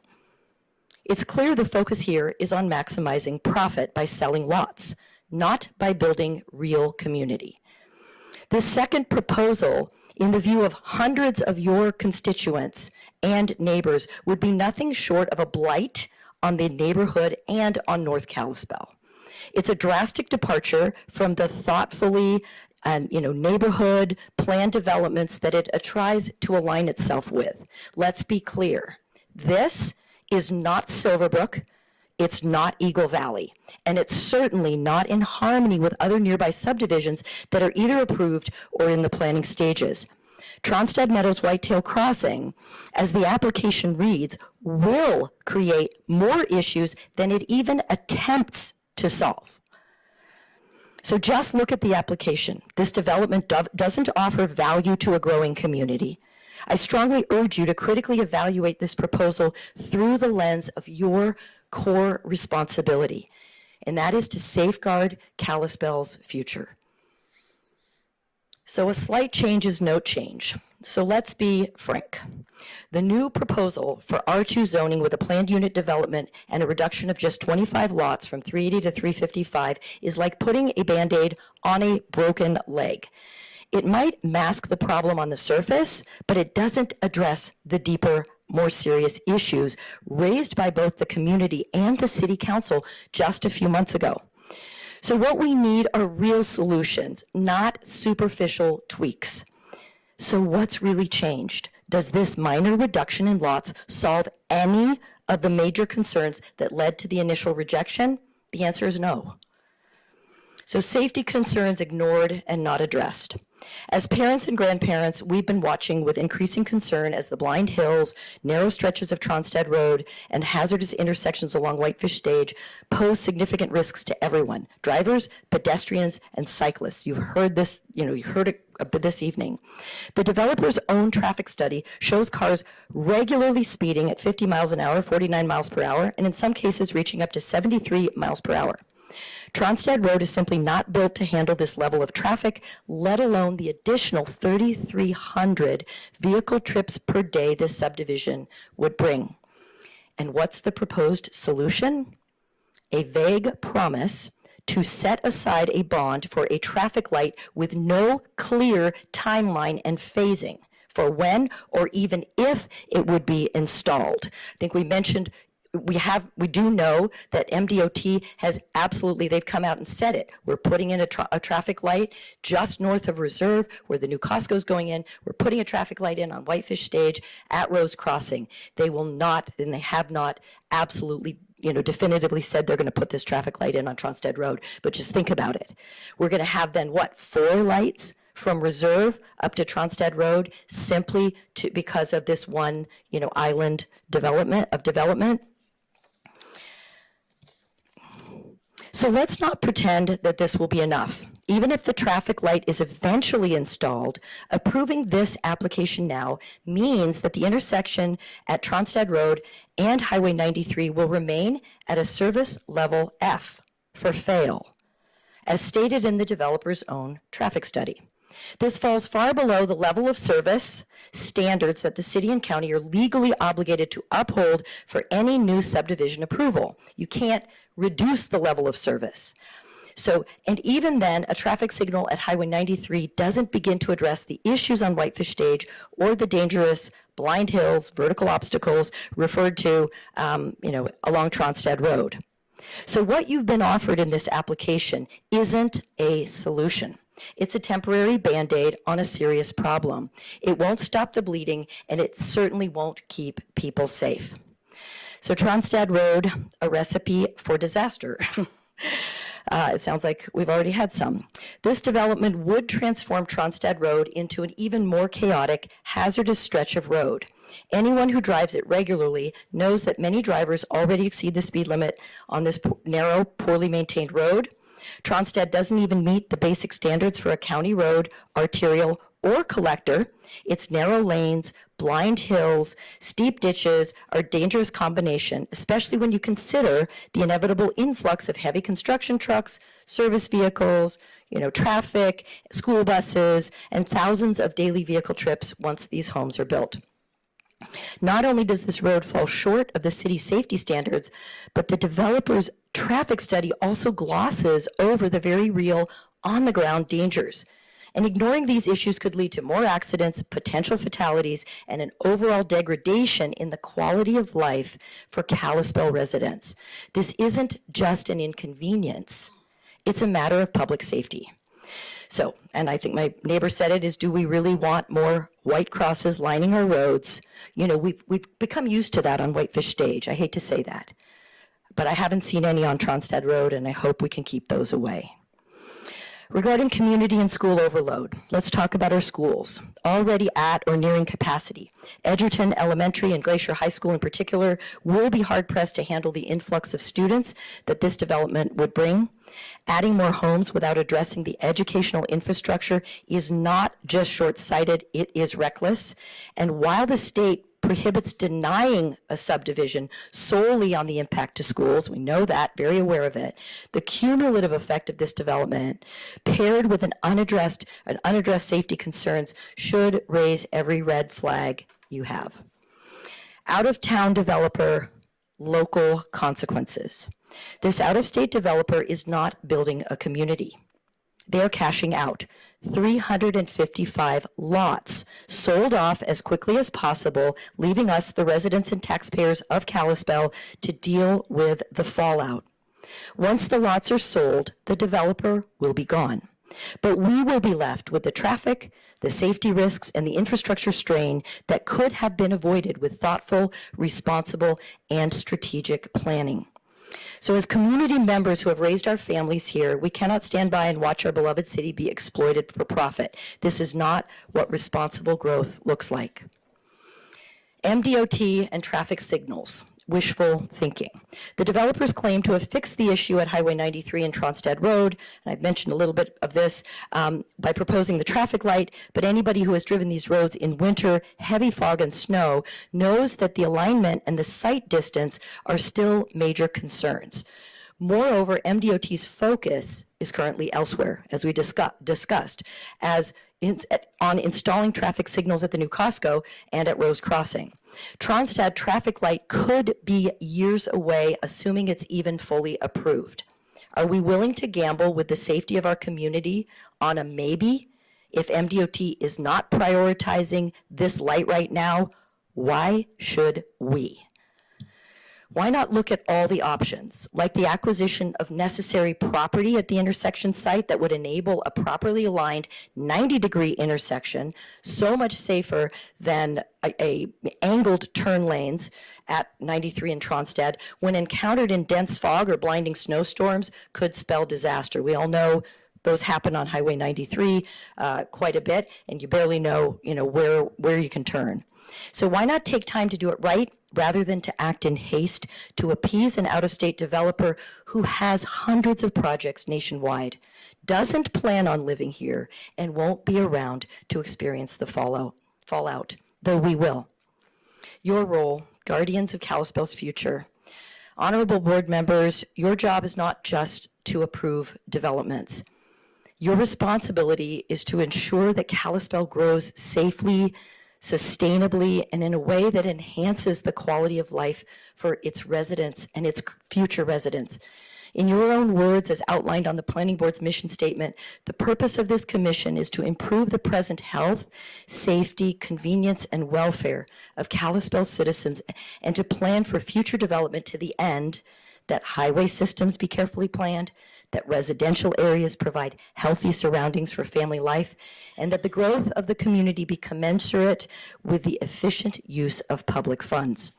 It's clear the focus here is on maximizing profit by selling lots, not by building real community. The second proposal, in the view of hundreds of your constituents and neighbors, would be nothing short of a blight on the neighborhood and on North Kalispell. It's a drastic departure from the thoughtfully neighborhood plan developments that it tries to align itself with. Let's be clear. This is not Silverbrook. It's not Eagle Valley, and it's certainly not in harmony with other nearby subdivisions that are either approved or in the planning stages. Tronstad Meadows Whitetail Crossing, as the application reads, will create more issues than it even attempts to solve. So just look at the application. This development doesn't offer value to a growing community. I strongly urge you to critically evaluate this proposal through the lens of your core responsibility, and that is to safeguard Kalispell's future. So a slight change is no change. So let's be frank. The new proposal for R2 zoning with a planned unit development and a reduction of just 25 lots from 380 to 355 is like putting a Band-Aid on a broken leg. It might mask the problem on the surface, but it doesn't address the deeper, more serious issues raised by both the community and the city council just a few months ago. So what we need are real solutions, not superficial tweaks. So what's really changed? Does this minor reduction in lots solve any of the major concerns that led to the initial rejection? The answer is no. So safety concerns ignored and not addressed. As parents and grandparents, we've been watching with increasing concern as the blind hills, narrow stretches of Tronstad Road, and hazardous intersections along Whitefish Stage pose significant risks to everyone, drivers, pedestrians, and cyclists. You've heard this, you heard it this evening. The developer's own traffic study shows cars regularly speeding at 50 miles an hour, 49 miles per hour, and in some cases reaching up to 73 miles per hour. Tronstad Road is simply not built to handle this level of traffic, let alone the additional 3,300 vehicle trips per day this subdivision would bring. And what's the proposed solution? A vague promise to set aside a bond for a traffic light with no clear timeline and phasing for when or even if it would be installed. I think we mentioned we do know that MDOT has absolutely, they've come out and said it. We're putting in a traffic light just north of Reserve where the new Costco's going in. We're putting a traffic light in on Whitefish Stage at Rose Crossing. They will not, and they have not absolutely definitively said they're going to put this traffic light in on Tronstad Road. But just think about it. We're going to have then what, 4 lights from Reserve up to Tronstad Road simply because of this one, island development. So let's not pretend that this will be enough. Even if the traffic light is eventually installed, approving this application now means that the intersection at Tronstad Road and Highway 93 will remain at a service level F for fail, as stated in the developer's own traffic study. This falls far below the level of service standards that the city and county are legally obligated to uphold for any new subdivision approval. You can't reduce the level of service. So, and even then, a traffic signal at Highway 93 doesn't begin to address the issues on Whitefish Stage or the dangerous blind hills, vertical obstacles referred to, along Tronstad Road. So what you've been offered in this application isn't a solution. It's a temporary Band-Aid on a serious problem. It won't stop the bleeding, and it certainly won't keep people safe. So Tronstad Road, a recipe for disaster. It sounds like we've already had some. This development would transform Tronstad Road into an even more chaotic, hazardous stretch of road. Anyone who drives it regularly knows that many drivers already exceed the speed limit on this narrow, poorly maintained road. Tronstad doesn't even meet the basic standards for a county road, arterial, or collector, its narrow lanes, blind hills, steep ditches are a dangerous combination, especially when you consider the inevitable influx of heavy construction trucks, service vehicles, traffic, school buses, and thousands of daily vehicle trips once these homes are built. Not only does this road fall short of the city's safety standards, but the developer's traffic study also glosses over the very real, on-the-ground dangers. And ignoring these issues could lead to more accidents, potential fatalities, and an overall degradation in the quality of life for Kalispell residents. This isn't just an inconvenience. It's a matter of public safety. So, and I think my neighbor said it, is do we really want more white crosses lining our roads? We've become used to that on Whitefish Stage. I hate to say that. But I haven't seen any on Tronstad Road, and I hope we can keep those away. Regarding community and school overload, let's talk about our schools, already at or nearing capacity. Edgerton Elementary and Glacier High School in particular will be hard-pressed to handle the influx of students that this development would bring. Adding more homes without addressing the educational infrastructure is not just short-sighted, it is reckless. And while the state prohibits denying a subdivision solely on the impact to schools, we know that, very aware of it, the cumulative effect of this development, paired with an unaddressed safety concerns, should raise every red flag you have. Out-of-town developer, local consequences. This out-of-state developer is not building a community. They are cashing out. 355 lots sold off as quickly as possible, leaving us, the residents and taxpayers of Kalispell, to deal with the fallout. Once the lots are sold, the developer will be gone. But we will be left with the traffic, the safety risks, and the infrastructure strain that could have been avoided with thoughtful, responsible, and strategic planning. So as community members who have raised our families here, we cannot stand by and watch our beloved city be exploited for profit. This is not what responsible growth looks like. MDOT and traffic signals. Wishful thinking. The developers claim to have fixed the issue at Highway 93 and Tronstad Road, and I've mentioned a little bit of this, by proposing the traffic light, but anybody who has driven these roads in winter, heavy fog and snow knows that the alignment and the sight distance are still major concerns. Moreover, MDOT's focus is currently elsewhere, as we discussed, on installing traffic signals at the new Costco and at Rose Crossing. Tronstad traffic light could be years away, assuming it's even fully approved. Are we willing to gamble with the safety of our community on a maybe? If MDOT is not prioritizing this light right now, why should we? Why not look at all the options, like the acquisition of necessary property at the intersection site that would enable a properly aligned 90-degree intersection, so much safer than a angled turn lanes at 93 and Tronstad, when encountered in dense fog or blinding snowstorms, could spell disaster. We all know those happen on Highway 93 quite a bit, and you barely know, where you can turn. So why not take time to do it right rather than to act in haste to appease an out-of-state developer who has hundreds of projects nationwide, doesn't plan on living here, and won't be around to experience the fallout, though we will. Your role, guardians of Kalispell's future. Honorable board members, your job is not just to approve developments. Your responsibility is to ensure that Kalispell grows safely, sustainably, and in a way that enhances the quality of life for its residents and its future residents. In your own words, as outlined on the Planning Board's mission statement, the purpose of this commission is to improve the present health, safety, convenience, and welfare of Kalispell citizens, and to plan for future development to the end that highway systems be carefully planned, that residential areas provide healthy surroundings for family life, and that the growth of the community be commensurate with the efficient use of public funds.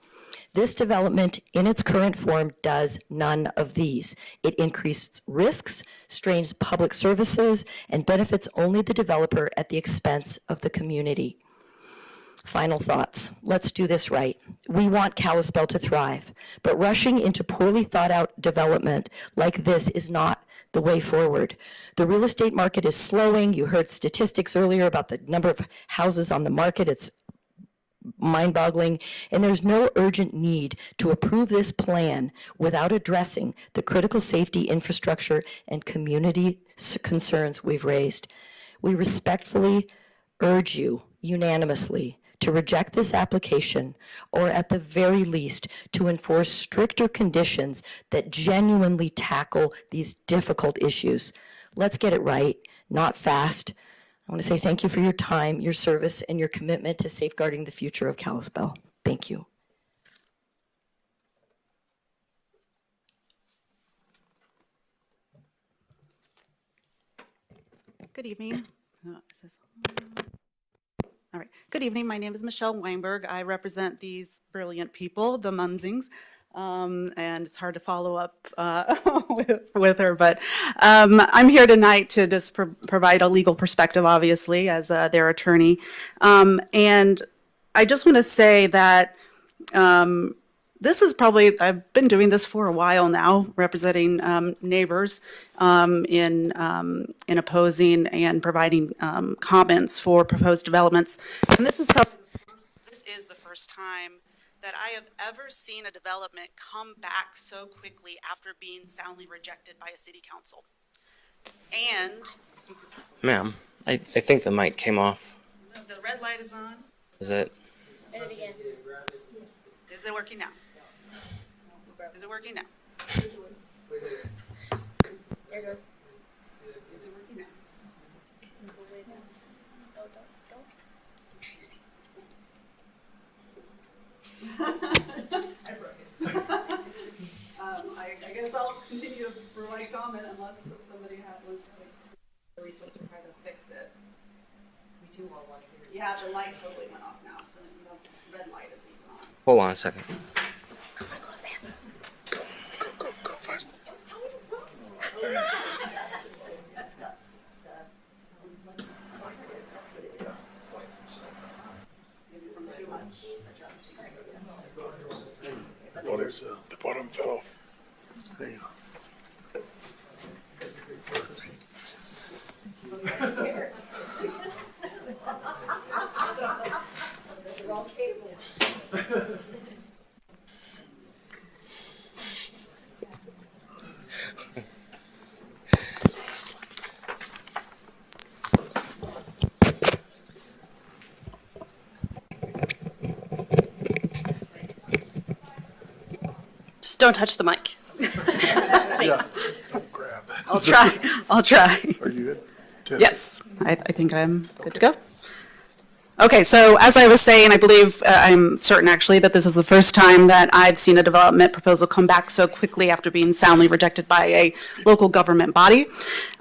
This development, in its current form, does none of these. It increases risks, strains public services, and benefits only the developer at the expense of the community. Final thoughts. Let's do this right. We want Kalispell to thrive, but rushing into poorly thought out development like this is not the way forward. The real estate market is slowing. You heard statistics earlier about the number of houses on the market. It's mind-boggling, and there's no urgent need to approve this plan without addressing the critical safety infrastructure and community concerns we've raised. We respectfully urge you unanimously to reject this application, or at the very least, to enforce stricter conditions that genuinely tackle these difficult issues. Let's get it right, not fast. I want to say thank you for your time, your service, and your commitment to safeguarding the future of Kalispell. Thank you. Good evening. All right. Good evening. My name is Michelle Weinberg. I represent these brilliant people, the Munzings. And it's hard to follow up with her, but I'm here tonight to just provide a legal perspective, obviously, as their attorney. And I just want to say that this is probably, I've been doing this for a while now, representing neighbors in opposing and providing comments for proposed developments. And this is the first time that I have ever seen a development come back so quickly after being soundly rejected by a city council. And Ma'am, I think the mic came off. the red light is on. Is it? Hit it again. Is it working now? Is it working now? There it goes. Is it working now? I broke it. I guess I'll continue to provide comment unless somebody wants to recess and try to fix it. We do all want to hear. Yeah, the light totally went off now, so the red light is even on. Hold on a second. Go fast. Well, there's the bottom fell off. There you go. Just don't touch the mic. Yeah. Thanks. Don't grab. I'll try. I'll try. Are you good? Tim? Yes, I think I'm good to go. Okay, so as I was saying, I believe, I'm certain actually, that this is the first time that I've seen a development proposal come back so quickly after being soundly rejected by a local government body.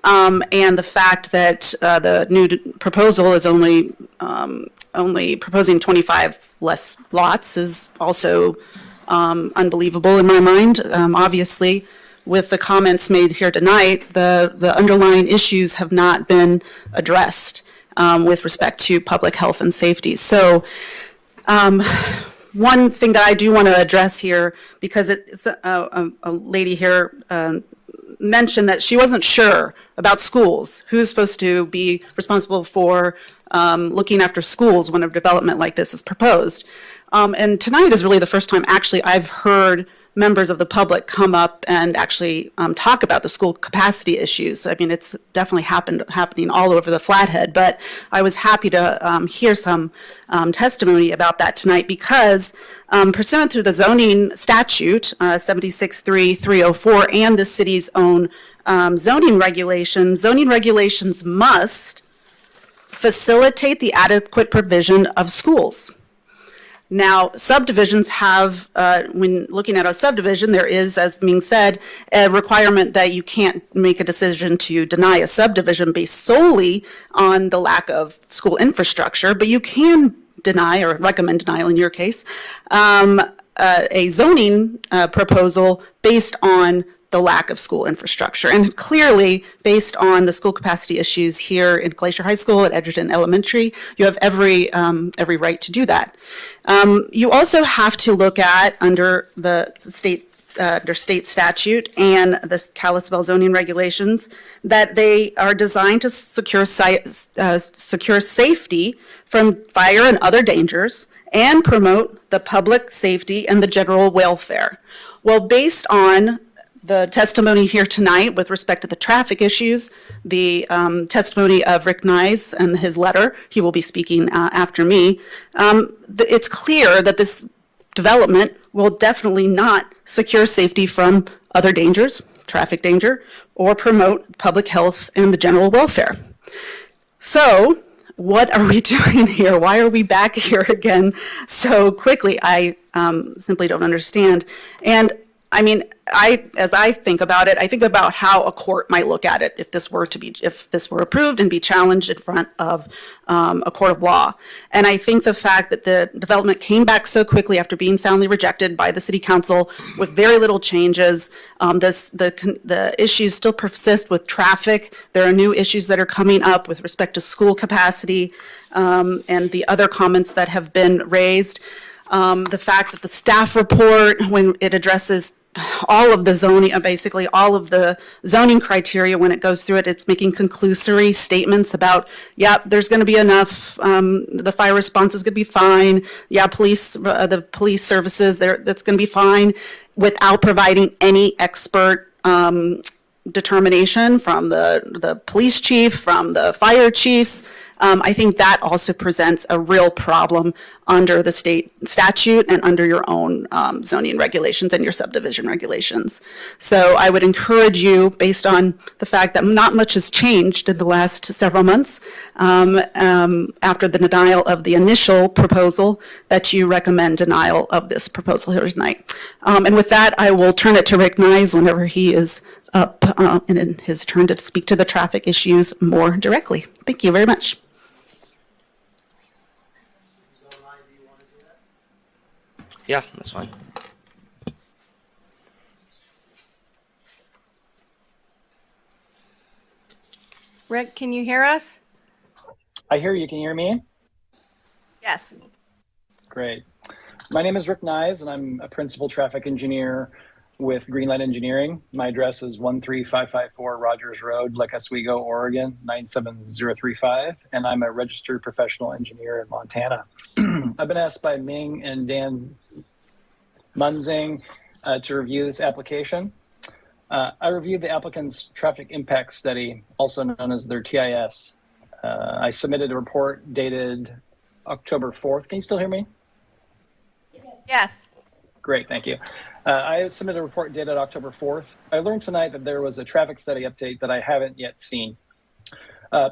And the fact that the new proposal is only proposing 25 less lots is also unbelievable in my mind. Obviously, with the comments made here tonight, the underlying issues have not been addressed with respect to public health and safety. So one thing that I do want to address here, because it's a lady here mentioned that she wasn't sure about schools, who's supposed to be responsible for looking after schools when a development like this is proposed. And tonight is really the first time actually I've heard members of the public come up and actually talk about the school capacity issues. I mean, it's definitely happening all over the Flathead, but I was happy to hear some testimony about that tonight because pursuant through the zoning statute, 76-3-304, and the city's own zoning regulations must facilitate the adequate provision of schools. Now, subdivisions have, when looking at a subdivision, there is, as being said, a requirement that you can't make a decision to deny a subdivision based solely on the lack of school infrastructure, but you can deny, or recommend denial in your case, a zoning proposal based on the lack of school infrastructure. And clearly, based on the school capacity issues here in Glacier High School, at Edgerton Elementary, you have every right to do that. You also have to look at, under the state under state statute and the Kalispell zoning regulations, that they are designed to secure safety from fire and other dangers and promote the public safety and the general welfare. Well, based on the testimony here tonight with respect to the traffic issues, the testimony of Rick Nyes and his letter, he will be speaking after me, it's clear that this development will definitely not secure safety from other dangers, traffic danger, or promote public health and the general welfare. So, what are we doing here? Why are we back here again so quickly? I simply don't understand. And I mean, as I think about it, I think about how a court might look at it if this were approved and be challenged in front of a court of law. And I think the fact that the development came back so quickly after being soundly rejected by the city council with very little changes, the issues still persist with traffic. There are new issues that are coming up with respect to school capacity and the other comments that have been raised. The fact that the staff report, when it addresses all of the zoning, basically all of the zoning criteria, when it goes through it, it's making conclusory statements about, yeah, there's going to be enough, the fire response is going to be fine, yeah, the police services, that's going to be fine, without providing any expert determination from the police chief, from the fire chiefs. I think that also presents a real problem under the state statute and under your own zoning regulations and your subdivision regulations. So I would encourage you, based on the fact that not much has changed in the last several months after the denial of the initial proposal, that you recommend denial of this proposal here tonight. And with that, I will turn it to Rick Nyes whenever he is up and in his turn to speak to the traffic issues more directly. Thank you very much. Yeah, that's fine. Rick, can you hear us? I hear you. Can you hear me? Yes. Great. My name is Rick Nyes, and I'm a principal traffic engineer with Greenlight Engineering. My address is 13554 Rogers Road, Lake Oswego, Oregon, 97035, and I'm a registered professional engineer in Montana. I've been asked by Ming and Dan Munzing to review this application. I reviewed the applicant's traffic impact study, also known as their TIS. I submitted a report dated October 4th. Can you still hear me? Yes. Great, thank you. I submitted a report dated October 4th. I learned tonight that there was a traffic study update that I haven't yet seen.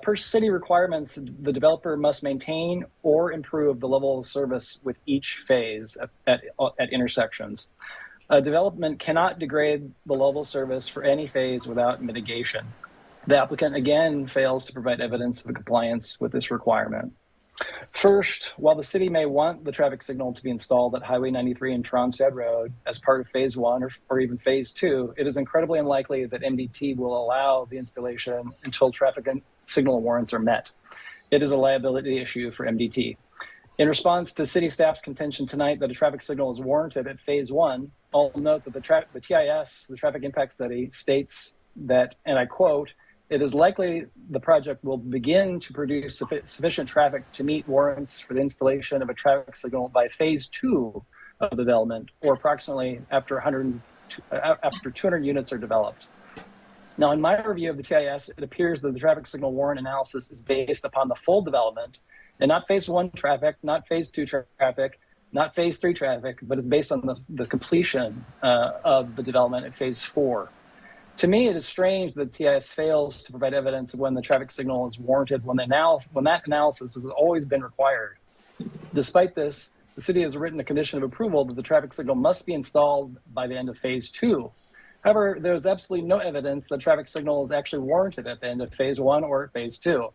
Per city requirements, the developer must maintain or improve the level of service with each phase at intersections. Development cannot degrade the level of service for any phase without mitigation. The applicant again fails to provide evidence of compliance with this requirement. First, while the city may want the traffic signal to be installed at Highway 93 and Tronstad Road as part of Phase 1 or even Phase 2, it is incredibly unlikely that MDT will allow the installation until traffic signal warrants are met. It is a liability issue for MDT. In response to city staff's contention tonight that a traffic signal is warranted at Phase 1, I'll note that the TIS, the Traffic Impact Study, states that, and I quote, "It is likely the project will begin to produce sufficient traffic to meet warrants for the installation of a traffic signal by Phase 2 of the development, or approximately after 200 units are developed." Now, in my review of the TIS, it appears that the traffic signal warrant analysis is based upon the full development and not Phase 1 traffic, not Phase 2 traffic, not Phase 3 traffic, but it's based on the completion of the development at Phase 4. To me, it is strange that TIS fails to provide evidence of when the traffic signal is warranted when that analysis has always been required. Despite this, the city has written a condition of approval that the traffic signal must be installed by the end of Phase 2. However, there's absolutely no evidence that traffic signal is actually warranted at the end of Phase 1 or Phase 2.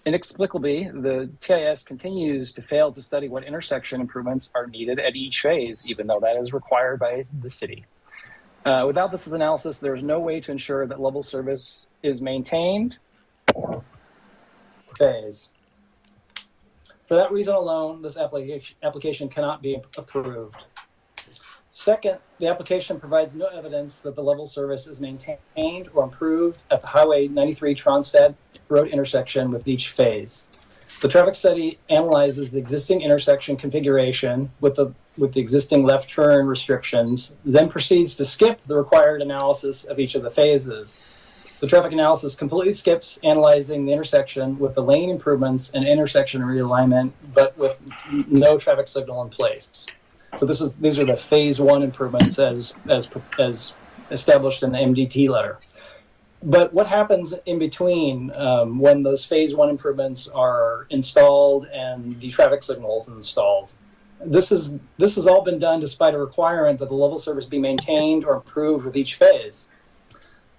Inexplicably, the TIS continues to fail to study what intersection improvements are needed at each phase, even though that is required by the city. Without this analysis, there is no way to ensure that level service is maintained or phase. For that reason alone, this application cannot be approved. Second, the application provides no evidence that the level service is maintained or improved at the Highway 93 Tronstad Road intersection with each phase. The traffic study analyzes the existing intersection configuration with the existing left turn restrictions, then proceeds to skip the required analysis of each of the phases. The traffic analysis completely skips analyzing the intersection with the lane improvements and intersection realignment, but with no traffic signal in place. So these are the phase one improvements as established in the MDT letter. But what happens in between when those phase one improvements are installed and the traffic signal is installed? This has all been done despite a requirement that the level service be maintained or improved with each phase.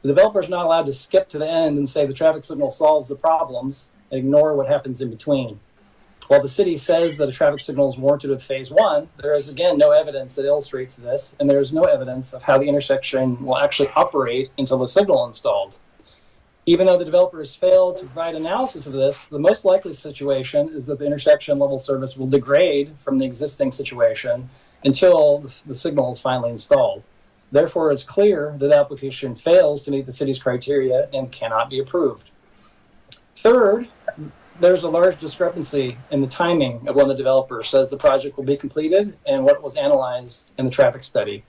The developer is not allowed to skip to the end and say the traffic signal solves the problems and ignore what happens in between. While the city says that a traffic signal is warranted with phase one, there is again no evidence that illustrates this, and there is no evidence of how the intersection will actually operate until the signal is installed. Even though the developer has failed to provide analysis of this, the most likely situation is that the intersection level service will degrade from the existing situation until the signal is finally installed. Therefore, it's clear that the application fails to meet the city's criteria and cannot be approved. Third, there's a large discrepancy in the timing of when the developer says the project will be completed and what was analyzed in the traffic study.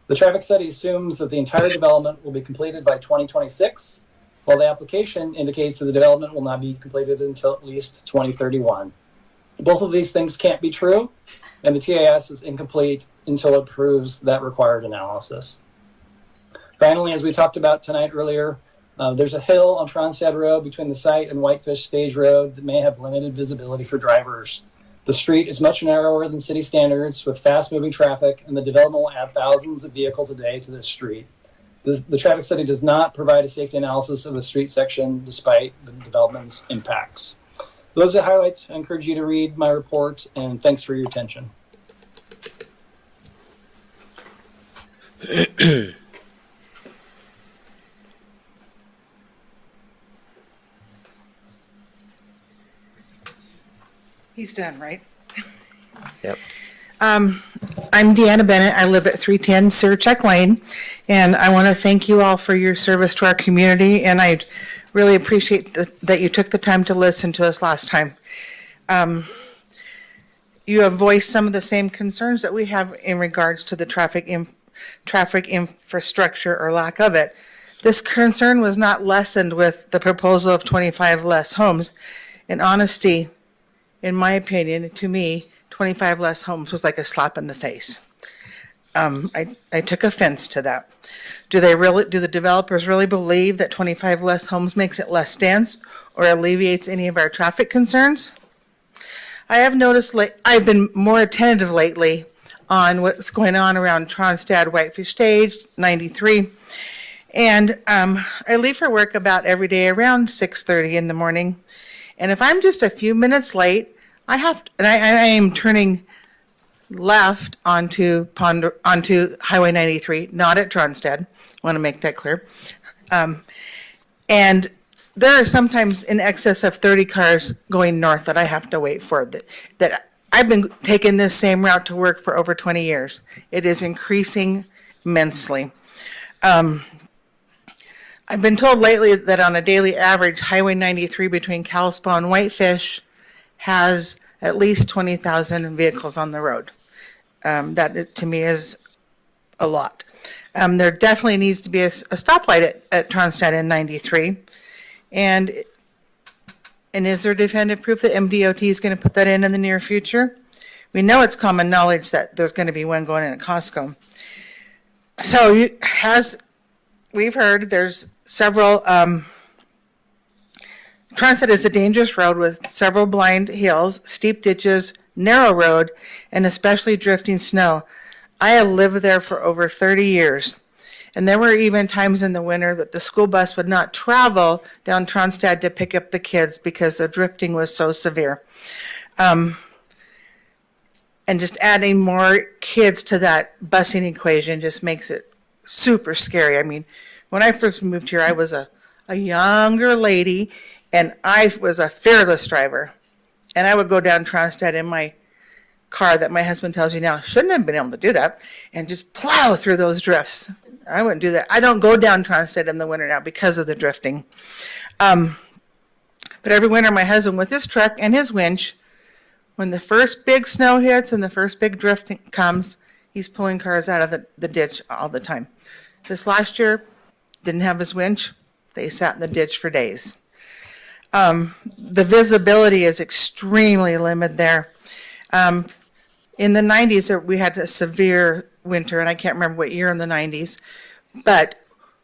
The traffic study assumes that the entire development will be completed by 2026, while the application indicates that the development will not be completed until at least 2031. Both of these things can't be true, and the TAS is incomplete until it proves that required analysis. Finally, as we talked about tonight earlier, there's a hill on Tronstad Road between the site and Whitefish Stage Road that may have limited visibility for drivers. The street is much narrower than city standards with fast-moving traffic, and the development will add thousands of vehicles a day to this street. The traffic study does not provide a safety analysis of the street section despite the development's impacts. Those are the highlights. I encourage you to read my report, and thanks for your attention. He's done, right? Yep. I'm Deanna Bennett. I live at 310 Surcheck Lane, and I want to thank you all for your service to our community, and I really appreciate that you took the time to listen to us last time. You have voiced some of the same concerns that we have in regards to the traffic infrastructure or lack of it. This concern was not lessened with the proposal of 25 less homes. In honesty, in my opinion, to me, 25 less homes was like a slap in the face. I took offense to that. Do the developers really believe that 25 less homes makes it less dense or alleviates any of our traffic concerns? I have noticed I've been more attentive lately on what's going on around Tronstad, Whitefish Stage, 93. And I leave for work about every day around 6:30 in the morning. And if I'm just a few minutes late, I am turning left onto Highway 93, not at Tronstad. I want to make that clear. And there are sometimes in excess of 30 cars going north that I have to wait for. That I've been taking this same route to work for over 20 years. It is increasing immensely. I've been told lately that on a daily average, Highway 93 between Kalispell and Whitefish has at least 20,000 vehicles on the road. That to me is a lot. There definitely needs to be a stoplight at Tronstad and 93. And is there definitive proof that MDOT is going to put that in the near future? We know it's common knowledge that there's going to be one going in at Costco. So as we've heard, there's several, Tronstad is a dangerous road with several blind hills, steep ditches, narrow road, and especially drifting snow. I have lived there for over 30 years. And there were even times in the winter that the school bus would not travel down Tronstad to pick up the kids because the drifting was so severe. And just adding more kids to that busing equation just makes it super scary. I mean, when I first moved here, I was a younger lady, and I was a fearless driver. And I would go down Tronstad in my car that my husband tells you now shouldn't have been able to do that and just plow through those drifts. I wouldn't do that. I don't go down Tronstead in the winter now because of the drifting. But every winter, my husband with his truck and his winch, when the first big snow hits and the first big drifting comes, he's pulling cars out of the ditch all the time. This last year, didn't have his winch. They sat in the ditch for days. The visibility is extremely limited there. In the 90s, we had a severe winter, and I can't remember what year in the 90s, but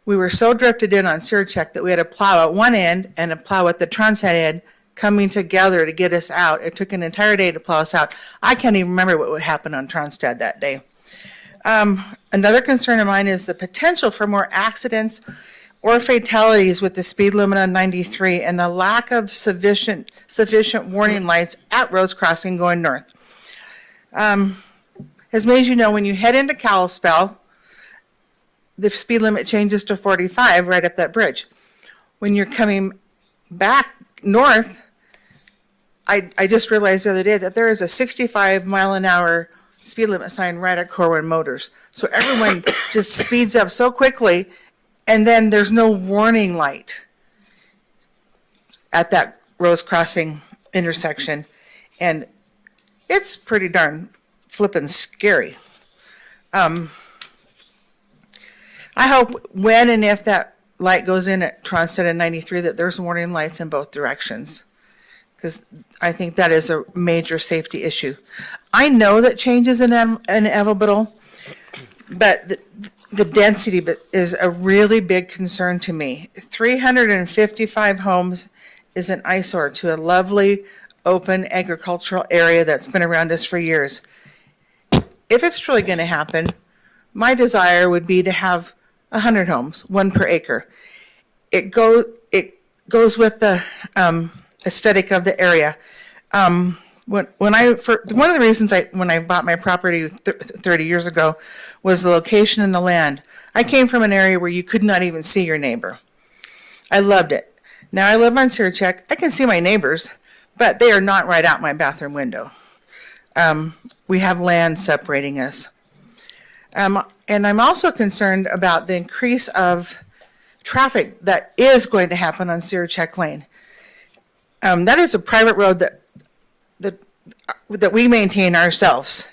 we were so drifted in on Surcheck that we had to plow at one end and a plow at the Tronstead end coming together to get us out. It took an entire day to plow us out. I can't even remember what would happen on Tronstead that day. Another concern of mine is the potential for more accidents or fatalities with the speed limit on 93 and the lack of sufficient warning lights at roads crossing going north. As many as you know, when you head into Kalispell, the speed limit changes to 45 right up that bridge. When you're coming back north, I just realized the other day that there is a 65-mile-an-hour speed limit sign right at Corwin Motors. So everyone just speeds up so quickly, and then there's no warning light at that Rose Crossing intersection. And it's pretty darn flippin' scary. I hope when and if that light goes in at Tronstead and 93 that there's warning lights in both directions, because I think that is a major safety issue. I know that change is inevitable, but the density is a really big concern to me. 355 homes is an eyesore to a lovely, open agricultural area that's been around us for years. If it's truly going to happen, my desire would be to have 100 homes, 1 per acre. It goes with the aesthetic of the area. One of the reasons when I bought my property 30 years ago was the location and the land. I came from an area where you could not even see your neighbor. I loved it. Now I live on Surcheck. I can see my neighbors, but they are not right out my bathroom window. We have land separating us. And I'm also concerned about the increase of traffic that is going to happen on Surcheck Lane. That is a private road that we maintain ourselves.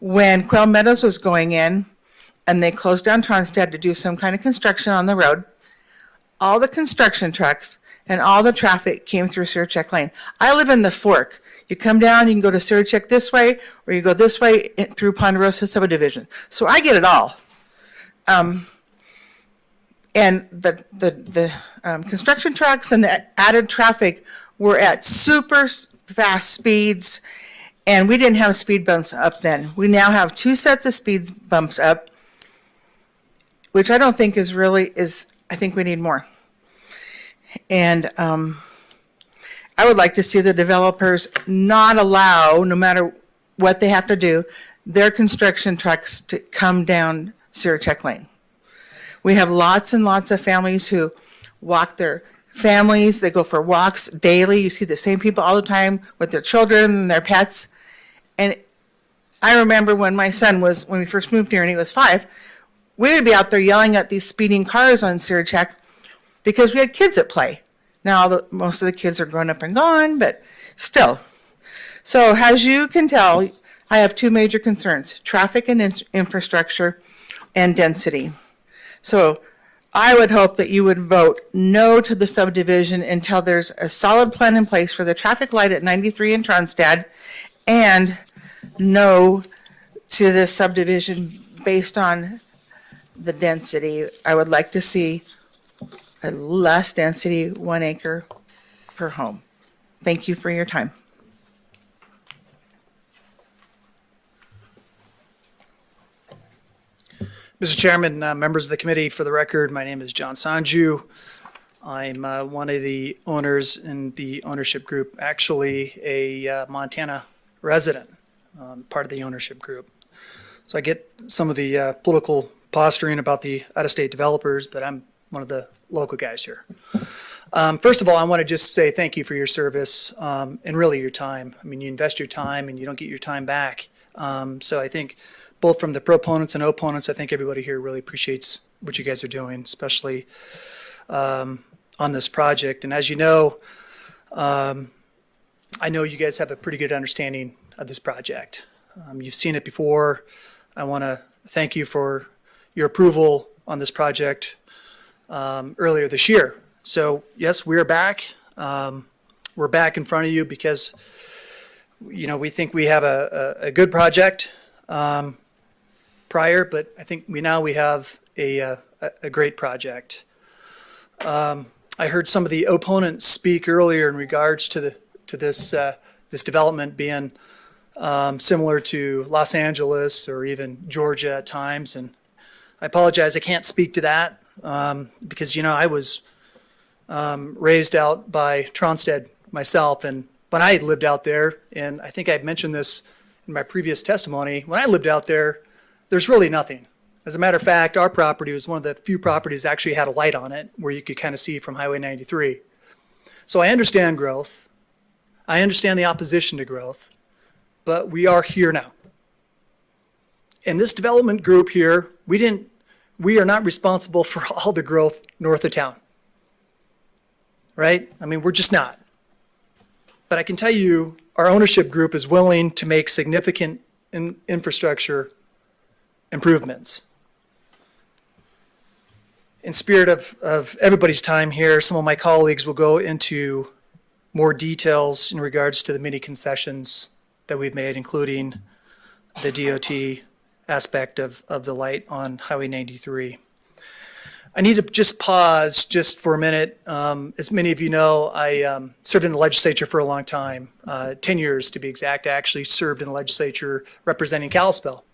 When Quail Meadows was going in and they closed down Tronstead to do some kind of construction on the road, all the construction trucks and all the traffic came through Surcheck Lane. I live in the Fork. You come down, you can go to Surcheck this way, or you go this way through Ponderosa subdivision. So I get it all. And the construction trucks and the added traffic were at super fast speeds, and we didn't have speed bumps up then. We now have 2 sets of speed bumps up, which I don't think is I think we need more. And I would like to see the developers not allow, no matter what they have to do, their construction trucks to come down Surcheck Lane. We have lots and lots of families who walk their families. They go for walks daily. You see the same people all the time with their children and their pets. And I remember when my son when we first moved here and he was 5, we would be out there yelling at these speeding cars on Surcheck because we had kids at play. Now, most of the kids are grown up and gone, but still. So as you can tell, I have 2 major concerns: traffic and infrastructure and density. So I would hope that you would vote no to the subdivision until there's a solid plan in place for the traffic light at 93 in Tronstead, and no to this subdivision based on the density. I would like to see a less density, 1 acre per home. Thank you for your time. Mr. Chairman, members of the committee, for the record, my name is John Sanju. I'm one of the owners in the ownership group, actually a Montana resident, part of the ownership group. So I get some of the political posturing about the out-of-state developers, but I'm one of the local guys here. First of all, I want to just say thank you for your service and really your time. I mean, you invest your time and you don't get your time back. So I think both from the proponents and opponents, I think everybody here really appreciates what you guys are doing, especially on this project. And as you know, I know you guys have a pretty good understanding of this project. You've seen it before. I want to thank you for your approval on this project earlier this year. So yes, we're back. We're back in front of you because, you know, we think we have a good project prior, but I think we have a great project. I heard some of the opponents speak earlier in regards to this development being similar to Los Angeles or even Georgia at times, and I apologize, I can't speak to that because, you know, I was raised out by Tronstead myself, and when I lived out there, and I think I mentioned this in my previous testimony, when I lived out there, there's really nothing. As a matter of fact, our property was one of the few properties that actually had a light on it where you could kind of see from Highway 93. So I understand growth. I understand the opposition to growth, but we are here now. And this development group here, we are not responsible for all the growth north of town. Right? I mean, we're just not. But I can tell you, our ownership group is willing to make significant infrastructure improvements. In spirit of everybody's time here, some of my colleagues will go into more details in regards to the many concessions that we've made, including the DOT aspect of the light on Highway 93. I need to just pause just for a minute. As many of you know, I served in the legislature for a long time, 10 years to be exact. I actually served in the legislature representing Kalispell.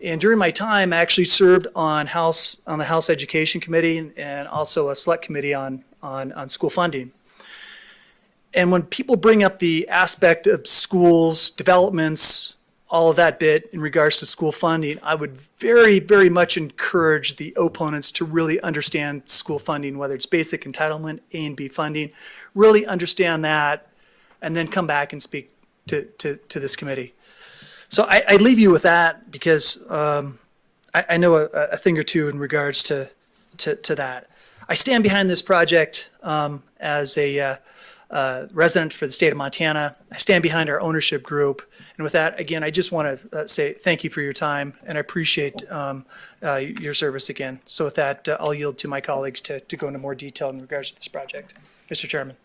And during my time, I actually served on the House Education Committee and also a select committee on school funding. And when people bring up the aspect of schools, developments, all of that bit in regards to school funding, I would very, very much encourage the opponents to really understand school funding, whether it's basic entitlement, A and B funding, really understand that, and then come back and speak to this committee. So I leave you with that because I know a thing or two in regards to that. I stand behind this project as a resident for the state of Montana. I stand behind our ownership group. And with that, again, I just want to say thank you for your time, and I appreciate your service again. So with that, I'll yield to my colleagues to go into more detail in regards to this project. Mr. Chairman.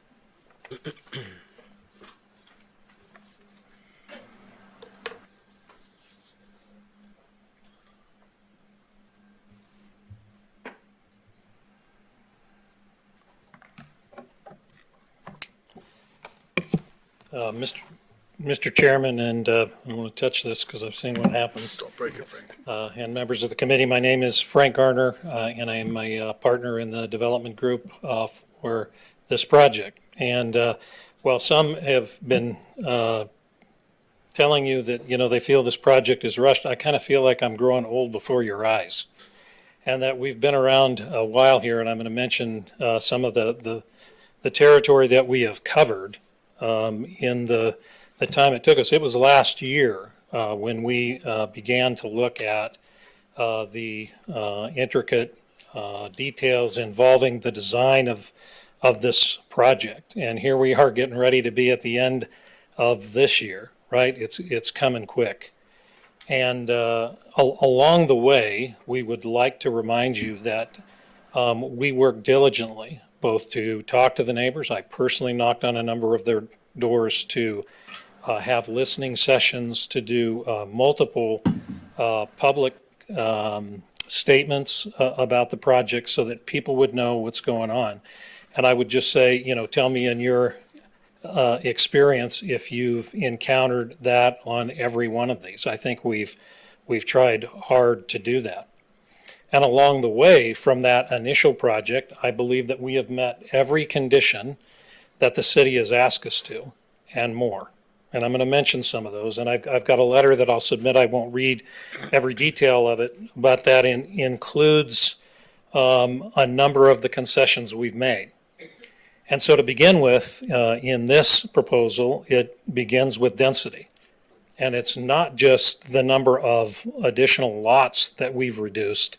Mr. Chairman, and I want to touch this because I've seen what happens. Don't break it, Frank. And members of the committee, my name is Frank Garner, and I am a partner in the development group for this project. And while some have been telling you that, you know, they feel this project is rushed, I kind of feel like I'm growing old before your eyes. And that we've been around a while here, and I'm going to mention some of the territory that we have covered in the time it took us. It was last year when we began to look at the intricate details involving the design of this project. And here we are getting ready to be at the end of this year, right? It's coming quick. And along the way, we would like to remind you that we work diligently both to talk to the neighbors. I personally knocked on a number of their doors to have listening sessions, to do multiple public statements about the project so that people would know what's going on. And I would just say, you know, tell me in your experience if you've encountered that on every one of these. I think we've tried hard to do that. And along the way from that initial project, I believe that we have met every condition that the city has asked us to, and more. And I'm going to mention some of those. And I've got a letter that I'll submit. I won't read every detail of it, but that includes a number of the concessions we've made. And so to begin with, in this proposal, it begins with density. And it's not just the number of additional lots that we've reduced,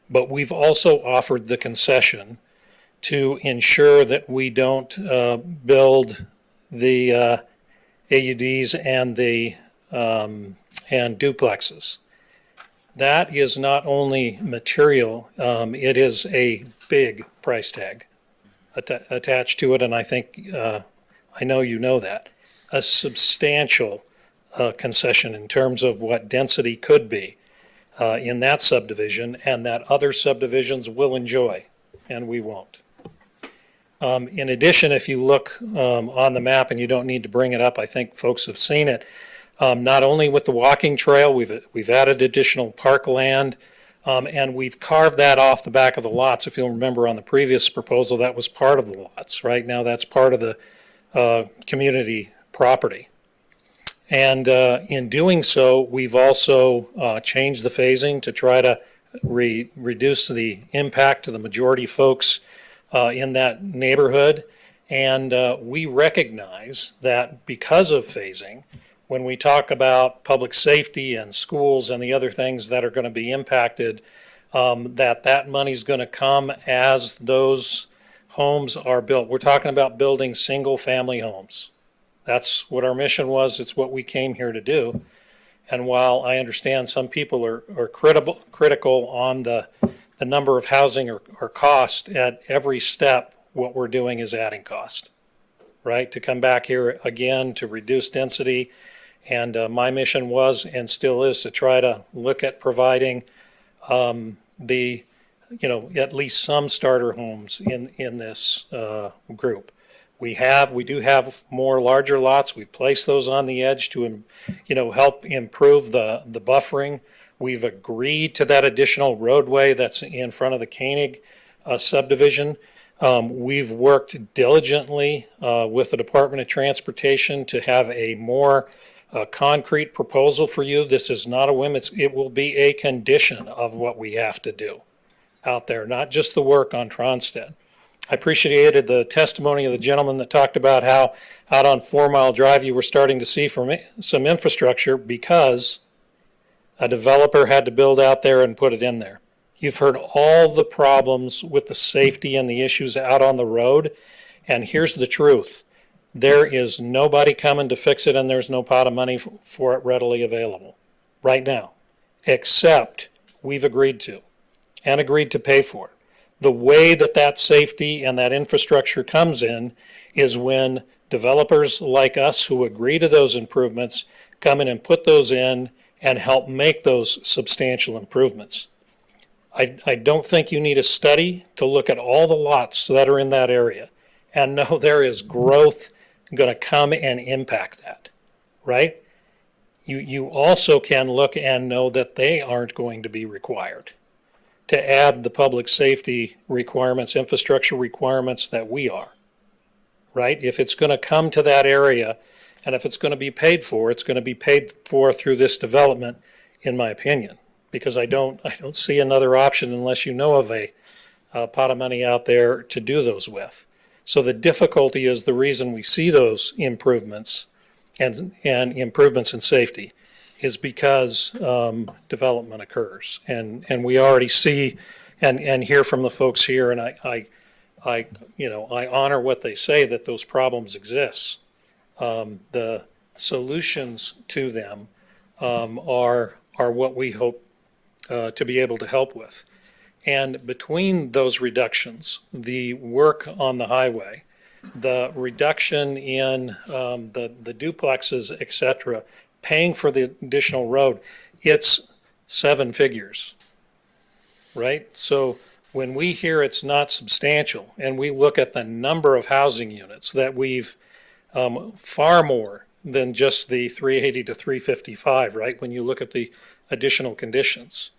but we've also offered the concession to ensure that we don't build the AUDs and the and duplexes. That is not only material, it is a big price tag attached to it, and I think, I know you know that. A substantial concession in terms of what density could be in that subdivision, and that other subdivisions will enjoy, and we won't. In addition, if you look on the map, and you don't need to bring it up, I think folks have seen it, not only with the walking trail, we've added additional parkland, and we've carved that off the back of the lots. If you'll remember on the previous proposal, that was part of the lots. Right now, that's part of the community property. And in doing so, we've also changed the phasing to try to reduce the impact to the majority folks in that neighborhood. And we recognize that because of phasing, when we talk about public safety and schools and the other things that are going to be impacted, that money's going to come as those homes are built. We're talking about building single-family homes. That's what our mission was. It's what we came here to do. And while I understand some people are critical on the number of housing or cost, at every step, what we're doing is adding cost, right? To come back here again to reduce density. And my mission was and still is to try to look at providing at least some starter homes in this group. We do have more larger lots. We've placed those on the edge to, help improve the buffering. We've agreed to that additional roadway that's in front of the Koenig subdivision. We've worked diligently with the Department of Transportation to have a more concrete proposal for you. This is not a whim. It will be a condition of what we have to do out there, not just the work on Tronstead. I appreciated the testimony of the gentleman that talked about how out on 4 Mile Drive you were starting to see some infrastructure because a developer had to build out there and put it in there. You've heard all the problems with the safety and the issues out on the road, and here's the truth. There is nobody coming to fix it, and there's no pot of money for it readily available right now, except we've agreed to pay for it. The way that safety and that infrastructure comes in is when developers like us who agree to those improvements come in and put those in and help make those substantial improvements. I don't think you need a study to look at all the lots that are in that area and know there is growth going to come and impact that, right? You also can look and know that they aren't going to be required to add the public safety requirements, infrastructure requirements that we are, right? If it's going to come to that area and if it's going to be paid for, it's going to be paid for through this development, in my opinion, because I don't see another option unless you know of a pot of money out there to do those with. So the difficulty is the reason we see those improvements and improvements in safety is because development occurs, and we already see and hear from the folks here, and I honor what they say that those problems exist. The solutions to them are what we hope to be able to help with. And between those reductions, the work on the highway, the reduction in the duplexes, et cetera, paying for the additional road, it's 7 figures, right? So when we hear it's not substantial and we look at the number of housing units that we've far more than just the 380 to 355, right? When you look at the additional conditions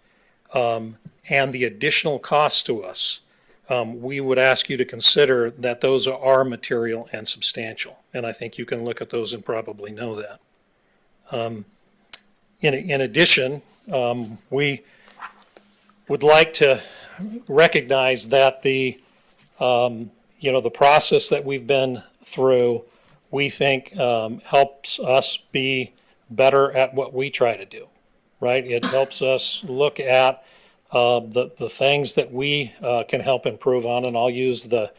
and the additional costs to us, we would ask you to consider that those are material and substantial. And I think you can look at those and probably know that. In addition, we would like to recognize that the the process that we've been through, we think helps us be better at what we try to do, right? It helps us look at the things that we can help improve on, and I'll use the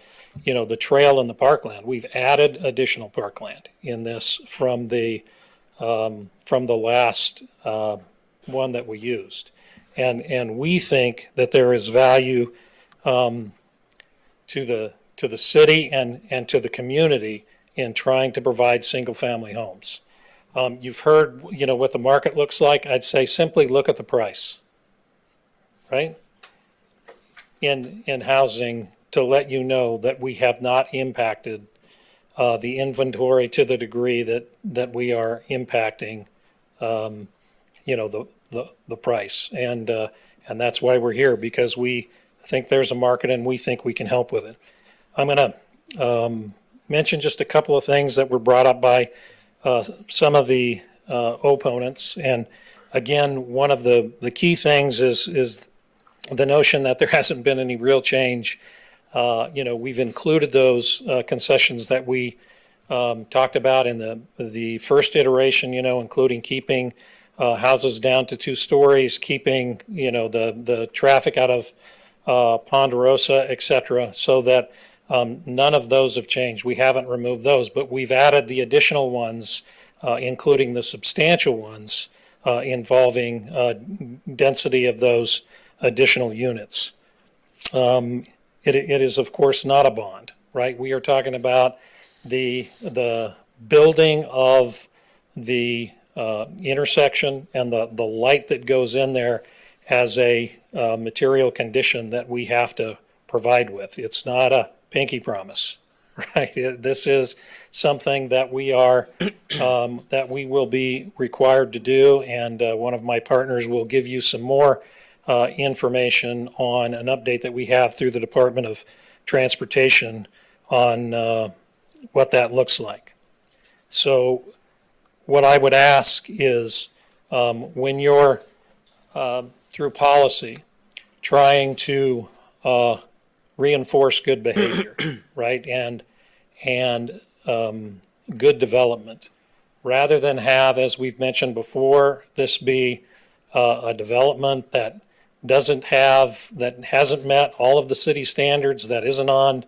trail and the parkland. We've added additional parkland in this from the last one that we used, and we think that there is value to the city and to the community in trying to provide single-family homes. You've heard, what the market looks like. I'd say simply look at the price, right? In housing, to let you know that we have not impacted the inventory to the degree that we are impacting, the price. And that's why we're here, because we think there's a market and we think we can help with it. I'm going to mention just a couple of things that were brought up by some of the opponents. And again, one of the key things is the notion that there hasn't been any real change. We've included those concessions that we talked about in the first iteration, including keeping houses down to 2 stories, keeping, the traffic out of Ponderosa, et cetera, so that none of those have changed. We haven't removed those, but we've added the additional ones, including the substantial ones involving density of those additional units. It is, of course, not a bond, right? We are talking about the building of the intersection and the light that goes in there as a material condition that we have to provide with. It's not a pinky promise, right? This is something that we are that we will be required to do, and one of my partners will give you some more information on an update that we have through the Department of Transportation on what that looks like. So what I would ask is when you're through policy trying to reinforce good behavior, right, and good development, rather than have, as we've mentioned before, this be a development that hasn't met all of the city standards, that isn't on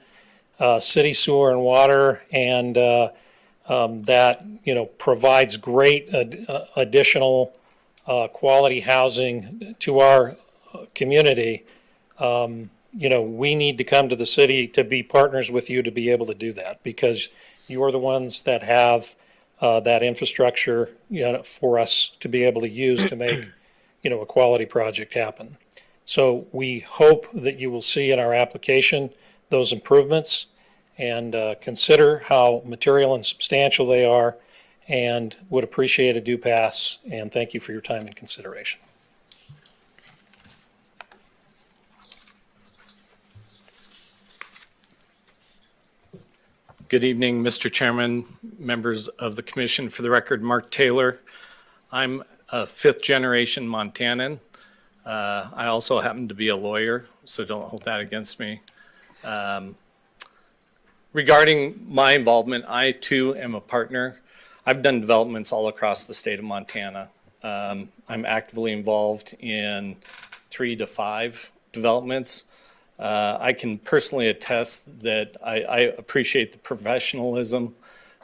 city sewer and water, and that provides great additional quality housing to our community. We need to come to the city to be partners with you to be able to do that, because you are the ones that have that infrastructure for us to be able to use to make a quality project happen. So we hope that you will see in our application those improvements and consider how material and substantial they are, and would appreciate a due pass, and thank you for your time and consideration. Good evening, Mr. Chairman, members of the commission. For the record, Mark Taylor. I'm a 5th-generation Montanan. I also happen to be a lawyer, so don't hold that against me. Regarding my involvement, I too am a partner. I've done developments all across the state of Montana. I'm actively involved in 3 to 5 developments. I can personally attest that I appreciate the professionalism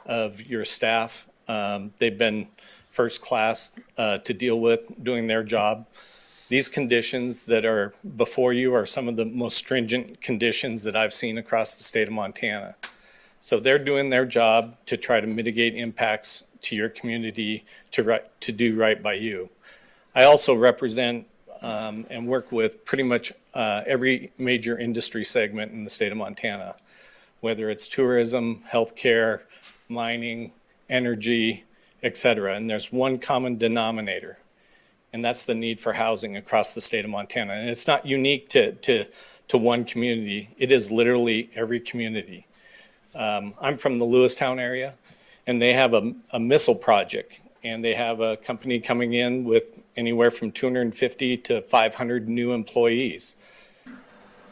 of your staff. They've been first class to deal with, doing their job. These conditions that are before you are some of the most stringent conditions that I've seen across the state of Montana. So they're doing their job to try to mitigate impacts to your community, to do right by you. I also represent and work with pretty much every major industry segment in the state of Montana, whether it's tourism, healthcare, mining, energy, et cetera. And there's one common denominator, and that's the need for housing across the state of Montana. And it's not unique to one community. It is literally every community. I'm from the Lewistown area, and they have a missile project, and they have a company coming in with anywhere from 250 to 500 new employees.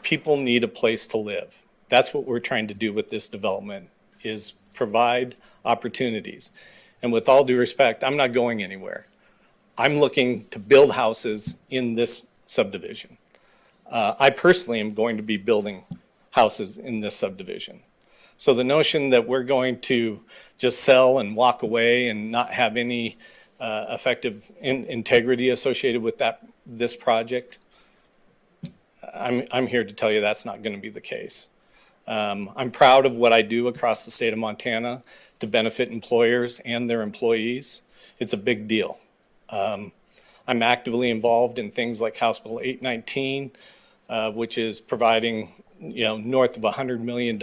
People need a place to live, That's what we're trying to do with this development, is provide opportunities. And with all due respect, I'm not going anywhere. I'm looking to build houses in this subdivision. I personally am going to be building houses in this subdivision. So the notion that we're going to just sell and walk away and not have any effective integrity associated with this project, I'm here to tell you that's not going to be the case. I'm proud of what I do across the state of Montana to benefit employers and their employees. It's a big deal. I'm actively involved in things like House Bill 819, which is providing, north of $100 million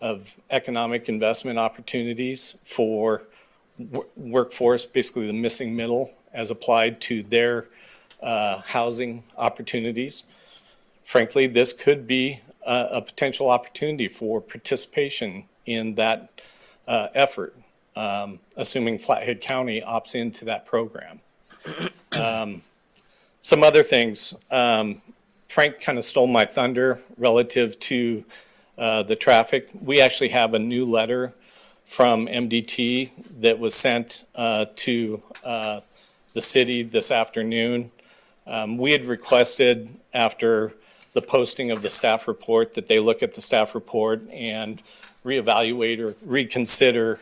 of economic investment opportunities for workforce, basically the missing middle, as applied to their housing opportunities. Frankly, this could be a potential opportunity for participation in that effort, assuming Flathead County opts into that program. Some other things. Frank kind of stole my thunder relative to the traffic. We actually have a new letter from MDT that was sent to the city this afternoon. We had requested, after the posting of the staff report, that they look at the staff report and reevaluate or reconsider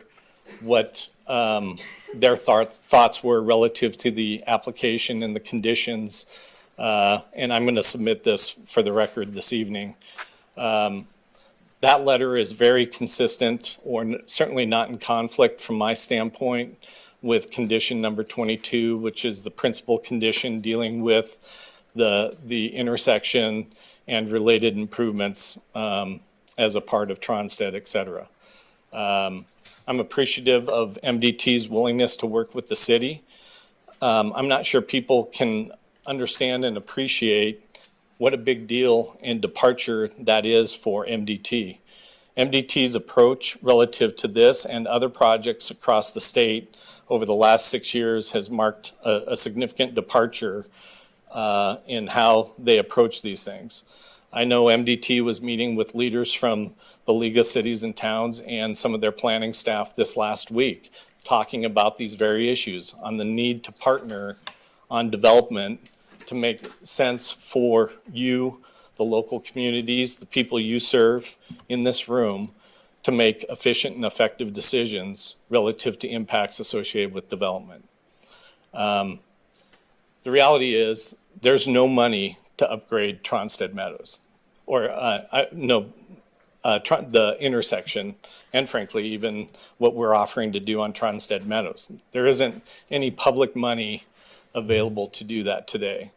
what their thoughts were relative to the application and the conditions. And I'm going to submit this for the record this evening. That letter is very consistent, or certainly not in conflict from my standpoint, with condition number 22, which is the principal condition dealing with the intersection and related improvements as a part of Tronstead, et cetera. I'm appreciative of MDT's willingness to work with the city. I'm not sure people can understand and appreciate what a big deal and departure that is for MDT. MDT's approach relative to this and other projects across the state over the last 6 years has marked a significant departure in how they approach these things. I know MDT was meeting with leaders from the League of Cities and Towns and some of their planning staff this last week, talking about these very issues, on the need to partner on development to make sense for you, the local communities, the people you serve in this room, to make efficient and effective decisions relative to impacts associated with development. The reality is there's no money to upgrade Tronstead Meadows, or the intersection, and frankly, even what we're offering to do on Tronstead Meadows. There isn't any public money available to do that today.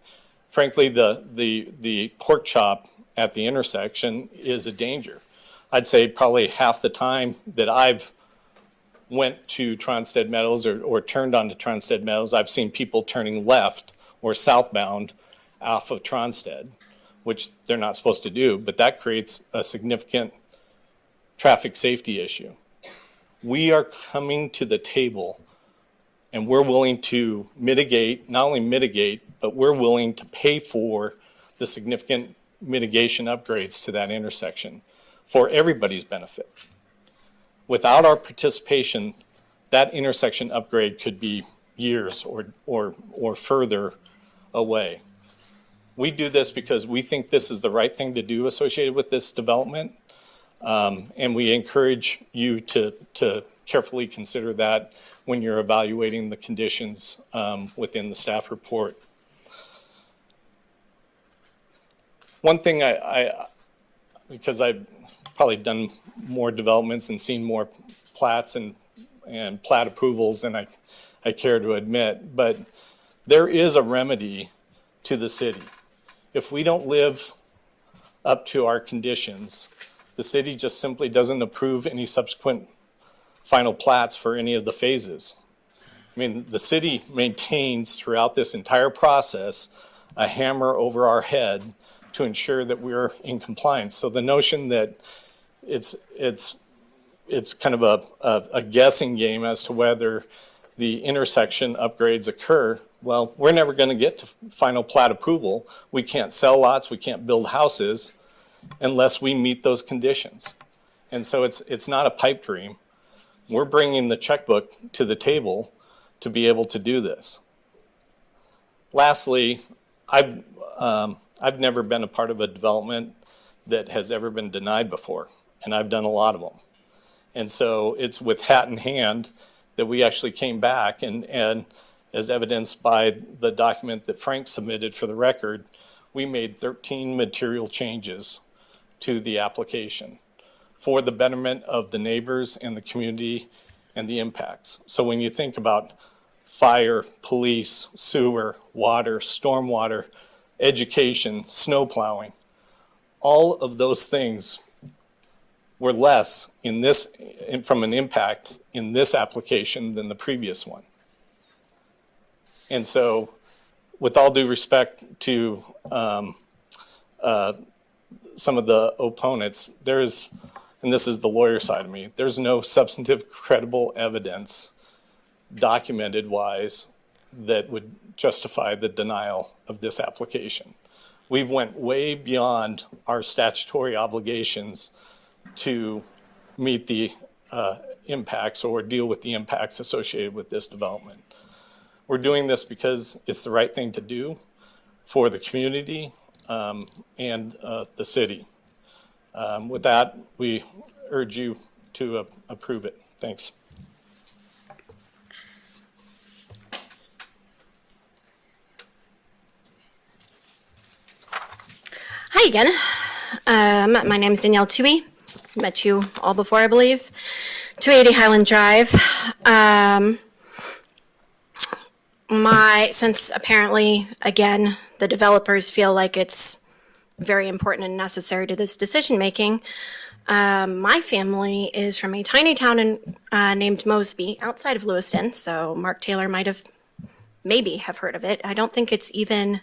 Frankly, the pork chop at the intersection is a danger. I'd say probably half the time that I've went to Tronstead Meadows or turned onto Tronstead Meadows, I've seen people turning left or southbound off of Tronstead, which they're not supposed to do, but that creates a significant traffic safety issue. We are coming to the table and we're willing to mitigate, not only mitigate, but we're willing to pay for the significant mitigation upgrades to that intersection for everybody's benefit. Without our participation, that intersection upgrade could be years or further away. We do this because we think this is the right thing to do associated with this development. And we encourage you to carefully consider that when you're evaluating the conditions within the staff report. One thing because I've probably done more developments and seen more plats and plat approvals than I care to admit, but there is a remedy to the city. If we don't live up to our conditions, the city just simply doesn't approve any subsequent final plats for any of the phases. I mean, the city maintains throughout this entire process a hammer over our head to ensure that we're in compliance. So the notion that it's kind of a guessing game as to whether the intersection upgrades occur, well, we're never going to get to final plat approval. We can't sell lots, we can't build houses unless we meet those conditions. And so it's not a pipe dream. We're bringing the checkbook to the table to be able to do this. Lastly, I've never been a part of a development that has ever been denied before, and I've done a lot of them. And so it's with hat in hand that we actually came back and as evidenced by the document that Frank submitted for the record, we made 13 material changes to the application for the betterment of the neighbors and the community and the impacts. So when you think about fire, police, sewer, water, stormwater, education, snow plowing, all of those things were less in this, from an impact in this application than the previous one. And so, with all due respect to some of the opponents, there is, and this is the lawyer side of me, there's no substantive credible evidence documented wise that would justify the denial of this application. We've went way beyond our statutory obligations to meet the impacts or deal with the impacts associated with this development. We're doing this because it's the right thing to do for the community and the city. With that, we urge you to approve it. Thanks. Hi again. My name is Danielle Toohey. Met you all before, I believe. 280 Highland Drive. Since apparently, again, the developers feel like it's very important and necessary to this decision-making, my family is from a tiny town named Mosby, outside of Lewiston, so Mark Taylor might have, maybe have heard of it. I don't think it's even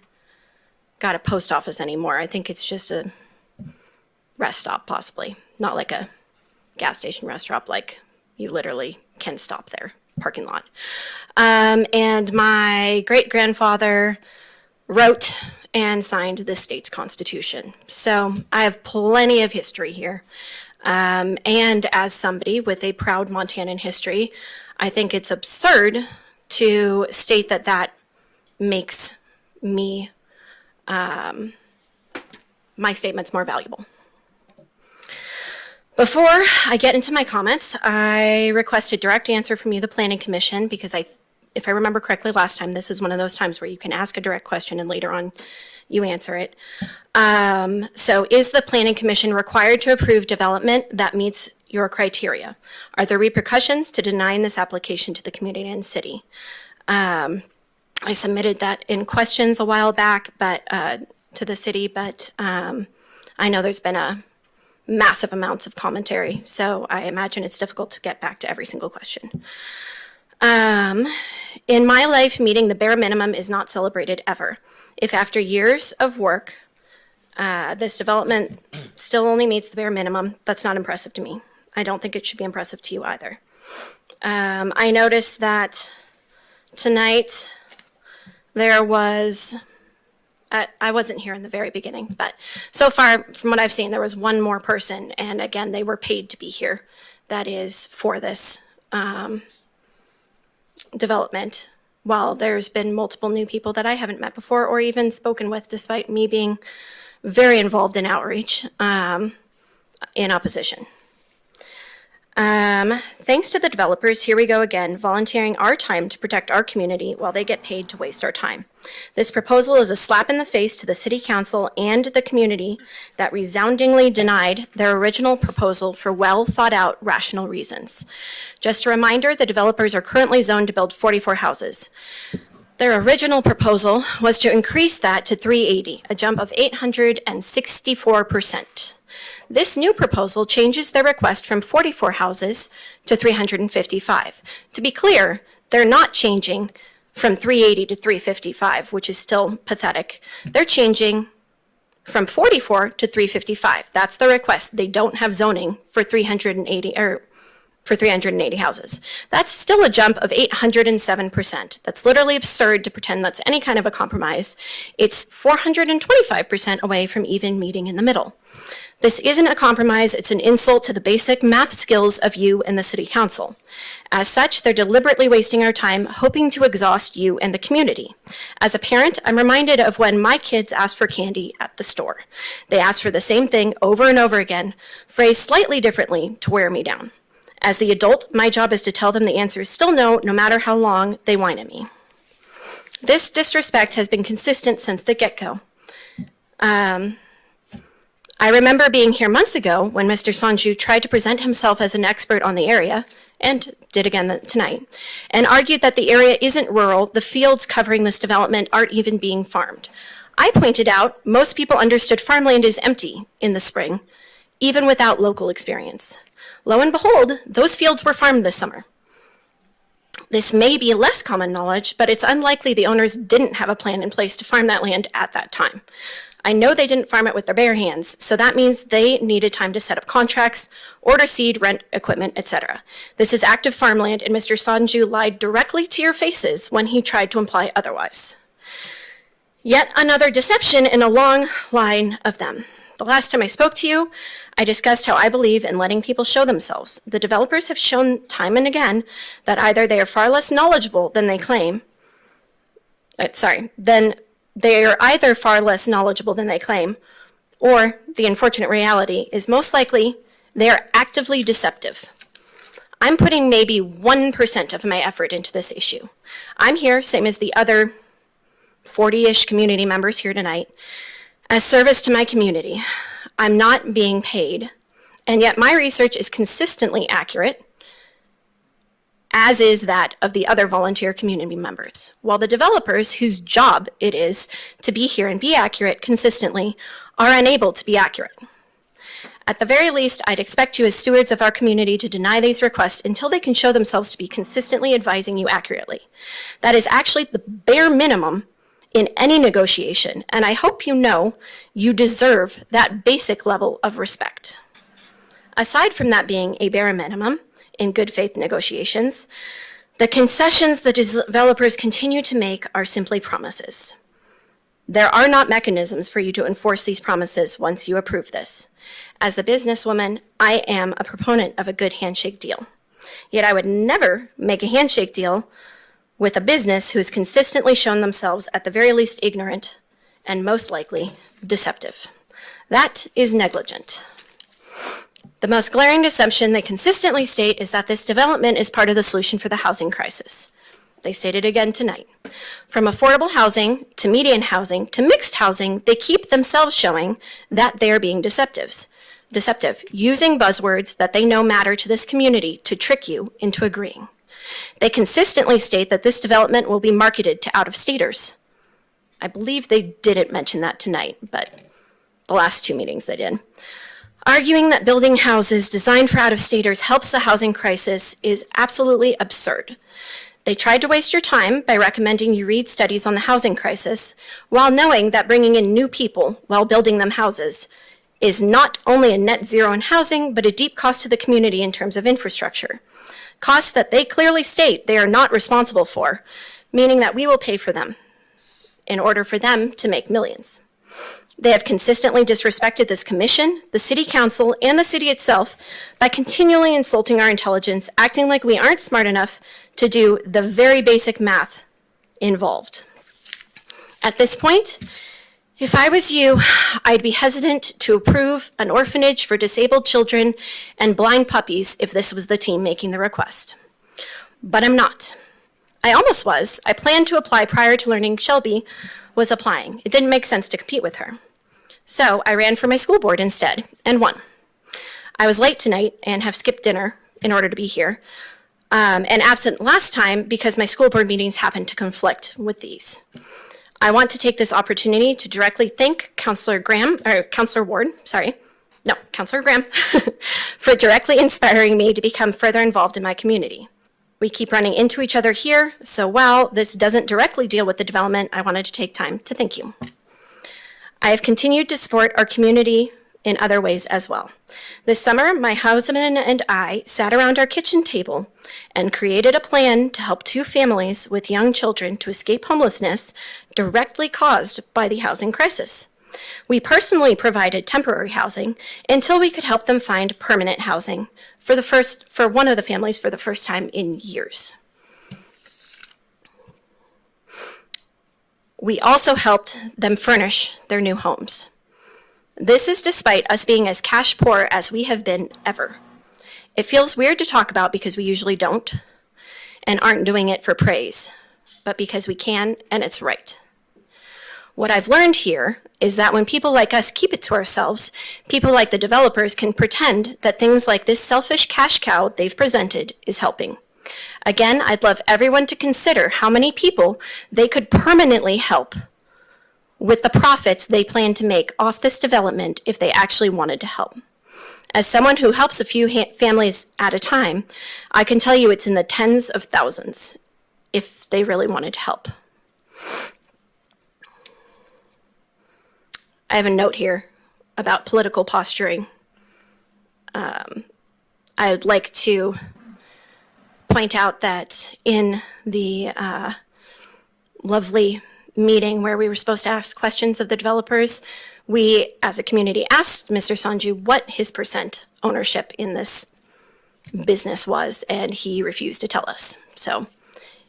got a post office anymore. I think it's just a rest stop, possibly. Not like a gas station rest stop, like you literally can stop there, parking lot. And my great-grandfather wrote and signed the state's constitution. So I have plenty of history here. And as somebody with a proud Montanan history, I think it's absurd to state that that makes me, my statements more valuable. Before I get into my comments, I request a direct answer from you, the Planning Commission, because if I remember correctly last time, this is one of those times where you can ask a direct question and later on you answer it. So is the Planning Commission required to approve development that meets your criteria? Are there repercussions to denying this application to the community and city? I submitted that in questions a while back, but to the city, but I know there's been massive amounts of commentary, so I imagine it's difficult to get back to every single question. In my life, meeting the bare minimum is not celebrated ever. If after years of work, this development still only meets the bare minimum, that's not impressive to me. I don't think it should be impressive to you either. I noticed that tonight there was, I wasn't here in the very beginning, but so far from what I've seen, there was one more person, and again, they were paid to be here. That is for this development, while there's been multiple new people that I haven't met before or even spoken with, despite me being very involved in outreach in opposition. Thanks to the developers, here we go again, volunteering our time to protect our community while they get paid to waste our time. This proposal is a slap in the face to the city council and the community that resoundingly denied their original proposal for well thought out rational reasons. Just a reminder, the developers are currently zoned to build 44 houses. Their original proposal was to increase that to 380, a jump of 864%. This new proposal changes their request from 44 houses to 355. To be clear, they're not changing from 380 to 355, which is still pathetic. They're changing from 44 to 355. That's the request. They don't have zoning for 380 or for 380 houses. That's still a jump of 807%. That's literally absurd to pretend that's any kind of a compromise. It's 425% away from even meeting in the middle. This isn't a compromise, it's an insult to the basic math skills of you and the city council. As such, they're deliberately wasting our time, hoping to exhaust you and the community. As a parent, I'm reminded of when my kids asked for candy at the store. They asked for the same thing over and over again, phrased slightly differently to wear me down. As the adult, my job is to tell them the answer is still no, no matter how long they whine at me. This disrespect has been consistent since the get-go. I remember being here months ago when Mr. Sanju tried to present himself as an expert on the area, and did again tonight, and argued that the area isn't rural, the fields covering this development aren't even being farmed. I pointed out most people understood farmland is empty in the spring, even without local experience. Lo and behold, those fields were farmed this summer. This may be less common knowledge, but it's unlikely the owners didn't have a plan in place to farm that land at that time. I know they didn't farm it with their bare hands, so that means they needed time to set up contracts, order seed, rent equipment, etc. This is active farmland, and Mr. Sanju lied directly to your faces when he tried to imply otherwise. Yet another deception in a long line of them. The last time I spoke to you, I discussed how I believe in letting people show themselves. The developers have shown time and again that either they are far less knowledgeable than they claim, they are either far less knowledgeable than they claim, or the unfortunate reality is most likely they are actively deceptive. I'm putting maybe 1% of my effort into this issue. I'm here, same as the other 40-ish community members here tonight, as service to my community. I'm not being paid, and yet my research is consistently accurate, as is that of the other volunteer community members, while the developers, whose job it is to be here and be accurate consistently, are unable to be accurate. At the very least, I'd expect you as stewards of our community to deny these requests until they can show themselves to be consistently advising you accurately. That is actually the bare minimum in any negotiation, and I hope you know you deserve that basic level of respect. Aside from that being a bare minimum, in good faith negotiations, the concessions the developers continue to make are simply promises. There are not mechanisms for you to enforce these promises once you approve this. As a businesswoman, I am a proponent of a good handshake deal. Yet I would never make a handshake deal with a business who has consistently shown themselves at the very least ignorant and most likely deceptive. That is negligent. The most glaring deception they consistently state is that this development is part of the solution for the housing crisis. They state it again tonight. From affordable housing to median housing to mixed housing, they keep themselves showing that they are being deceptive, using buzzwords that they know matter to this community to trick you into agreeing. They consistently state that this development will be marketed to out-of-staters. I believe they didn't mention that tonight, but the last two meetings they did. Arguing that building houses designed for out-of-staters helps the housing crisis is absolutely absurd. They tried to waste your time by recommending you read studies on the housing crisis, while knowing that bringing in new people while building them houses is not only a net zero in housing, but a deep cost to the community in terms of infrastructure. Costs that they clearly state they are not responsible for, meaning that we will pay for them in order for them to make millions. They have consistently disrespected this commission, the city council, and the city itself by continually insulting our intelligence, acting like we aren't smart enough to do the very basic math involved. At this point, if I was you, I'd be hesitant to approve an orphanage for disabled children and blind puppies if this was the team making the request. But I'm not. I almost was. I planned to apply prior to learning Shelby was applying. It didn't make sense to compete with her. So I ran for my school board instead and won. I was late tonight and have skipped dinner in order to be here, and absent last time because my school board meetings happened to conflict with these. I want to take this opportunity to directly thank Councilor Graham, or Councilor Ward, Councilor Graham, for directly inspiring me to become further involved in my community. We keep running into each other here, so while this doesn't directly deal with the development, I wanted to take time to thank you. I have continued to support our community in other ways as well. This summer, my husband and I sat around our kitchen table and created a plan to help 2 families with young children to escape homelessness directly caused by the housing crisis. We personally provided temporary housing until we could help them find permanent housing for one of the families for the first time in years. We also helped them furnish their new homes. This is despite us being as cash poor as we have been ever. It feels weird to talk about because we usually don't and aren't doing it for praise, but because we can and it's right. What I've learned here is that when people like us keep it to ourselves, people like the developers can pretend that things like this selfish cash cow they've presented is helping. Again, I'd love everyone to consider how many people they could permanently help with the profits they plan to make off this development if they actually wanted to help. As someone who helps a few families at a time, I can tell you it's in the tens of thousands if they really wanted to help. I have a note here about political posturing. I would like to point out that in the lovely meeting where we were supposed to ask questions of the developers, we as a community asked Mr. Sanju what his percent ownership in this business was, and he refused to tell us. So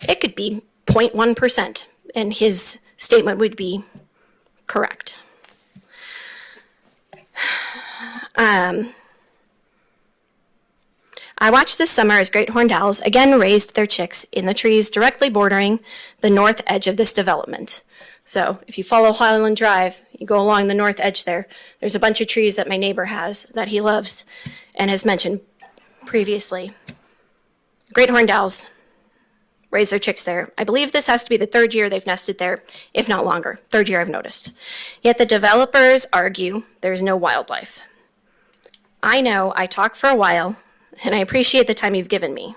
it could be 0.1%, and his statement would be correct. I watched this summer as great horned owls again raised their chicks in the trees directly bordering the north edge of this development. So if you follow Highland Drive, you go along the north edge there, there's a bunch of trees that my neighbor has that he loves and has mentioned previously. Great horned owls raise their chicks there. I believe this has to be the 3rd year they've nested there, if not longer. 3rd year I've noticed. Yet the developers argue there's no wildlife. I know I talked for a while, and I appreciate the time you've given me.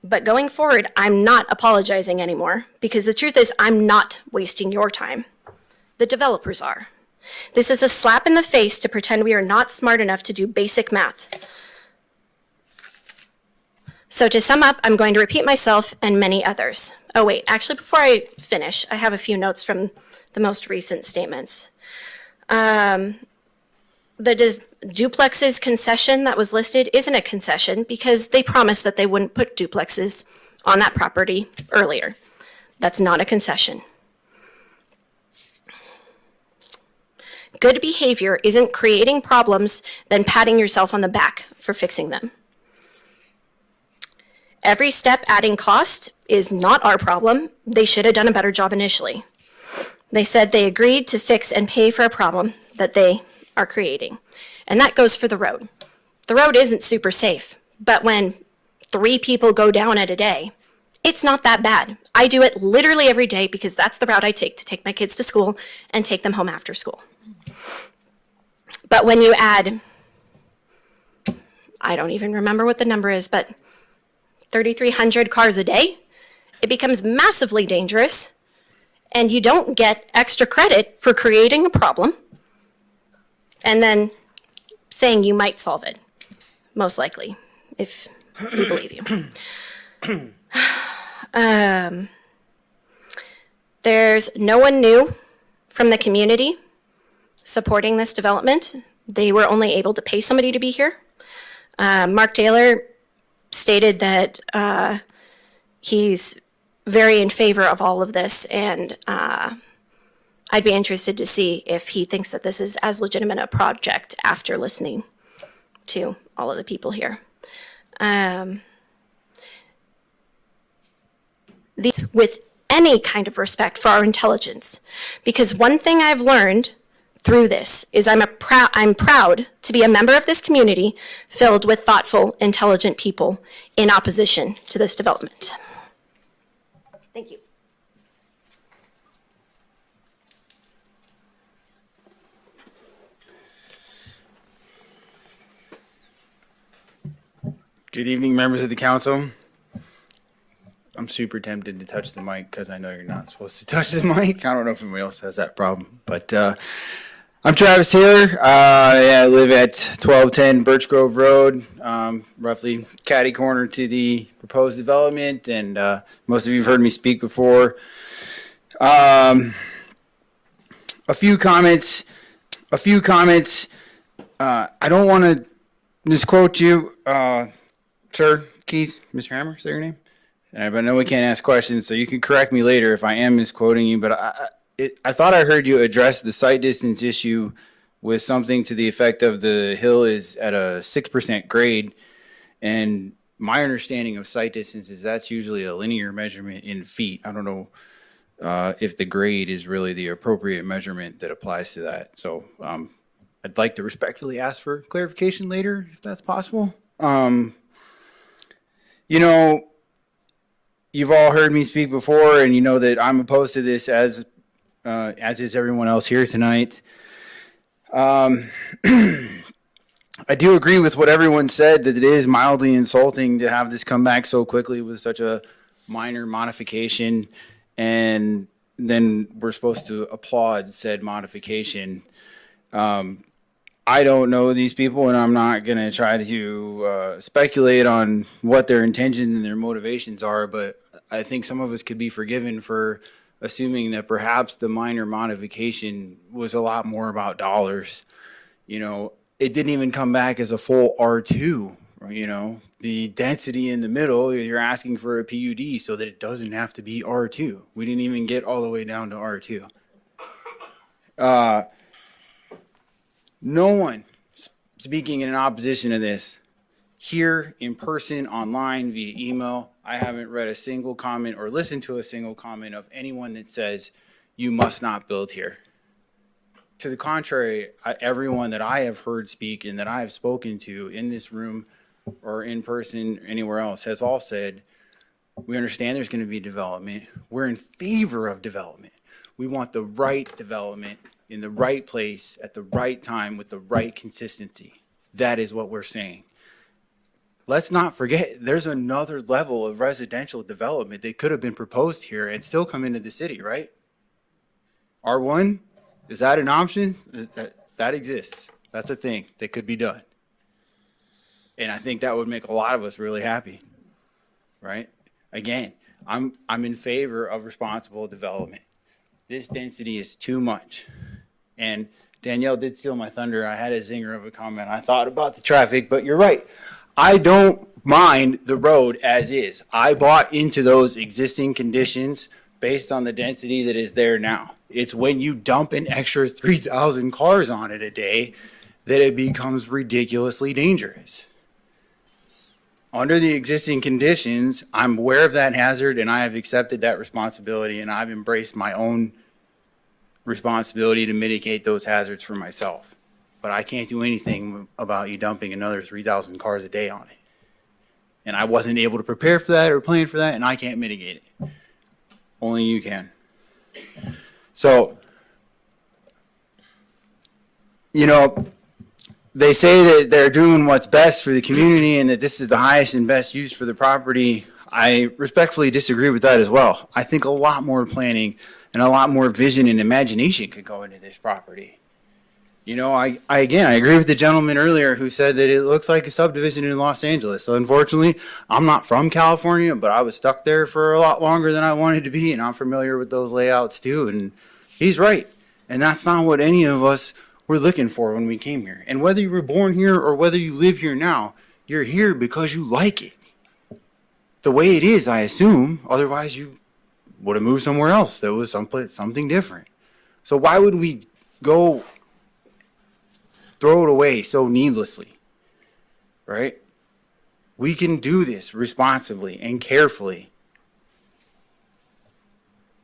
But going forward, I'm not apologizing anymore, because the truth is I'm not wasting your time. The developers are. This is a slap in the face to pretend we are not smart enough to do basic math. So to sum up, I'm going to repeat myself and many others. Oh wait, actually before I finish, I have a few notes from the most recent statements. The duplexes concession that was listed isn't a concession because they promised that they wouldn't put duplexes on that property earlier. That's not a concession. Good behavior isn't creating problems, then patting yourself on the back for fixing them. Every step adding cost is not our problem. They should have done a better job initially. They said they agreed to fix and pay for a problem that they are creating. And that goes for the road. The road isn't super safe, but when 3 people go down at a day, it's not that bad. I do it literally every day because that's the route I take to take my kids to school and take them home after school. But when you add, I don't even remember what the number is, but 3,300 cars a day, it becomes massively dangerous, and you don't get extra credit for creating a problem and then saying you might solve it, most likely, if we believe you. There's no one new from the community supporting this development. They were only able to pay somebody to be here. Mark Taylor stated that he's very in favor of all of this, and I'd be interested to see if he thinks that this is as legitimate a project after listening to all of the people here. With any kind of respect for our intelligence, because one thing I've learned through this is I'm proud to be a member of this community filled with thoughtful, intelligent people in opposition to this development. Thank you. Good evening, members of the council. I'm super tempted to touch the mic because I know you're not supposed to touch the mic. I don't know if anybody else has that problem, but I'm Travis Taylor. I live at 1210 Birch Grove Road, roughly catty corner to the proposed development, and most of you have heard me speak before. A few comments. I don't want to misquote you, sir, Keith, Mr. Hammer, is that your name? And I know we can't ask questions, so you can correct me later if I am misquoting you, but I thought I heard you address the site distance issue with something to the effect of the hill is at a 6% grade. And my understanding of site distance is that's usually a linear measurement in feet. I don't know if the grade is really the appropriate measurement that applies to that. So I'd like to respectfully ask for clarification later, if that's possible. You know, you've all heard me speak before, and you know that I'm opposed to this as is everyone else here tonight. I do agree with what everyone said, that it is mildly insulting to have this come back so quickly with such a minor modification, and then we're supposed to applaud said modification. I don't know these people, and I'm not going to try to speculate on what their intentions and their motivations are, but I think some of us could be forgiven for assuming that perhaps the minor modification was a lot more about dollars. You know, it didn't even come back as a full R2, you know. The density in the middle, you're asking for a PUD so that it doesn't have to be R2. We didn't even get all the way down to R2. No one speaking in opposition to this, here, in person, online, via email, I haven't read a single comment or listened to a single comment of anyone that says you must not build here. To the contrary, everyone that I have heard speak and that I have spoken to in this room or in person anywhere else has all said, we understand there's going to be development. We're in favor of development. We want the right development in the right place at the right time with the right consistency. That is what we're saying. Let's not forget, there's another level of residential development that could have been proposed here and still come into the city, right? R1, is that an option? That exists. That's a thing that could be done. And I think that would make a lot of us really happy, right? Again, I'm in favor of responsible development. This density is too much. And Danielle did steal my thunder. I had a zinger of a comment. I thought about the traffic, but you're right. I don't mind the road as is. I bought into those existing conditions based on the density that is there now. It's when you dump an extra 3,000 cars on it a day that it becomes ridiculously dangerous. Under the existing conditions, I'm aware of that hazard and I have accepted that responsibility and I've embraced my own responsibility to mitigate those hazards for myself. But I can't do anything about you dumping another 3,000 cars a day on it. And I wasn't able to prepare for that or plan for that, and I can't mitigate it. Only you can. So, you know, they say that they're doing what's best for the community and that this is the highest and best use for the property. I respectfully disagree with that as well. I think a lot more planning and a lot more vision and imagination could go into this property. You know, I agree with the gentleman earlier who said that it looks like a subdivision in Los Angeles. So unfortunately, I'm not from California, but I was stuck there for a lot longer than I wanted to be, and I'm familiar with those layouts too. And he's right. And that's not what any of us were looking for when we came here. And whether you were born here or whether you live here now, you're here because you like it. The way it is, I assume. Otherwise, you would have moved somewhere else that was someplace, something different. So why would we go throw it away so needlessly, right? We can do this responsibly and carefully.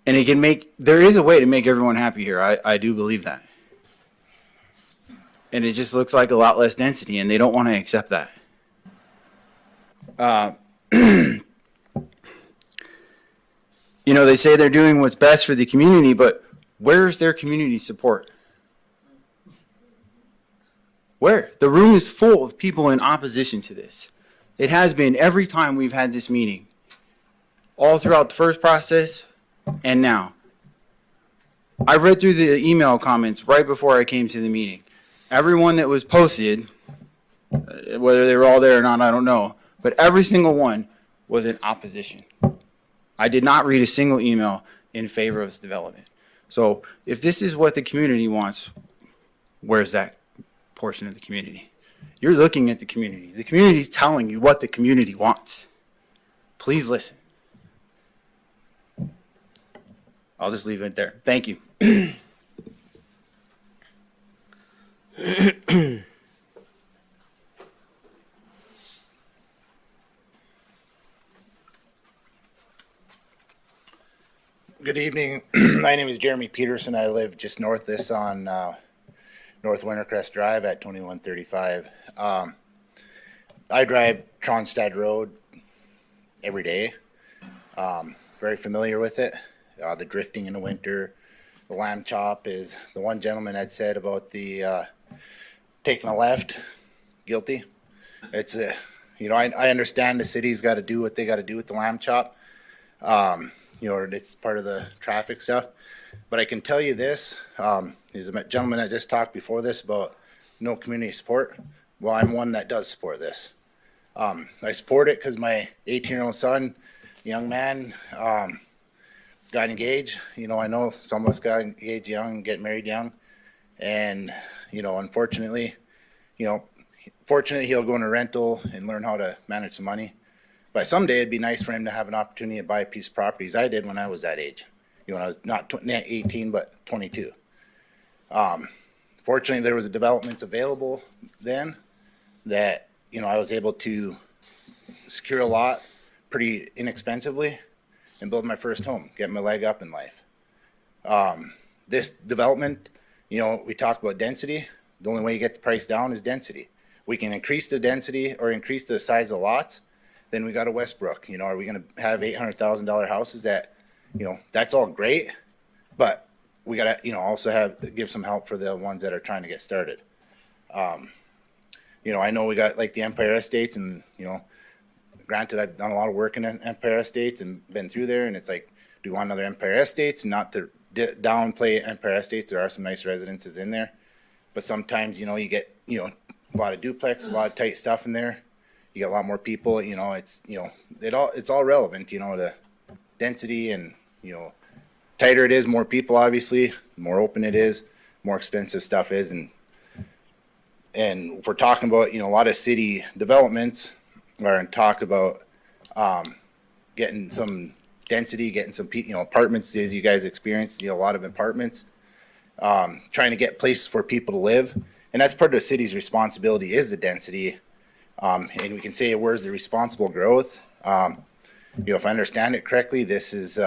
And it can there is a way to make everyone happy here. I do believe that. And it just looks like a lot less density and they don't want to accept that. You know, they say they're doing what's best for the community, but where's their community support? Where? The room is full of people in opposition to this. It has been every time we've had this meeting, all throughout the first process and now. I read through the email comments right before I came to the meeting. Everyone that was posted, whether they were all there or not, I don't know, but every single one was in opposition. I did not read a single email in favor of this development. So if this is what the community wants, where's that portion of the community? You're looking at the community. The community is telling you what the community wants. Please listen. I'll just leave it there. Thank you. Good evening. My name is Jeremy Peterson. I live just north of this on North Wintercrest Drive at 2135. I drive Tronstad Road every day. Very familiar with it. The drifting in the winter, the lamb chop is the one gentleman had said about the taking a left, guilty. It's I understand the city's got to do what they got to do with the lamb chop. It's part of the traffic stuff. But I can tell you this, there's a gentleman that just talked before this about no community support. Well, I'm one that does support this. I support it because my 18-year-old son, young man, got engaged. I know some of us got engaged young and get married young. And, unfortunately, fortunately he'll go into rental and learn how to manage some money. But someday it'd be nice for him to have an opportunity to buy a piece of property as I did when I was that age. When I was not 18, but 22. Fortunately, there was developments available then that, I was able to secure a lot pretty inexpensively and build my first home, get my leg up in life. This development, we talk about density. The only way you get the price down is density. We can increase the density or increase the size of lots. Then we got a Westbrook. Are we going to have $800,000 houses that, that's all great, but we got to, also give some help for the ones that are trying to get started. I know we got like the Empire Estates and, granted, I've done a lot of work in Empire Estates and been through there, and it's like, do we want another Empire Estates? Not to downplay Empire Estates. There are some nice residences in there, but sometimes, you get, a lot of duplex, a lot of tight stuff in there. You get a lot more people, it's all relevant, to density and, tighter it is, more people, obviously, the more open it is, more expensive stuff is. And if we're talking about, a lot of city developments are in talk about, getting some density, getting some, apartments, as you guys experienced, a lot of apartments, trying to get places for people to live. And that's part of the city's responsibility is the density. And we can say, where's the responsible growth? If I understand it correctly, this has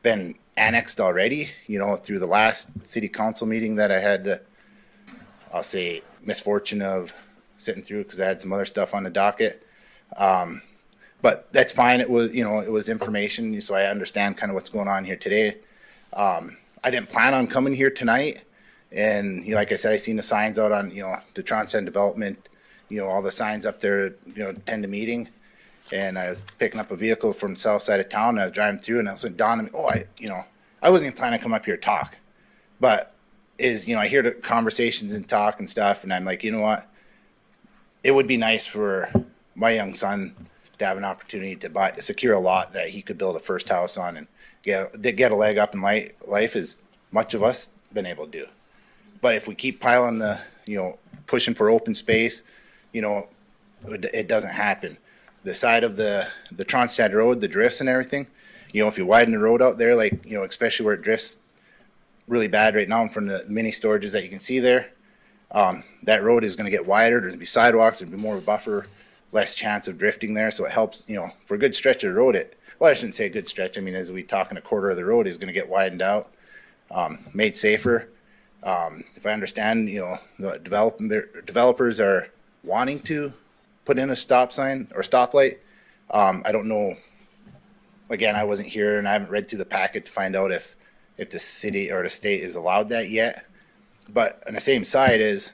been annexed already, through the last city council meeting that I had the, I'll say, misfortune of sitting through because I had some other stuff on the docket. But that's fine. It was, it was information, so I understand kind of what's going on here today. I didn't plan on coming here tonight. And like I said, I seen the signs out on, the Tronstad development, all the signs up there, attend the meeting. And I was picking up a vehicle from the south side of town, and I was driving through, and I was like, dawned on me, I wasn't even planning to come up here to talk. But I hear the conversations and talk and stuff, and I'm like, you know what? It would be nice for my young son to have an opportunity to secure a lot that he could build a first house on and get a leg up in life as much of us been able to do. But if we keep piling the, pushing for open space, it doesn't happen. The side of the Tronstad Road, the drifts and everything, if you widen the road out there, like, especially where it drifts really bad right now in front of the mini storages that you can see there, that road is going to get wider. There's going to be sidewalks, there'll be more of a buffer, less chance of drifting there. So it helps, for a good stretch of the road, I shouldn't say a good stretch. I mean, as we talking a quarter of the road is going to get widened out, made safer. If I understand, the developers are wanting to put in a stop sign or stoplight. I don't know. Again, I wasn't here and I haven't read through the packet to find out if the city or the state is allowed that yet. But on the same side is,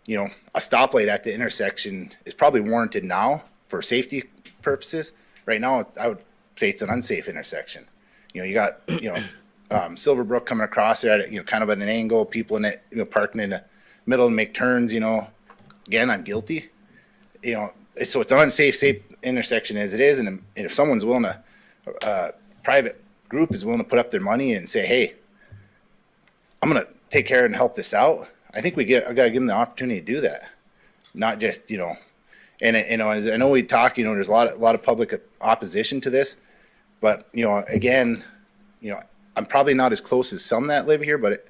a stoplight at the intersection is probably warranted now for safety purposes. Right now, I would say it's an unsafe intersection. You got, a Silverbrook coming across there at, kind of at an angle, people in it, parking in the middle and make turns, again, I'm guilty. So it's an unsafe, safe intersection as it is. And if someone's willing to, private group is willing to put up their money and say, hey, I'm going to take care and help this out, I think I got to give them the opportunity to do that. Not just, and as I know we talk, there's a lot of public opposition to this, but, again, I'm probably not as close as some that live here, but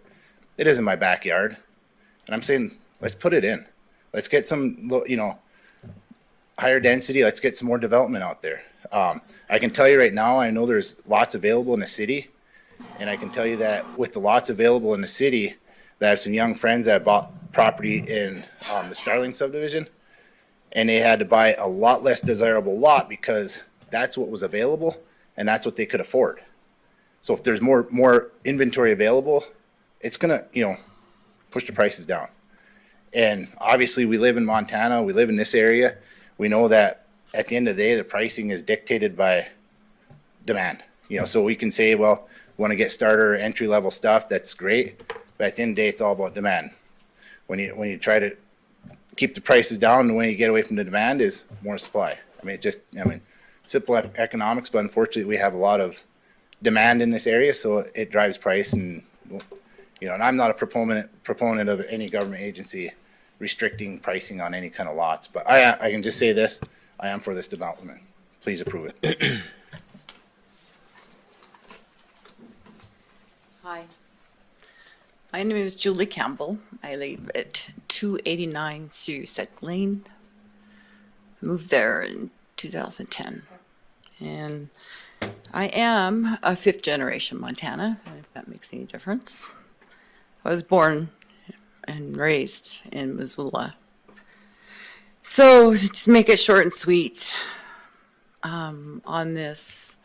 it is in my backyard. And I'm saying, let's put it in. Let's get some, higher density. Let's get some more development out there. I can tell you right now, I know there's lots available in the city. And I can tell you that with the lots available in the city, that I have some young friends that bought property in the Starling subdivision. And they had to buy a lot less desirable lot because that's what was available and that's what they could afford. So if there's more inventory available, it's gonna, push the prices down. And obviously we live in Montana, we live in this area. We know that at the end of the day, the pricing is dictated by demand. So we can say, well, we want to get starter entry level stuff, that's great. But at the end of the day, it's all about demand. When you try to keep the prices down, the way you get away from the demand is more supply. Simple economics, but unfortunately we have a lot of demand in this area, so it drives price. And and I'm not a proponent of any government agency restricting pricing on any kind of lots, but I can just say this, I am for this development. Please approve it. Hi. My name is Julie Campbell. I live at 289 Suisac Lane. Moved there in 2010. And I am a fifth generation Montana, if that makes any difference. I was born and raised in Missoula. So to just make it short and sweet, on this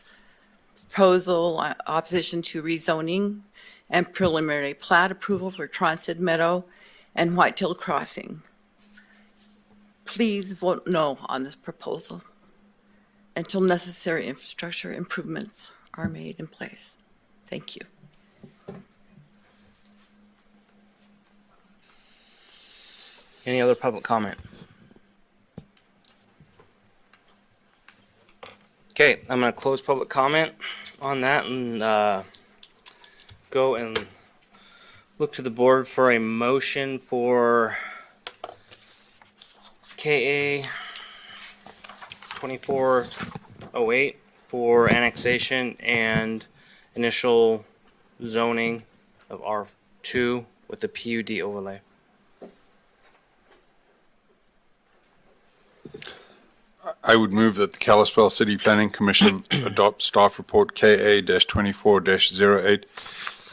proposal, opposition to rezoning and preliminary plat approval for Tronstead Meadow and Whitetail Crossing. Please vote no on this proposal until necessary infrastructure improvements are made in place. Thank you. Any other public comment? Okay, I'm going to close public comment on that and go and look to the board for a motion for KA 2408 for annexation and initial zoning of R2 with the PUD overlay. I would move that the Kalispell City Planning Commission adopt staff report KA-24-08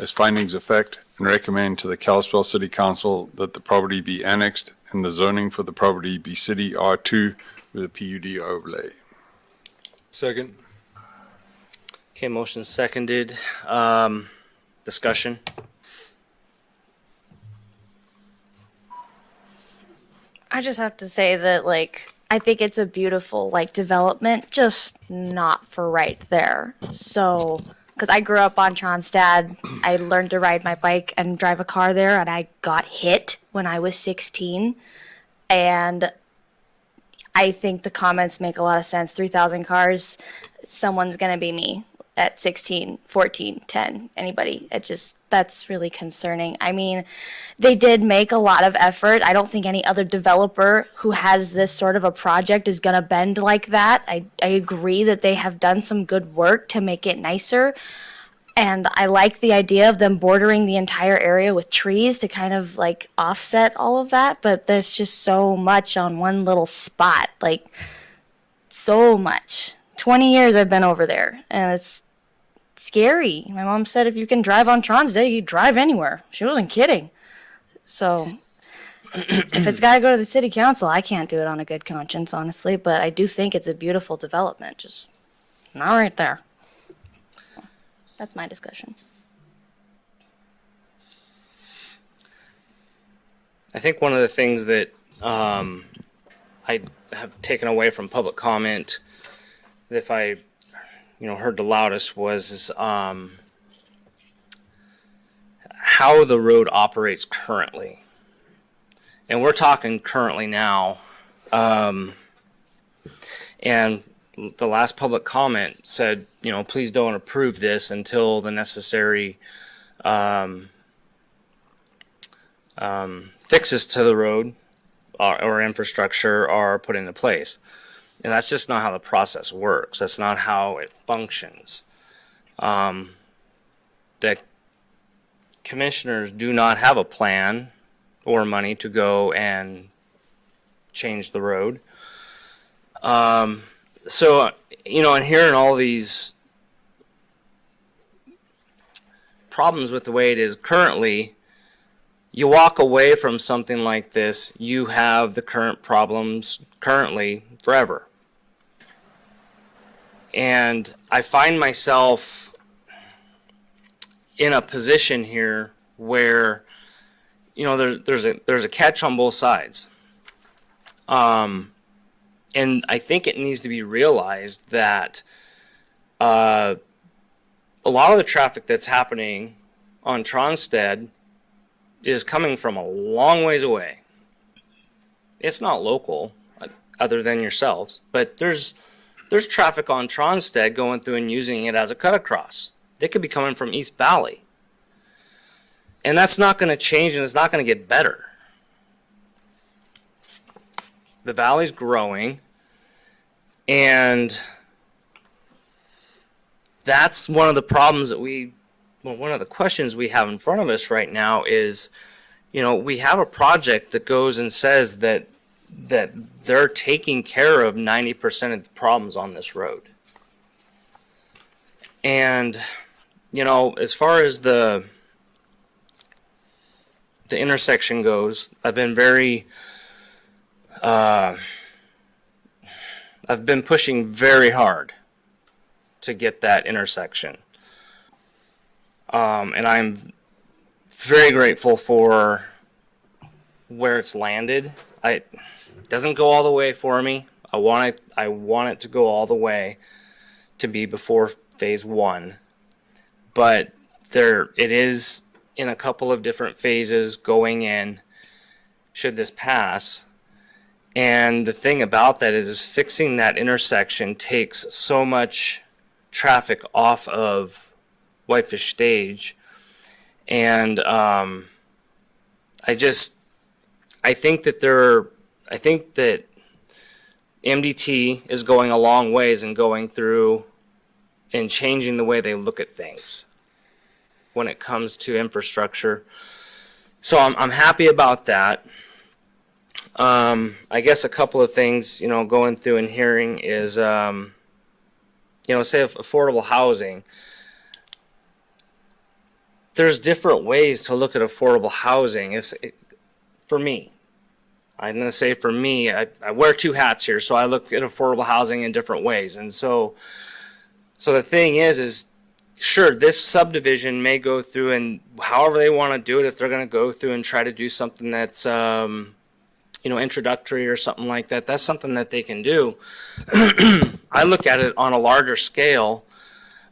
as findings of fact and recommend to the Kalispell City Council that the property be annexed and the zoning for the property be City R2 with a PUD overlay. Second. Okay, motion seconded. Discussion. I just have to say that, I think it's a beautiful, development, just not for right there. So, because I grew up on Tronstad, I learned to ride my bike and drive a car there, and I got hit when I was 16. And I think the comments make a lot of sense. 3,000 cars, someone's going to be me at 16, 14, 10, anybody. That's really concerning. I mean, they did make a lot of effort. I don't think any other developer who has this sort of a project is going to bend like that. I agree that they have done some good work to make it nicer. And I like the idea of them bordering the entire area with trees to kind of offset all of that. But there's just so much on one little spot, so much. 20 years I've been over there, and it's scary. My mom said if you can drive on Tronstead, you drive anywhere. She wasn't kidding. So if it's got to go to the city council, I can't do it on a good conscience, honestly. But I do think it's a beautiful development. Just not right there. So that's my discussion. I think one of the things that I have taken away from public comment, if I heard the loudest, was how the road operates currently. And we're talking currently now. And the last public comment said, you know, please don't approve this until the necessary fixes to the road or infrastructure are put into place. And that's just not how the process works. That's not how it functions. The commissioners do not have a plan or money to go and change the road. So, you know, and hearing all these problems with the way it is currently, you walk away from something like this, you have the current problems currently forever. And I find myself in a position here where, you know, there's a catch on both sides. And I think it needs to be realized that a lot of the traffic that's happening on Tronstead is coming from a long ways away. It's not local, other than yourselves, but there's traffic on Tronstead going through and using it as a cut across. They could be coming from East Valley. And that's not going to change, and it's not going to get better. The valley's growing, and that's one of the problems that one of the questions we have in front of us right now is, you know, we have a project that goes and says that they're taking care of 90% of the problems on this road. And, you know, as far as the intersection goes, I've been pushing very hard to get that intersection. And I'm very grateful for where it's landed. It doesn't go all the way for me. I want it to go all the way to be before phase 1. But it is in a couple of different phases going in should this pass. And the thing about that is fixing that intersection takes so much traffic off of Whitefish Stage. And I think that MDT is going a long ways in going through and changing the way they look at things when it comes to infrastructure. So I'm happy about that. I guess a couple of things, you know, going through and hearing is, you know, say affordable housing. There's different ways to look at affordable housing. For me, I'm going to say for me, I wear two hats here, so I look at affordable housing in different ways. And so the thing is sure, this subdivision may go through and however they want to do it, if they're going to go through and try to do something that's, you know, introductory or something like that, that's something that they can do. I look at it on a larger scale,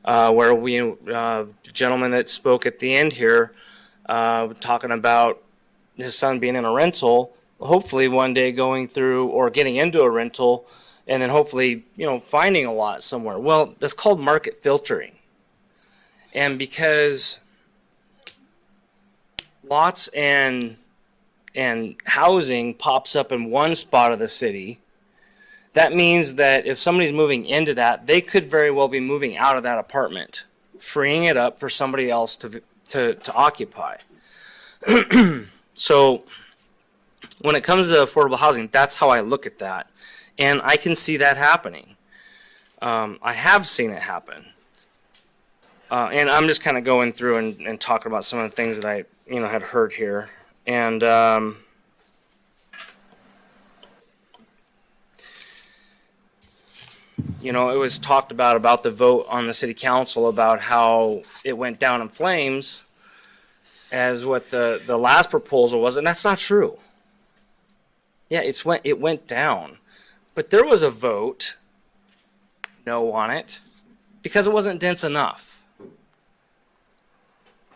where the gentleman that spoke at the end here, talking about his son being in a rental, hopefully one day going through or getting into a rental, and then hopefully, you know, finding a lot somewhere. Well, that's called market filtering. And because lots and housing pops up in one spot of the city, that means that if somebody's moving into that, they could very well be moving out of that apartment, freeing it up for somebody else to occupy. So when it comes to affordable housing, that's how I look at that. And I can see that happening. I have seen it happen. And I'm just kind of going through and talking about some of the things that I, you know, had heard here. And you know, it was talked about the vote on the city council about how it went down in flames as what the last proposal was, and that's not true. Yeah, it went down, but there was a vote no on it because it wasn't dense enough.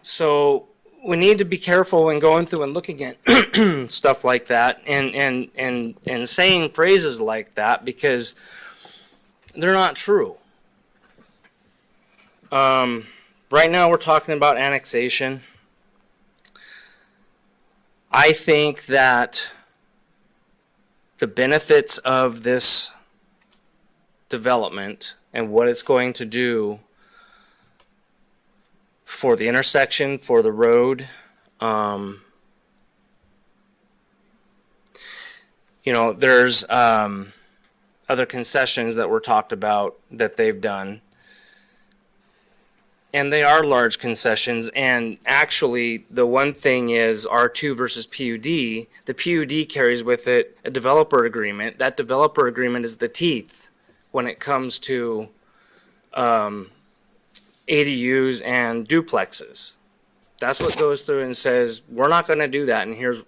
So we need to be careful when going through and looking at stuff like that and saying phrases like that because they're not true. Right now we're talking about annexation. I think that the benefits of this development and what it's going to do for the intersection, for the road, there's other concessions that were talked about that they've done. And they are large concessions. And actually, the one thing is R2 versus PUD. The PUD carries with it a developer agreement. That developer agreement is the teeth when it comes to ADUs and duplexes. That's what goes through and says, we're not going to do that. And here's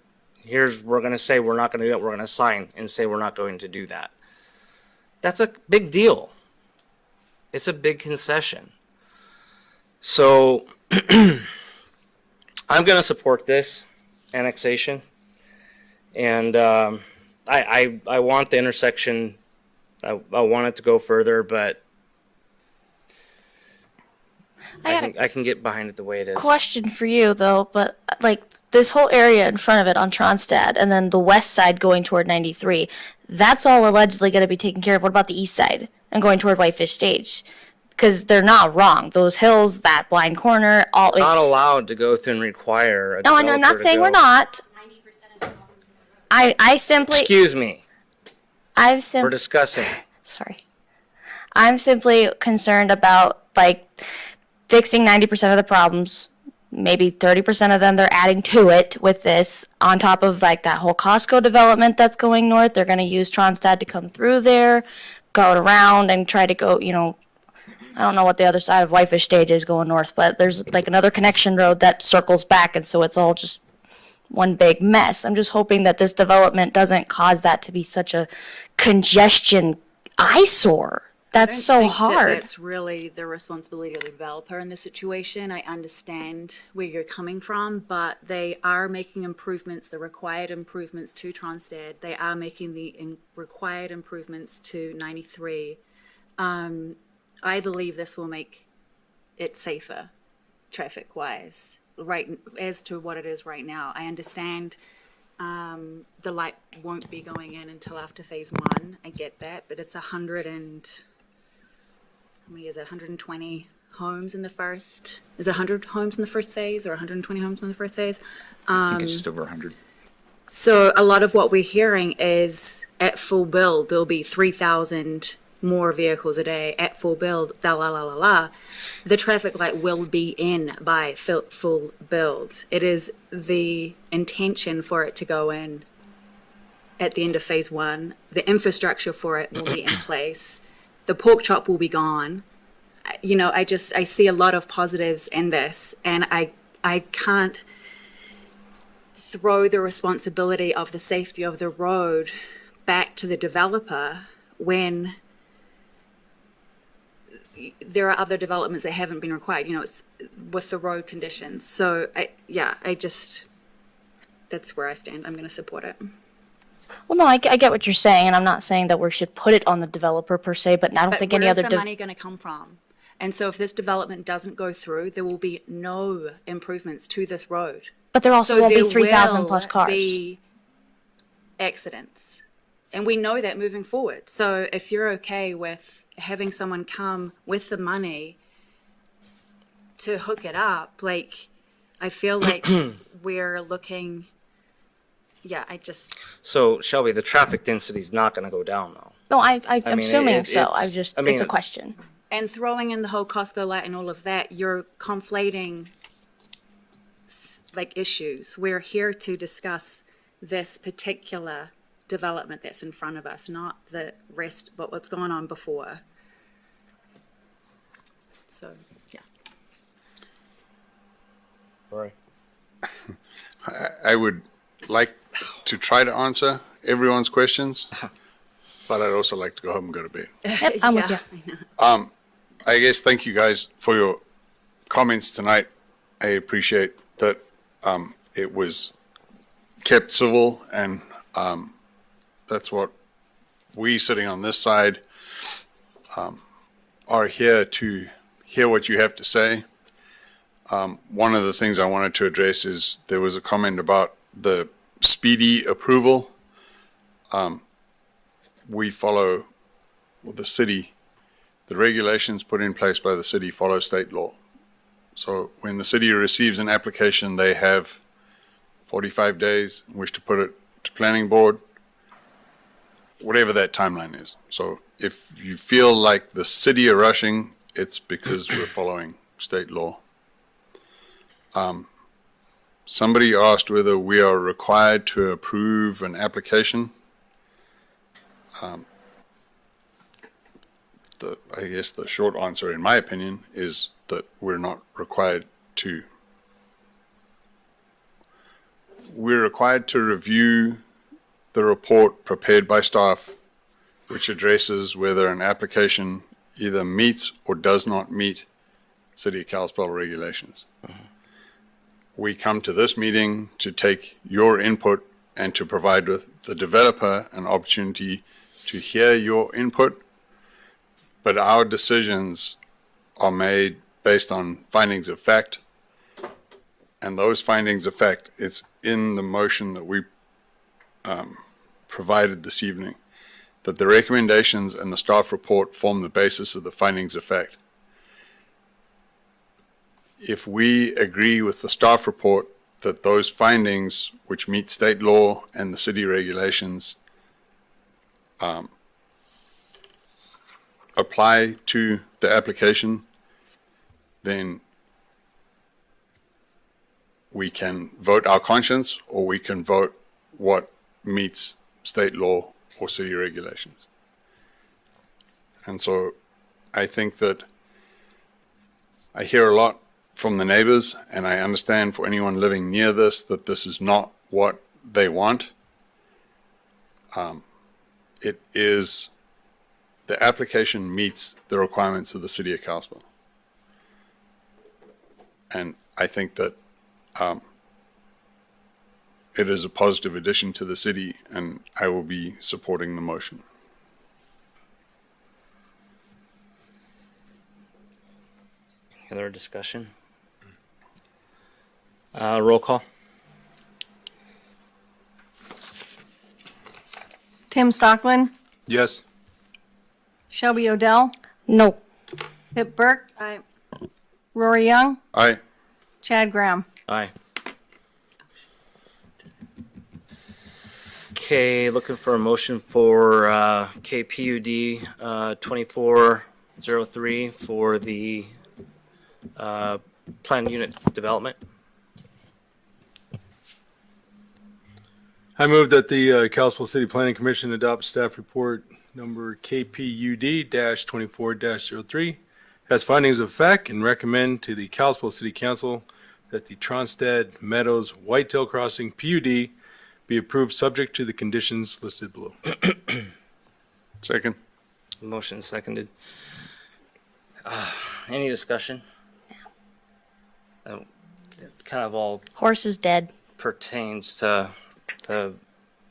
we're going to say we're not going to do that. We're going to sign and say we're not going to do that. That's a big deal. It's a big concession. So I'm going to support this annexation, and I want the intersection. I want it to go further, but I can get behind it the way it is. Question for you though, but like this whole area in front of it on Tronstad and then the west side going toward 93, that's all allegedly going to be taken care of. What about the east side and going toward Whitefish Stage? Because they're not wrong. Those hills, that blind corner, all. Not allowed to go through and require a No, I'm developer not to saying go. we're not. I simply. Excuse me. We're We're discussing. Sorry. I'm simply concerned about like fixing 90% of the problems. Maybe 30% of them they're adding to it with this on top of like that whole Costco development that's going north. They're going to use Tronstad to come through there, go around and try to go, I don't know what the other side of Whitefish Stage is going north, but there's like another connection road that circles back, and so it's all just one big mess. I'm just hoping that this development doesn't cause that to be such a congestion eyesore. That's so hard. That's really the responsibility of the developer in this situation. I understand where you're coming from, but they are making improvements, the required improvements to Tronstad. They are making the required improvements to 93. I believe this will make it safer, traffic-wise, right as to what it is right now. I understand the light won't be going in until after phase 1. I get that, but it's 120 homes in the first. Is it 100 homes in the first phase or 120 homes in the first phase? I think it's just over 100. So a lot of what we're hearing is at full build, there'll be 3,000 more vehicles a day at full build, the traffic light will be in by full build. It is the intention for it to go in at the end of phase 1. The infrastructure for it will be in place. The pork chop will be gone. I see a lot of positives in this, and I can't throw the responsibility of the safety of the road back to the developer when there are other developments that haven't been required, it's with the road conditions. So that's where I stand. I'm going to support it. Well, no, I get what you're saying, and I'm not saying that we should put it on the developer per se, but I don't think any other. Where's the money going to come from? And so if this development doesn't go through, there will be no improvements to this road. But there also won't be 3,000 plus There cars. will be accidents. And we know that moving forward. So if you're okay with having someone come with the money to hook it up, I feel like we're looking, So, Shelby, the traffic density is not going to go down, though. No, I'm mean, assuming so. it's It's a question. and throwing in the whole Costco light and all of that, you're conflating issues. We're here to discuss this particular development that's in front of us, not the rest, but what's gone on before. So, yeah. Right. I would like to try to answer everyone's questions, but I'd also like to go home and go to bed. Yep, I'm with you. I know. I guess thank you guys for your comments tonight. I appreciate that it was kept civil, and that's what we sitting on this side are here to hear what you have to say. One of the things I wanted to address is there was a comment about the speedy approval. We follow the city, the regulations put in place by the city follow state law. So when the city receives an application, they have 45 days in which to put it to planning board, whatever that timeline is. So if you feel like the city are rushing, it's because we're following state law. Somebody asked whether we are required to approve an application. I guess the short answer, in my opinion, is that we're not required to. We're required to review the report prepared by staff, which addresses whether an application either meets or does not meet City of Kalispell regulations. We come to this meeting to take your input and to provide with the developer an opportunity to hear your input, but our decisions are made based on findings of fact, and those findings of fact is in the motion that we provided this evening, that the recommendations and the staff report form the basis of the findings of fact. If we agree with the staff report that those findings, which meet state law and the city regulations, apply to the application, then we can vote our conscience, or we can vote what meets state law or city regulations. And so I think that I hear a lot from the neighbors, and I understand for anyone living near this that this is not what they want. It is, the application meets the requirements of the City of Kalispell. And I think that it is a positive addition to the city, and I will be supporting the motion. Any other discussion? Roll call. Tim Stockland, Yes. Shelby Odell, No. Pip Burke. Aye. Rory Young, Aye. Chad Graham. Aye. Okay, looking for a motion for KPUD 2403 for the planned unit development. I move that the Kalispell City Planning Commission adopt staff report number KPUD-24-03 as findings of fact and recommend to the Kalispell City Council that the Tronstad Meadows Whitetail Crossing PUD be approved subject to the conditions listed below. Second. Motion seconded. Any discussion? Kind of all Horse is dead. pertains to the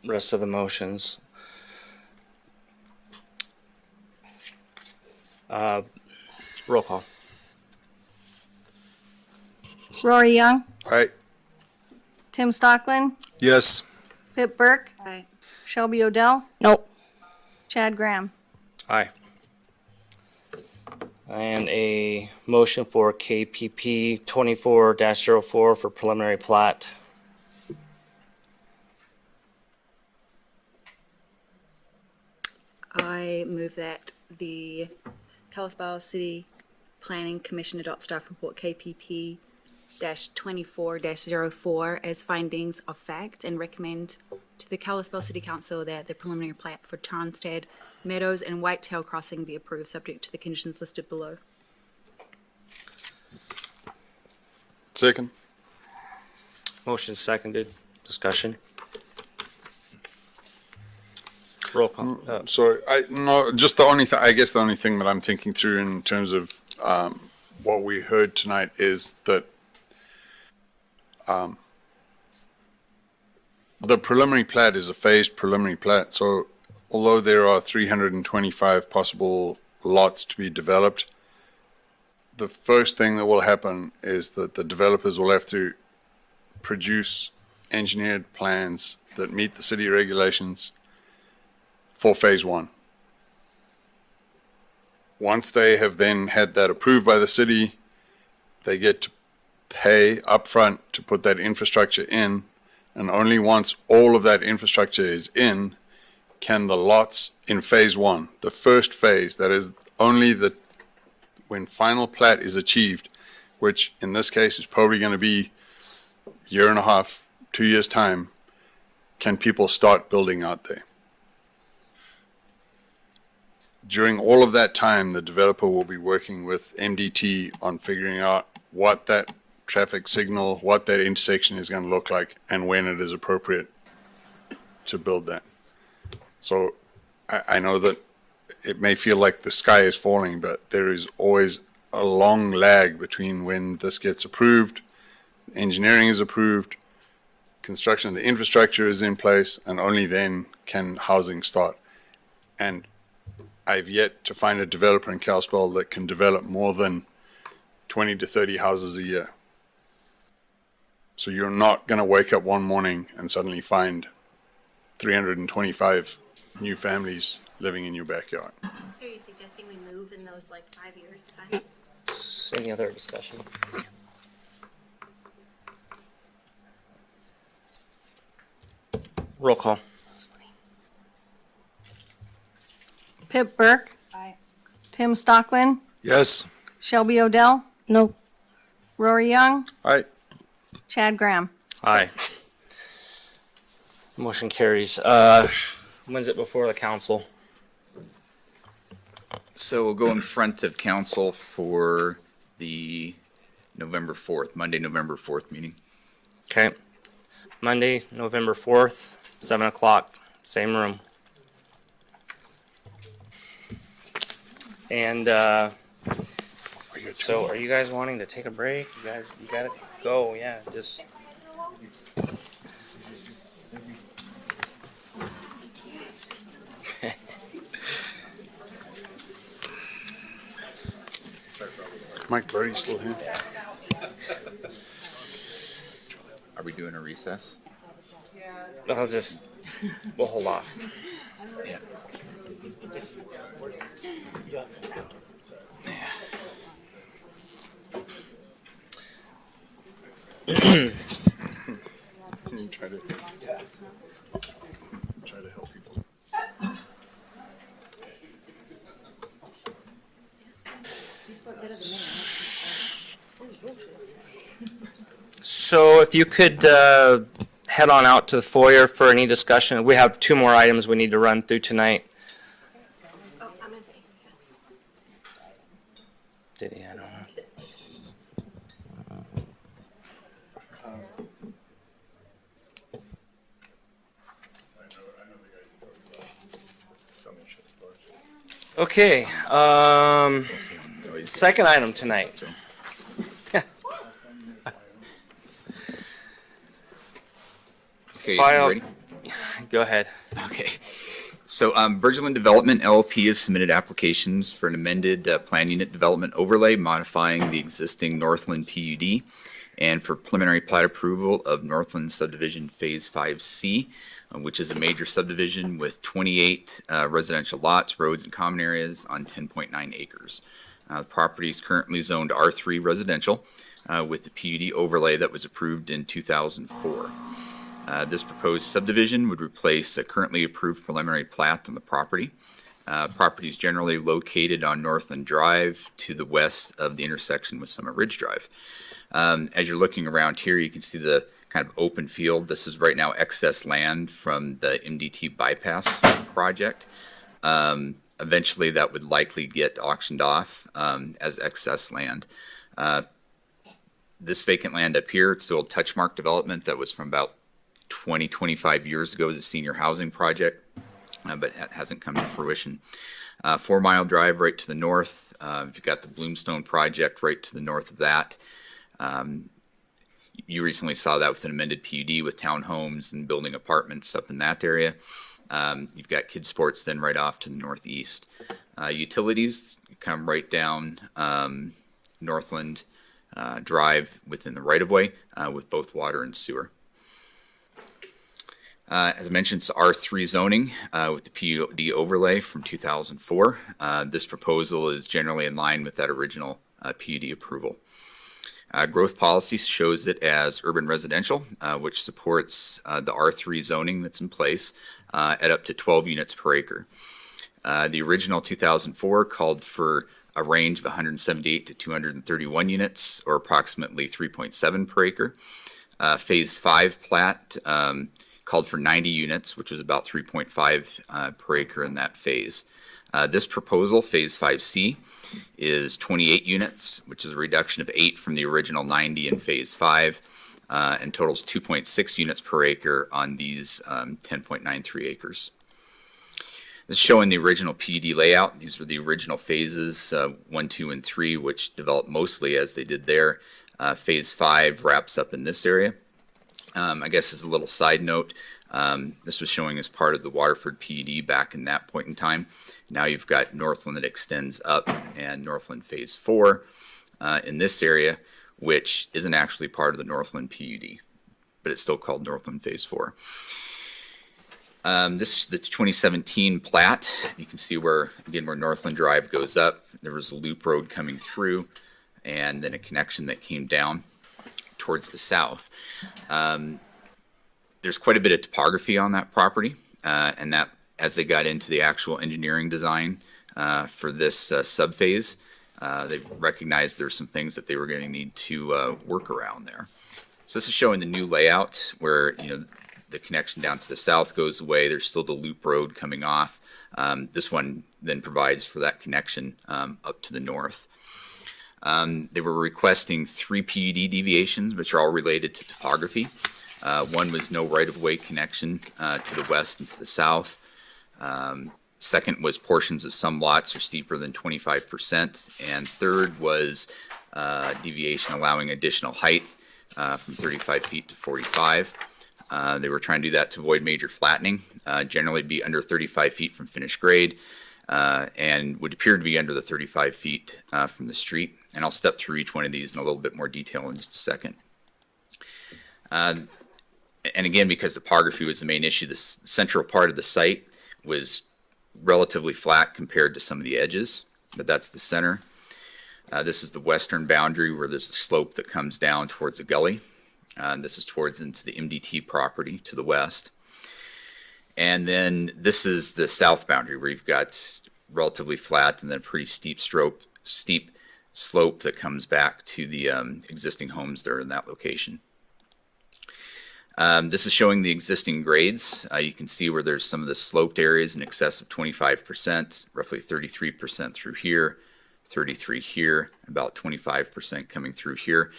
rest of the motions. Roll call. Rory Young, Aye. Tim Stockland, Yes. Pip Burke, Aye. Shelby Odell, Nope. Chad Graham. Aye. And a motion for KPP 24-04 for preliminary plat. I move that the Kalispell City Planning Commission adopt staff report KPP 24-04 as findings of fact and recommend to the Kalispell City Council that the preliminary plat for Tronstad Meadows and Whitetail Crossing be approved subject to the conditions listed below. Second. Motion seconded. Discussion. Roll call. So just the only I guess the only thing that I'm thinking through in terms of what we heard tonight is that the preliminary plat is a phased preliminary plat, so although there are 325 possible lots to be developed, the first thing that will happen is that the developers will have to produce engineered plans that meet the city regulations for phase one. Once they have then had that approved by the city, they get to pay upfront to put that infrastructure in, and only once all of that infrastructure is in can the lots in phase one, the first phase, that is only when final plat is achieved, which in this case is probably going to be a year and a half, 2 years' time, can people start building out there. During all of that time, the developer will be working with MDT on figuring out what that traffic signal, what that intersection is going to look like, and when it is appropriate to build that. So I know that it may feel like the sky is falling, but there is always a long lag between when this gets approved, engineering is approved, construction of the infrastructure is in place, and only then can housing start. And I've yet to find a developer in Kalispell that can develop more than 20 to 30 houses a year. So you're not going to wake up one morning and suddenly find 325 new families living in your backyard. So are you suggesting we move in those like 5 years' time? Any other discussion? Roll call. Pip Burke. Aye. Tim Stockland. Yes. Shelby Odell. No. Rory Young. Aye. Chad Graham. Aye. Motion carries. When's it before the council? So we'll go in front of council for the November 4th, Monday, November 4th meeting. Okay. Monday, November 4th, 7 o'clock, same room. And so are you guys wanting to take a break? You gotta go, yeah, just. Mike Birdie's still here. Are we doing a recess? We'll hold off. Yeah. Try to help people. So if you could head on out to the foyer for any discussion. We have 2 more items we need to run through tonight. Oh, I'm gonna say. Did he? I don't know. Okay, second item tonight. Okay, File. you ready? Go ahead. Okay. So Bridgeland Development LLP has submitted applications for an amended plan unit development overlay modifying the existing Northland PUD and for preliminary plat approval of Northland Subdivision Phase 5C, which is a major subdivision with 28 residential lots, roads, and common areas on 10.9 acres. The property is currently zoned R3 residential with the PUD overlay that was approved in 2004. This proposed subdivision would replace a currently approved preliminary plat on the property. Property is generally located on Northland Drive to the west of the intersection with Summit Ridge Drive. As you're looking around here, you can see the kind of open field. This is right now excess land from the MDT bypass project. Eventually, that would likely get auctioned off as excess land. This vacant land up here, it's the old Touchmark development that was from about 25 years ago as a senior housing project, but it hasn't come to fruition. 4 Mile Drive right to the north. You've got the Bloomstone project right to the north of that. you recently saw that with an amended PUD with townhomes and building apartments up in that area. You've got kids sports then right off to the northeast. Utilities come right down Northland Drive within the right-of-way with both water and sewer. As I mentioned, it's R3 zoning with the PUD overlay from 2004. This proposal is generally in line with that original PUD approval. Growth policy shows it as urban residential, which supports the R3 zoning that's in place at up to 12 units per acre. The original 2004 called for a range of 178 to 231 units, or approximately 3.7 per acre. Phase 5 plat called for 90 units, which was about 3.5 per acre in that phase. This proposal, Phase 5C, is 28 units, which is a reduction of 8 from the original 90 in Phase 5, and totals 2.6 units per acre on these 10.93 acres. This is showing the original PUD layout. These were the original phases, 1, 2, and 3, which developed mostly as they did there. Phase 5 wraps up in this area. I guess as a little side note, this was showing as part of the Waterford PUD back in that point in time. Now you've got Northland that extends up and Northland Phase 4 in this area, which isn't actually part of the Northland PUD, but it's still called Northland Phase 4. This is the 2017 plat. You can see where, again, where Northland Drive goes up. There was a loop road coming through and then a connection that came down towards the south. There's quite a bit of topography on that property, and that as they got into the actual engineering design for this subphase, they recognized there's some things that they were going to need to work around there. So this is showing the new layout where, you know, the connection down to the south goes away. There's still the loop road coming off. This one then provides for that connection up to the north. They were requesting 3 PUD deviations, which are all related to topography. One was no right-of-way connection to the west and to the south. Second was portions of some lots are steeper than 25%. And third was deviation allowing additional height from 35 feet to 45. They were trying to do that to avoid major flattening, generally be under 35 feet from finished grade, and would appear to be under the 35 feet from the street. And I'll step through each one of these in a little bit more detail in just a second. And again, because topography was the main issue, the central part of the site was relatively flat compared to some of the edges, but that's the center. This is the western boundary where there's a slope that comes down towards the gully. This is towards into the MDT property to the west. And then this is the south boundary where you've got relatively flat and then a pretty steep slope that comes back to the existing homes that are in that location. This is showing the existing grades. You can see where there's some of the sloped areas in excess of 25%, roughly 33% through here, 33 here, about 25% coming through here.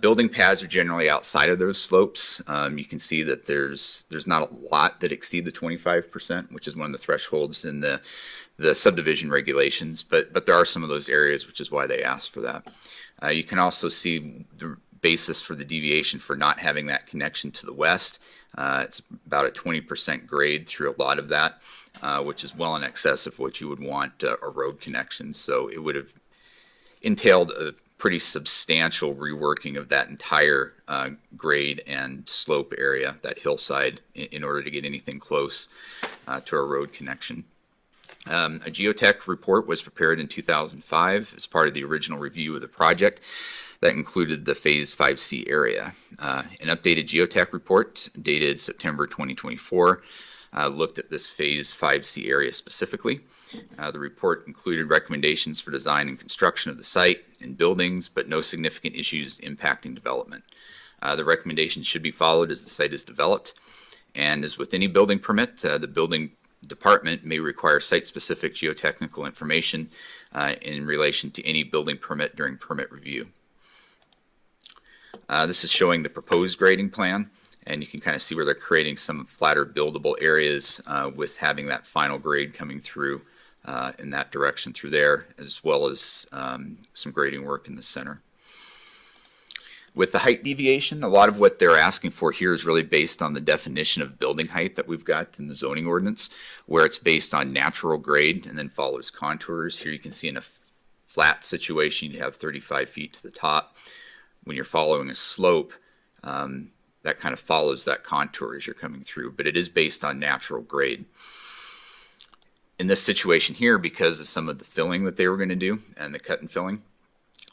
Building pads are generally outside of those slopes. You can see that there's not a lot that exceed the 25%, which is one of the thresholds in the subdivision regulations, but there are some of those areas, which is why they asked for that. You can also see the basis for the deviation for not having that connection to the west. It's about a 20% grade through a lot of that, which is well in excess of what you would want a road connection. So it would have entailed a pretty substantial reworking of that entire grade and slope area, that hillside, in order to get anything close to a road connection. A geotech report was prepared in 2005 as part of the original review of the project that included the Phase 5C area. An updated geotech report dated September 2024 looked at this Phase 5C area specifically. The report included recommendations for design and construction of the site and buildings, but no significant issues impacting development. The recommendations should be followed as the site is developed. And as with any building permit, the building department may require site-specific geotechnical information in relation to any building permit during permit review. This is showing the proposed grading plan, and you can kind of see where they're creating some flatter buildable areas with having that final grade coming through in that direction through there, as well as some grading work in the center. With the height deviation, a lot of what they're asking for here is really based on the definition of building height that we've got in the zoning ordinance, where it's based on natural grade and then follows contours. Here you can see in a flat situation, you'd have 35 feet to the top. When you're following a slope, that kind of follows that contour as you're coming through, but it is based on natural grade. In this situation here, because of some of the filling that they were going to do and the cut and filling,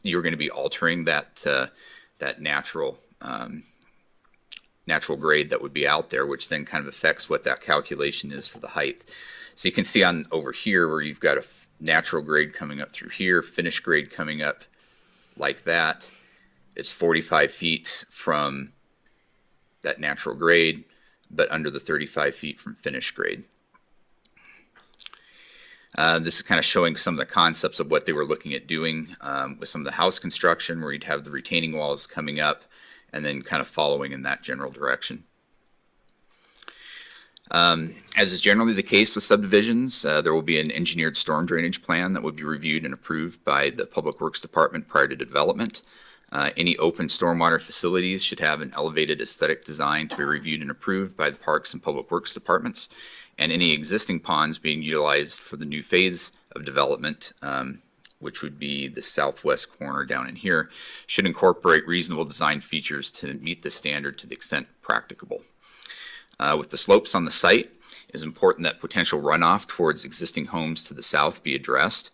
you're going to be altering that that natural grade that would be out there, which then kind of affects what that calculation is for the height. So you can see on over here where you've got a natural grade coming up through here, finished grade coming up like that. It's 45 feet from that natural grade, but under the 35 feet from finished grade. This is kind of showing some of the concepts of what they were looking at doing with some of the house construction, where you'd have the retaining walls coming up and then kind of following in that general direction. As is generally the case with subdivisions, there will be an engineered storm drainage plan that would be reviewed and approved by the Public Works Department prior to development. Any open stormwater facilities should have an elevated aesthetic design to be reviewed and approved by the Parks and Public Works Departments. And any existing ponds being utilized for the new phase of development, which would be the southwest corner down in here, should incorporate reasonable design features to meet the standard to the extent practicable. With the slopes on the site, it is important that potential runoff towards existing homes to the south be addressed.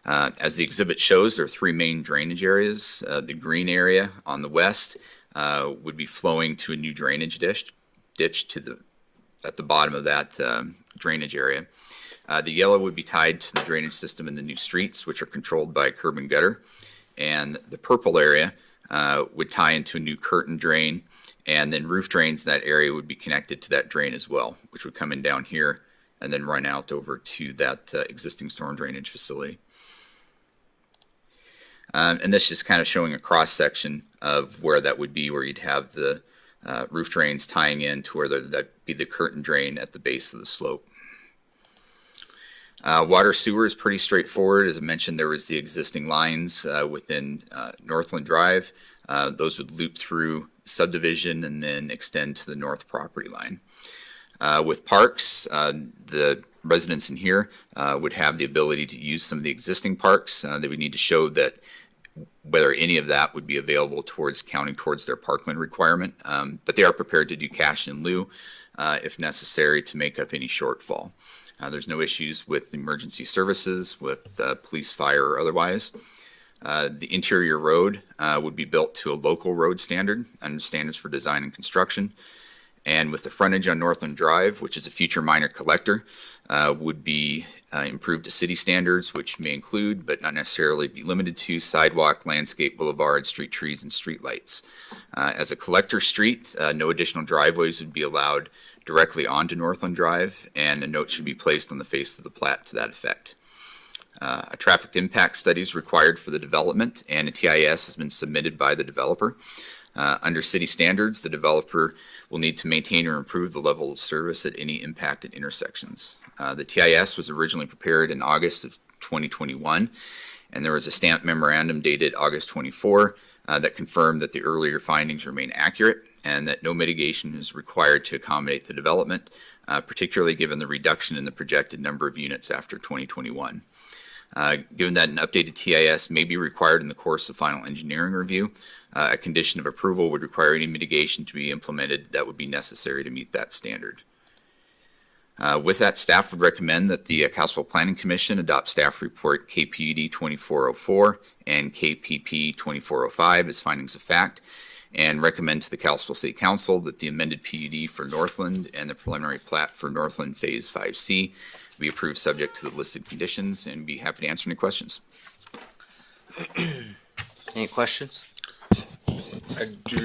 As the exhibit shows, there are three main drainage areas. The green area on the west would be flowing to a new drainage ditch at the bottom of that drainage area. The yellow would be tied to the drainage system in the new streets, which are controlled by curb and gutter. And the purple area would tie into a new curtain drain, and then roof drains in that area would be connected to that drain as well, which would come in down here and then run out over to that existing storm drainage facility. And this is kind of showing a cross section of where that would be, where you'd have the roof drains tying in to where that'd be the curtain drain at the base of the slope. Water sewer is pretty straightforward. As I mentioned, there was the existing lines within Northland Drive. Those would loop through subdivision and then extend to the north property line. With parks, the residents in here would have the ability to use some of the existing parks. They would need to show that whether any of that would be available towards counting towards their parkland requirement, but they are prepared to do cash in lieu if necessary to make up any shortfall. There's no issues with emergency services, with police, fire, or otherwise. The interior road would be built to a local road standard under standards for design and construction. And with the frontage on Northland Drive, which is a future minor collector, would be improved to city standards, which may include, but not necessarily be limited to, sidewalk, landscape, boulevard, street trees, and street lights. As a collector street, no additional driveways would be allowed directly onto Northland Drive, and a note should be placed on the face of the plat to that effect. A traffic impact study is required for the development, and a TIS has been submitted by the developer. Under city standards, the developer will need to maintain or improve the level of service at any impacted intersections. The TIS was originally prepared in August of 2021, and there was a stamped memorandum dated August 24 that confirmed that the earlier findings remain accurate and that no mitigation is required to accommodate the development, particularly given the reduction in the projected number of units after 2021. Given that an updated TIS may be required in the course of final engineering review, a condition of approval would require any mitigation to be implemented that would be necessary to meet that standard. With that, staff would recommend that the Kalispell Planning Commission adopt staff report KPUD 2404 and KPP 2405 as findings of fact, and recommend to the Kalispell City Council that the amended PUD for Northland and the preliminary plat for Northland Phase 5C be approved subject to the listed conditions, and be happy to answer any questions. Any questions? I do.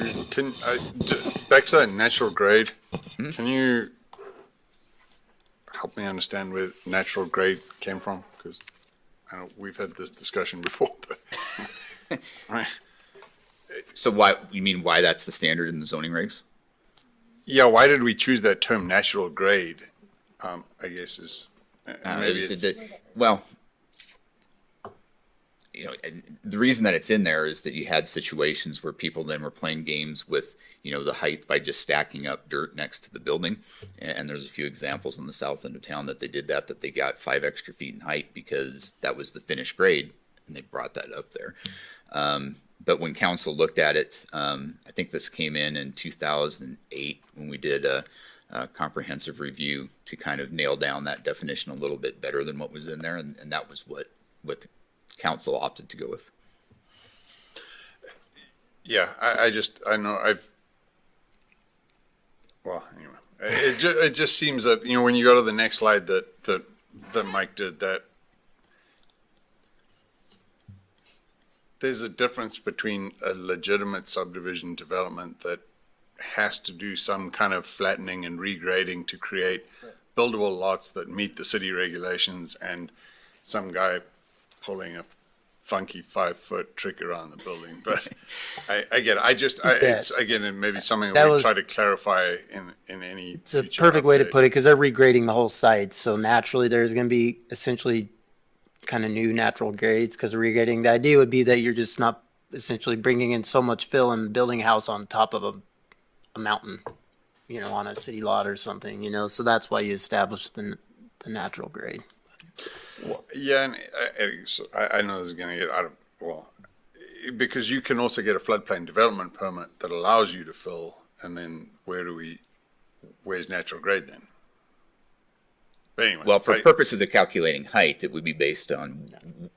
Back to that natural grade, can you help me understand where natural grade came from? Because I know we've had this discussion before, but right. So you mean why that's the standard in the zoning regs? Yeah, why did we choose that term natural grade? I guess is maybe well, you know, and the reason that it's in there is that you had situations where people then were playing games with, you know, the height by just stacking up dirt next to the building. And there's a few examples on the south end of town that they did that they got 5 extra feet in height because that was the finished grade, and they brought that up there. But when council looked at it, I think this came in 2008 when we did a comprehensive review to kind of nail down that definition a little bit better than what was in there, and that was what the council opted to go with. Yeah, I know well, anyway, it just seems that, you know, when you go to the next slide that Mike did, that there's a difference between a legitimate subdivision development that has to do some kind of flattening and regrading to create buildable lots that meet the city regulations, and some guy pulling a funky 5-foot trick around the building. But I get it. It's again, it may be something that we try to clarify in any. It's a perfect way to put it, because they're regrading the whole site. So naturally, there's going to be essentially kind of new natural grades because of regrading. The idea would be that you're just not essentially bringing in so much fill and building a house on top of a mountain, you know, on a city lot or something, you know. So that's why you establish the natural grade. Well, yeah, and I know this is going to get out of, well, because you can also get a floodplain development permit that allows you to fill, and then where's natural grade then? But anyway. Well, for purposes of calculating height, it would be based on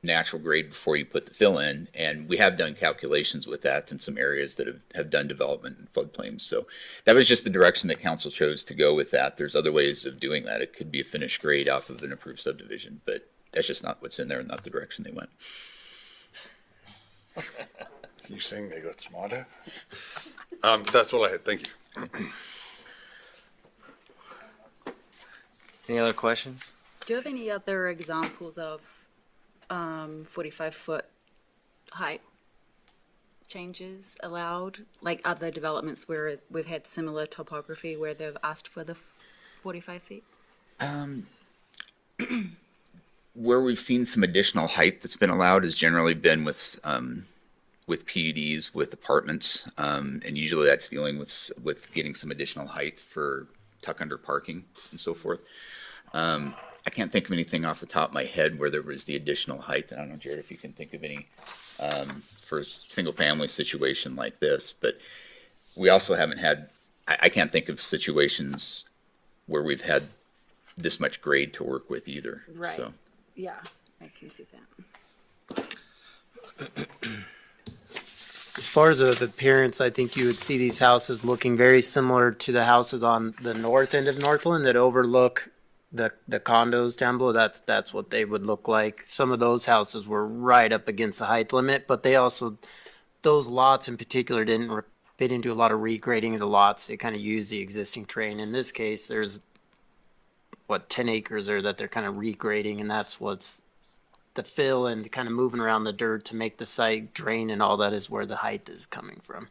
natural grade before you put the fill in, and we have done calculations with that in some areas that have done development in floodplains. So that was just the direction that council chose to go with that. There's other ways of doing that. It could be a finished grade off of an approved subdivision, but that's just not what's in there and not the direction they went. You saying they got smarter? That's all I had. Thank you. Any other questions? Do you have any other examples of 45-foot height changes allowed, like other developments where we've had similar topography where they've asked for the 45 feet? Where we've seen some additional height that's been allowed has generally been with PUDs, with apartments, and usually that's dealing with getting some additional height for tuck under parking and so forth. I can't think of anything off the top of my head where there was the additional height. I don't know, Jared, if you can think of any for a single family situation like this, but we also haven't had, I can't think of situations where we've had this much grade to work with either. Right. So. Yeah, I can see that. As far as the appearance, I think you would see these houses looking very similar to the houses on the north end of Northland that overlook the condos down below. That's what they would look like. Some of those houses were right up against the height limit, but they also, those lots in particular they didn't do a lot of regrading of the lots. They kind of used the existing terrain. In this case, there's 10 acres there that they're kind of regrading, and that's what's the fill and kind of moving around the dirt to make the site drain, and all that is where the height is coming from.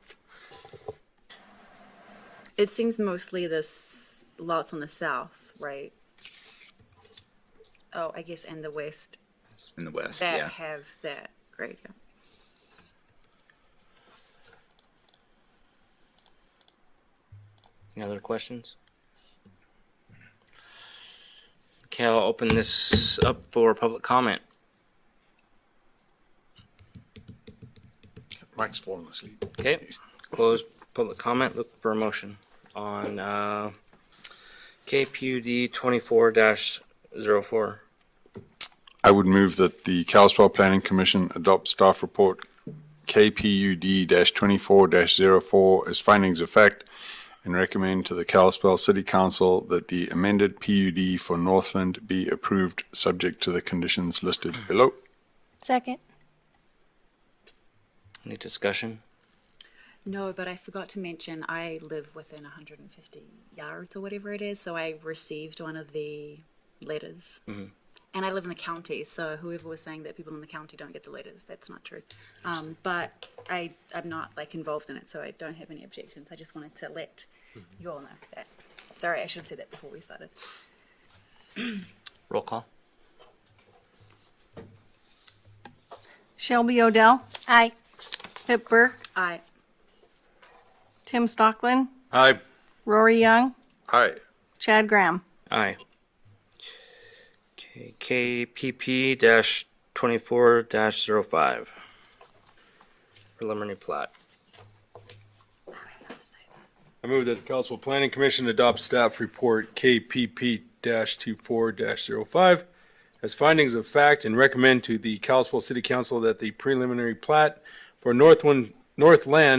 It seems mostly this lots on the south, right? Oh, I guess in the west. In the west, that yeah. have that grade. Yeah. Any other questions? Okay, I'll open this up for public comment. Mike's falling asleep. Okay, close public comment. Look for a motion on KPUD 24-04. I would move that the Kalispell Planning Commission adopt staff report KPUD-24-04 as findings of fact, and recommend to the Kalispell City Council that the amended PUD for Northland be approved, subject to the conditions listed below. Second. Any discussion? No, but I forgot to mention I live within 150 yards or whatever it is, so I received one of the letters. Mm-hmm. And I live in the county, so whoever was saying that people in the county don't get the letters, that's not true. But I'm not involved in it, so I don't have any objections. I just wanted to let you all know that. Sorry, I should have said that before we started. Roll call. Shelby Odell, Aye. Pip Burke, Aye. Tim Stockland, Aye. Rory Young, Aye. Chad Graham. Aye. Okay, KPP-24-05. Preliminary plat. I move that the Kalispell Planning Commission adopt staff report KPP-24-05 as findings of fact and recommend to the Kalispell City Council that the preliminary plat for Northland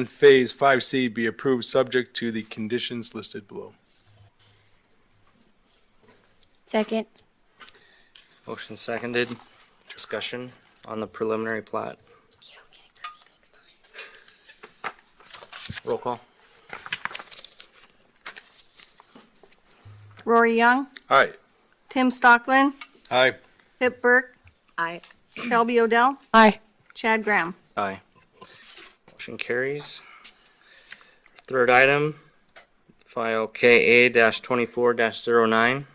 Phase 5C be approved subject to the conditions listed below. Second. Motion seconded. Discussion on the preliminary plat. Roll call. Rory Young, Aye. Tim Stockland, Aye. Pip Burke, Aye. Shelby Odell, Aye. Chad Graham. Aye. Motion carries. Third item, file KA-24-09.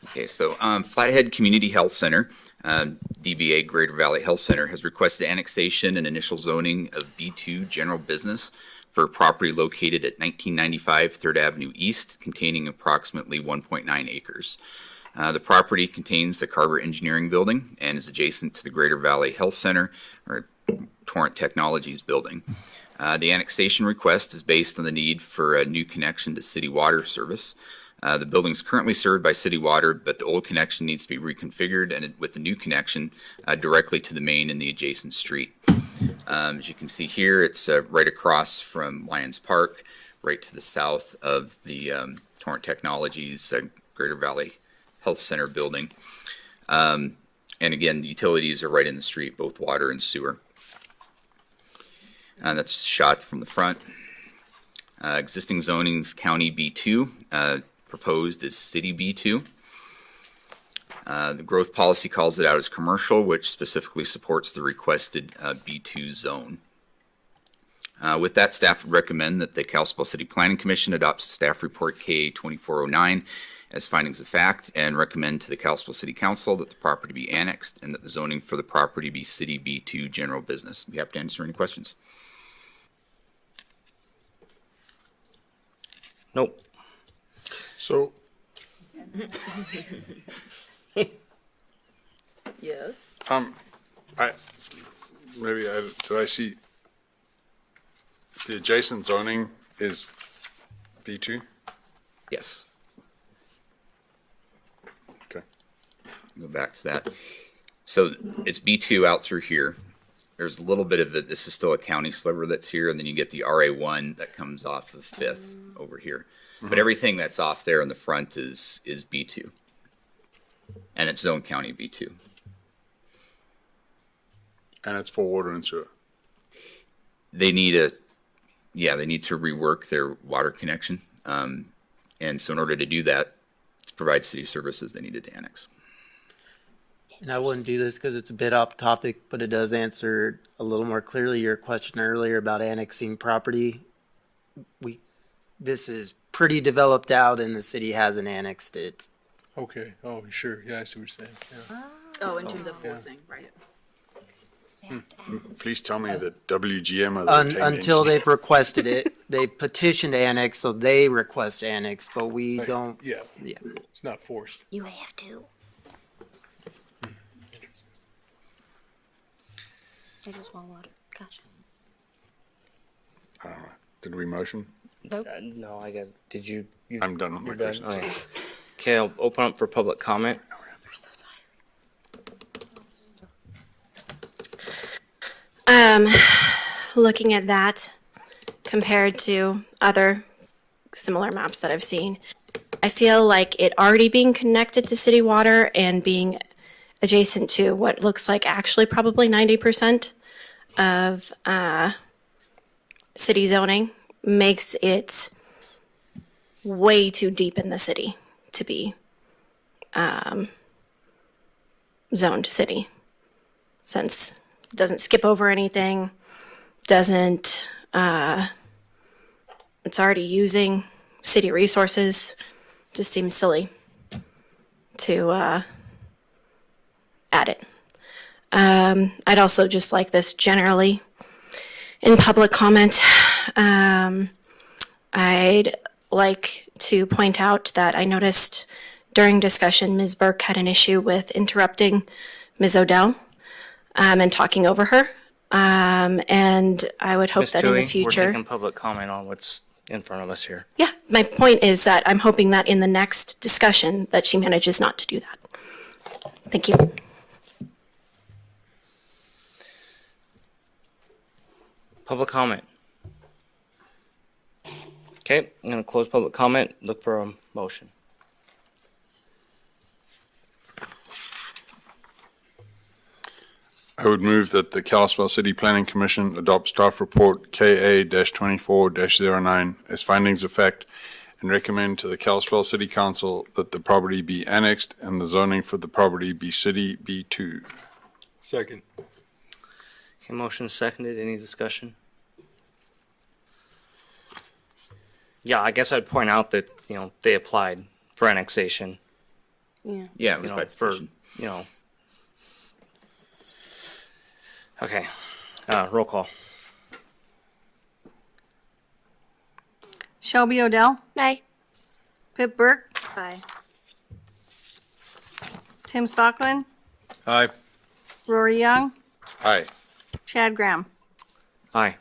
Okay, so Flathead Community Health Center, DBA Greater Valley Health Center, has requested annexation and initial zoning of B2 General Business for property located at 1995 3rd Avenue East, containing approximately 1.9 acres. The property contains the Carver Engineering Building and is adjacent to the Greater Valley Health Center, or Torrent Technologies Building. The annexation request is based on the need for a new connection to city water service. The building is currently served by city water, but the old connection needs to be reconfigured and with the new connection directly to the main in the adjacent street. As you can see here, it's right across from Lions Park, right to the south of the Torrent Technologies Greater Valley Health Center building. And again, the utilities are right in the street, both water and sewer. And that's shot from the front. Existing zoning's County B2. Proposed is City B2. The growth policy calls it out as commercial, which specifically supports the requested B2 zone. With that, staff would recommend that the Kalispell City Planning Commission adopts staff report KA-2409 as findings of fact and recommend to the Kalispell City Council that the property be annexed and that the zoning for the property be City B2 General Business. Be happy to answer any questions. Nope. So, Yes. did I see the adjacent zoning is B2? Yes. Okay. Go back to that. So it's B2 out through here. There's a little bit of it. This is still a county sliver that's here, and then you get the RA1 that comes off of 5th over here. But everything that's off there in the front is B2. And it's zone county B2. And it's for water and sewer. They need to rework their water connection. And so in order to do that, to provide city services, they needed to annex. And I wouldn't do this because it's a bit off topic, but it does answer a little more clearly your question earlier about annexing property. This is pretty developed out and the city hasn't annexed it. Okay. Oh, sure. Yeah, I see what you're saying. Yeah. Oh, in terms of forcing, right? Please tell me that WGM are the retained Until engineer. they've requested it. They petitioned to annex, so they request annex, but we Right. don't. Yeah. Yeah. It's not forced. You have to. I just want water. Gosh. Did we motion? No, I got, did you? I'm done with my You're done? questions. Okay. Okay, I'll open up for public comment. Looking at that compared to other similar maps that I've seen, I feel like it already being connected to city water and being adjacent to what looks like actually probably 90% of city zoning makes it way too deep in the city to be zoned city, since it doesn't skip over anything, doesn't, it's already using city resources. Just seems silly to add it. I'd also just like this generally in public comment. I'd like to point out that I noticed during discussion, Ms. Burke had an issue with interrupting Ms. Odell and talking over her. And I would hope Ms. that in the Tui, we're future. taking public comment on what's in front of us here. Yeah, my point is that I'm hoping that in the next discussion that she manages not to do that. Thank you. Public comment. Okay, I'm gonna close public comment, look for a motion. I would move that the Kalispell City Planning Commission adopt staff report KA-24-09 as findings of fact and recommend to the Kalispell City Council that the property be annexed and the zoning for the property be City B2. Second. Okay, motion seconded, any discussion? Yeah, I guess I'd point out that, they applied for annexation, Yeah, it was by for, petition. Okay, roll call. Shelby Odell, Aye. Pip Burke, Aye. Tim Stockland, Aye. Rory Young, Aye. Chad Graham. Aye.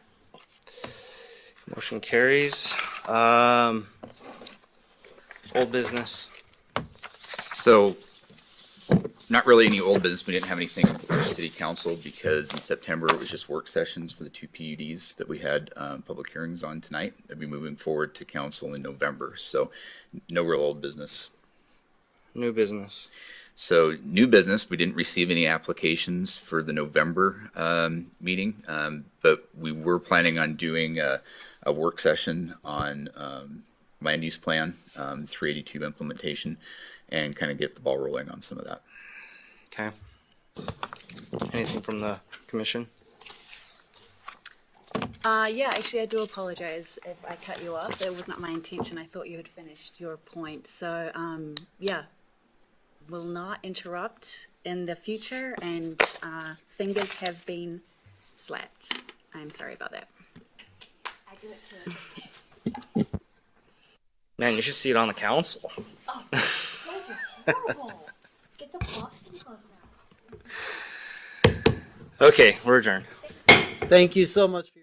Motion carries. Old business. So, not really any old business. We didn't have anything for city council because in September it was just work sessions for the 2 PUDs that we had public hearings on tonight. They'll be moving forward to council in November. So, no real old business. New business. So, new business, we didn't receive any applications for the November meeting, but we were planning on doing a work session on land use plan, 382 implementation, and kind of get the ball rolling on some of that. Okay. Anything from the commission? Yeah, actually, I do apologize if I cut you off. It was not my intention. I thought you had finished your point. So, yeah, will not interrupt in the future, and fingers have been slapped. I'm sorry about that. I do it too. Man, you should see it on the council. Oh, you guys are horrible. Get the boxing gloves out. Okay, we're adjourned. Thank you so much for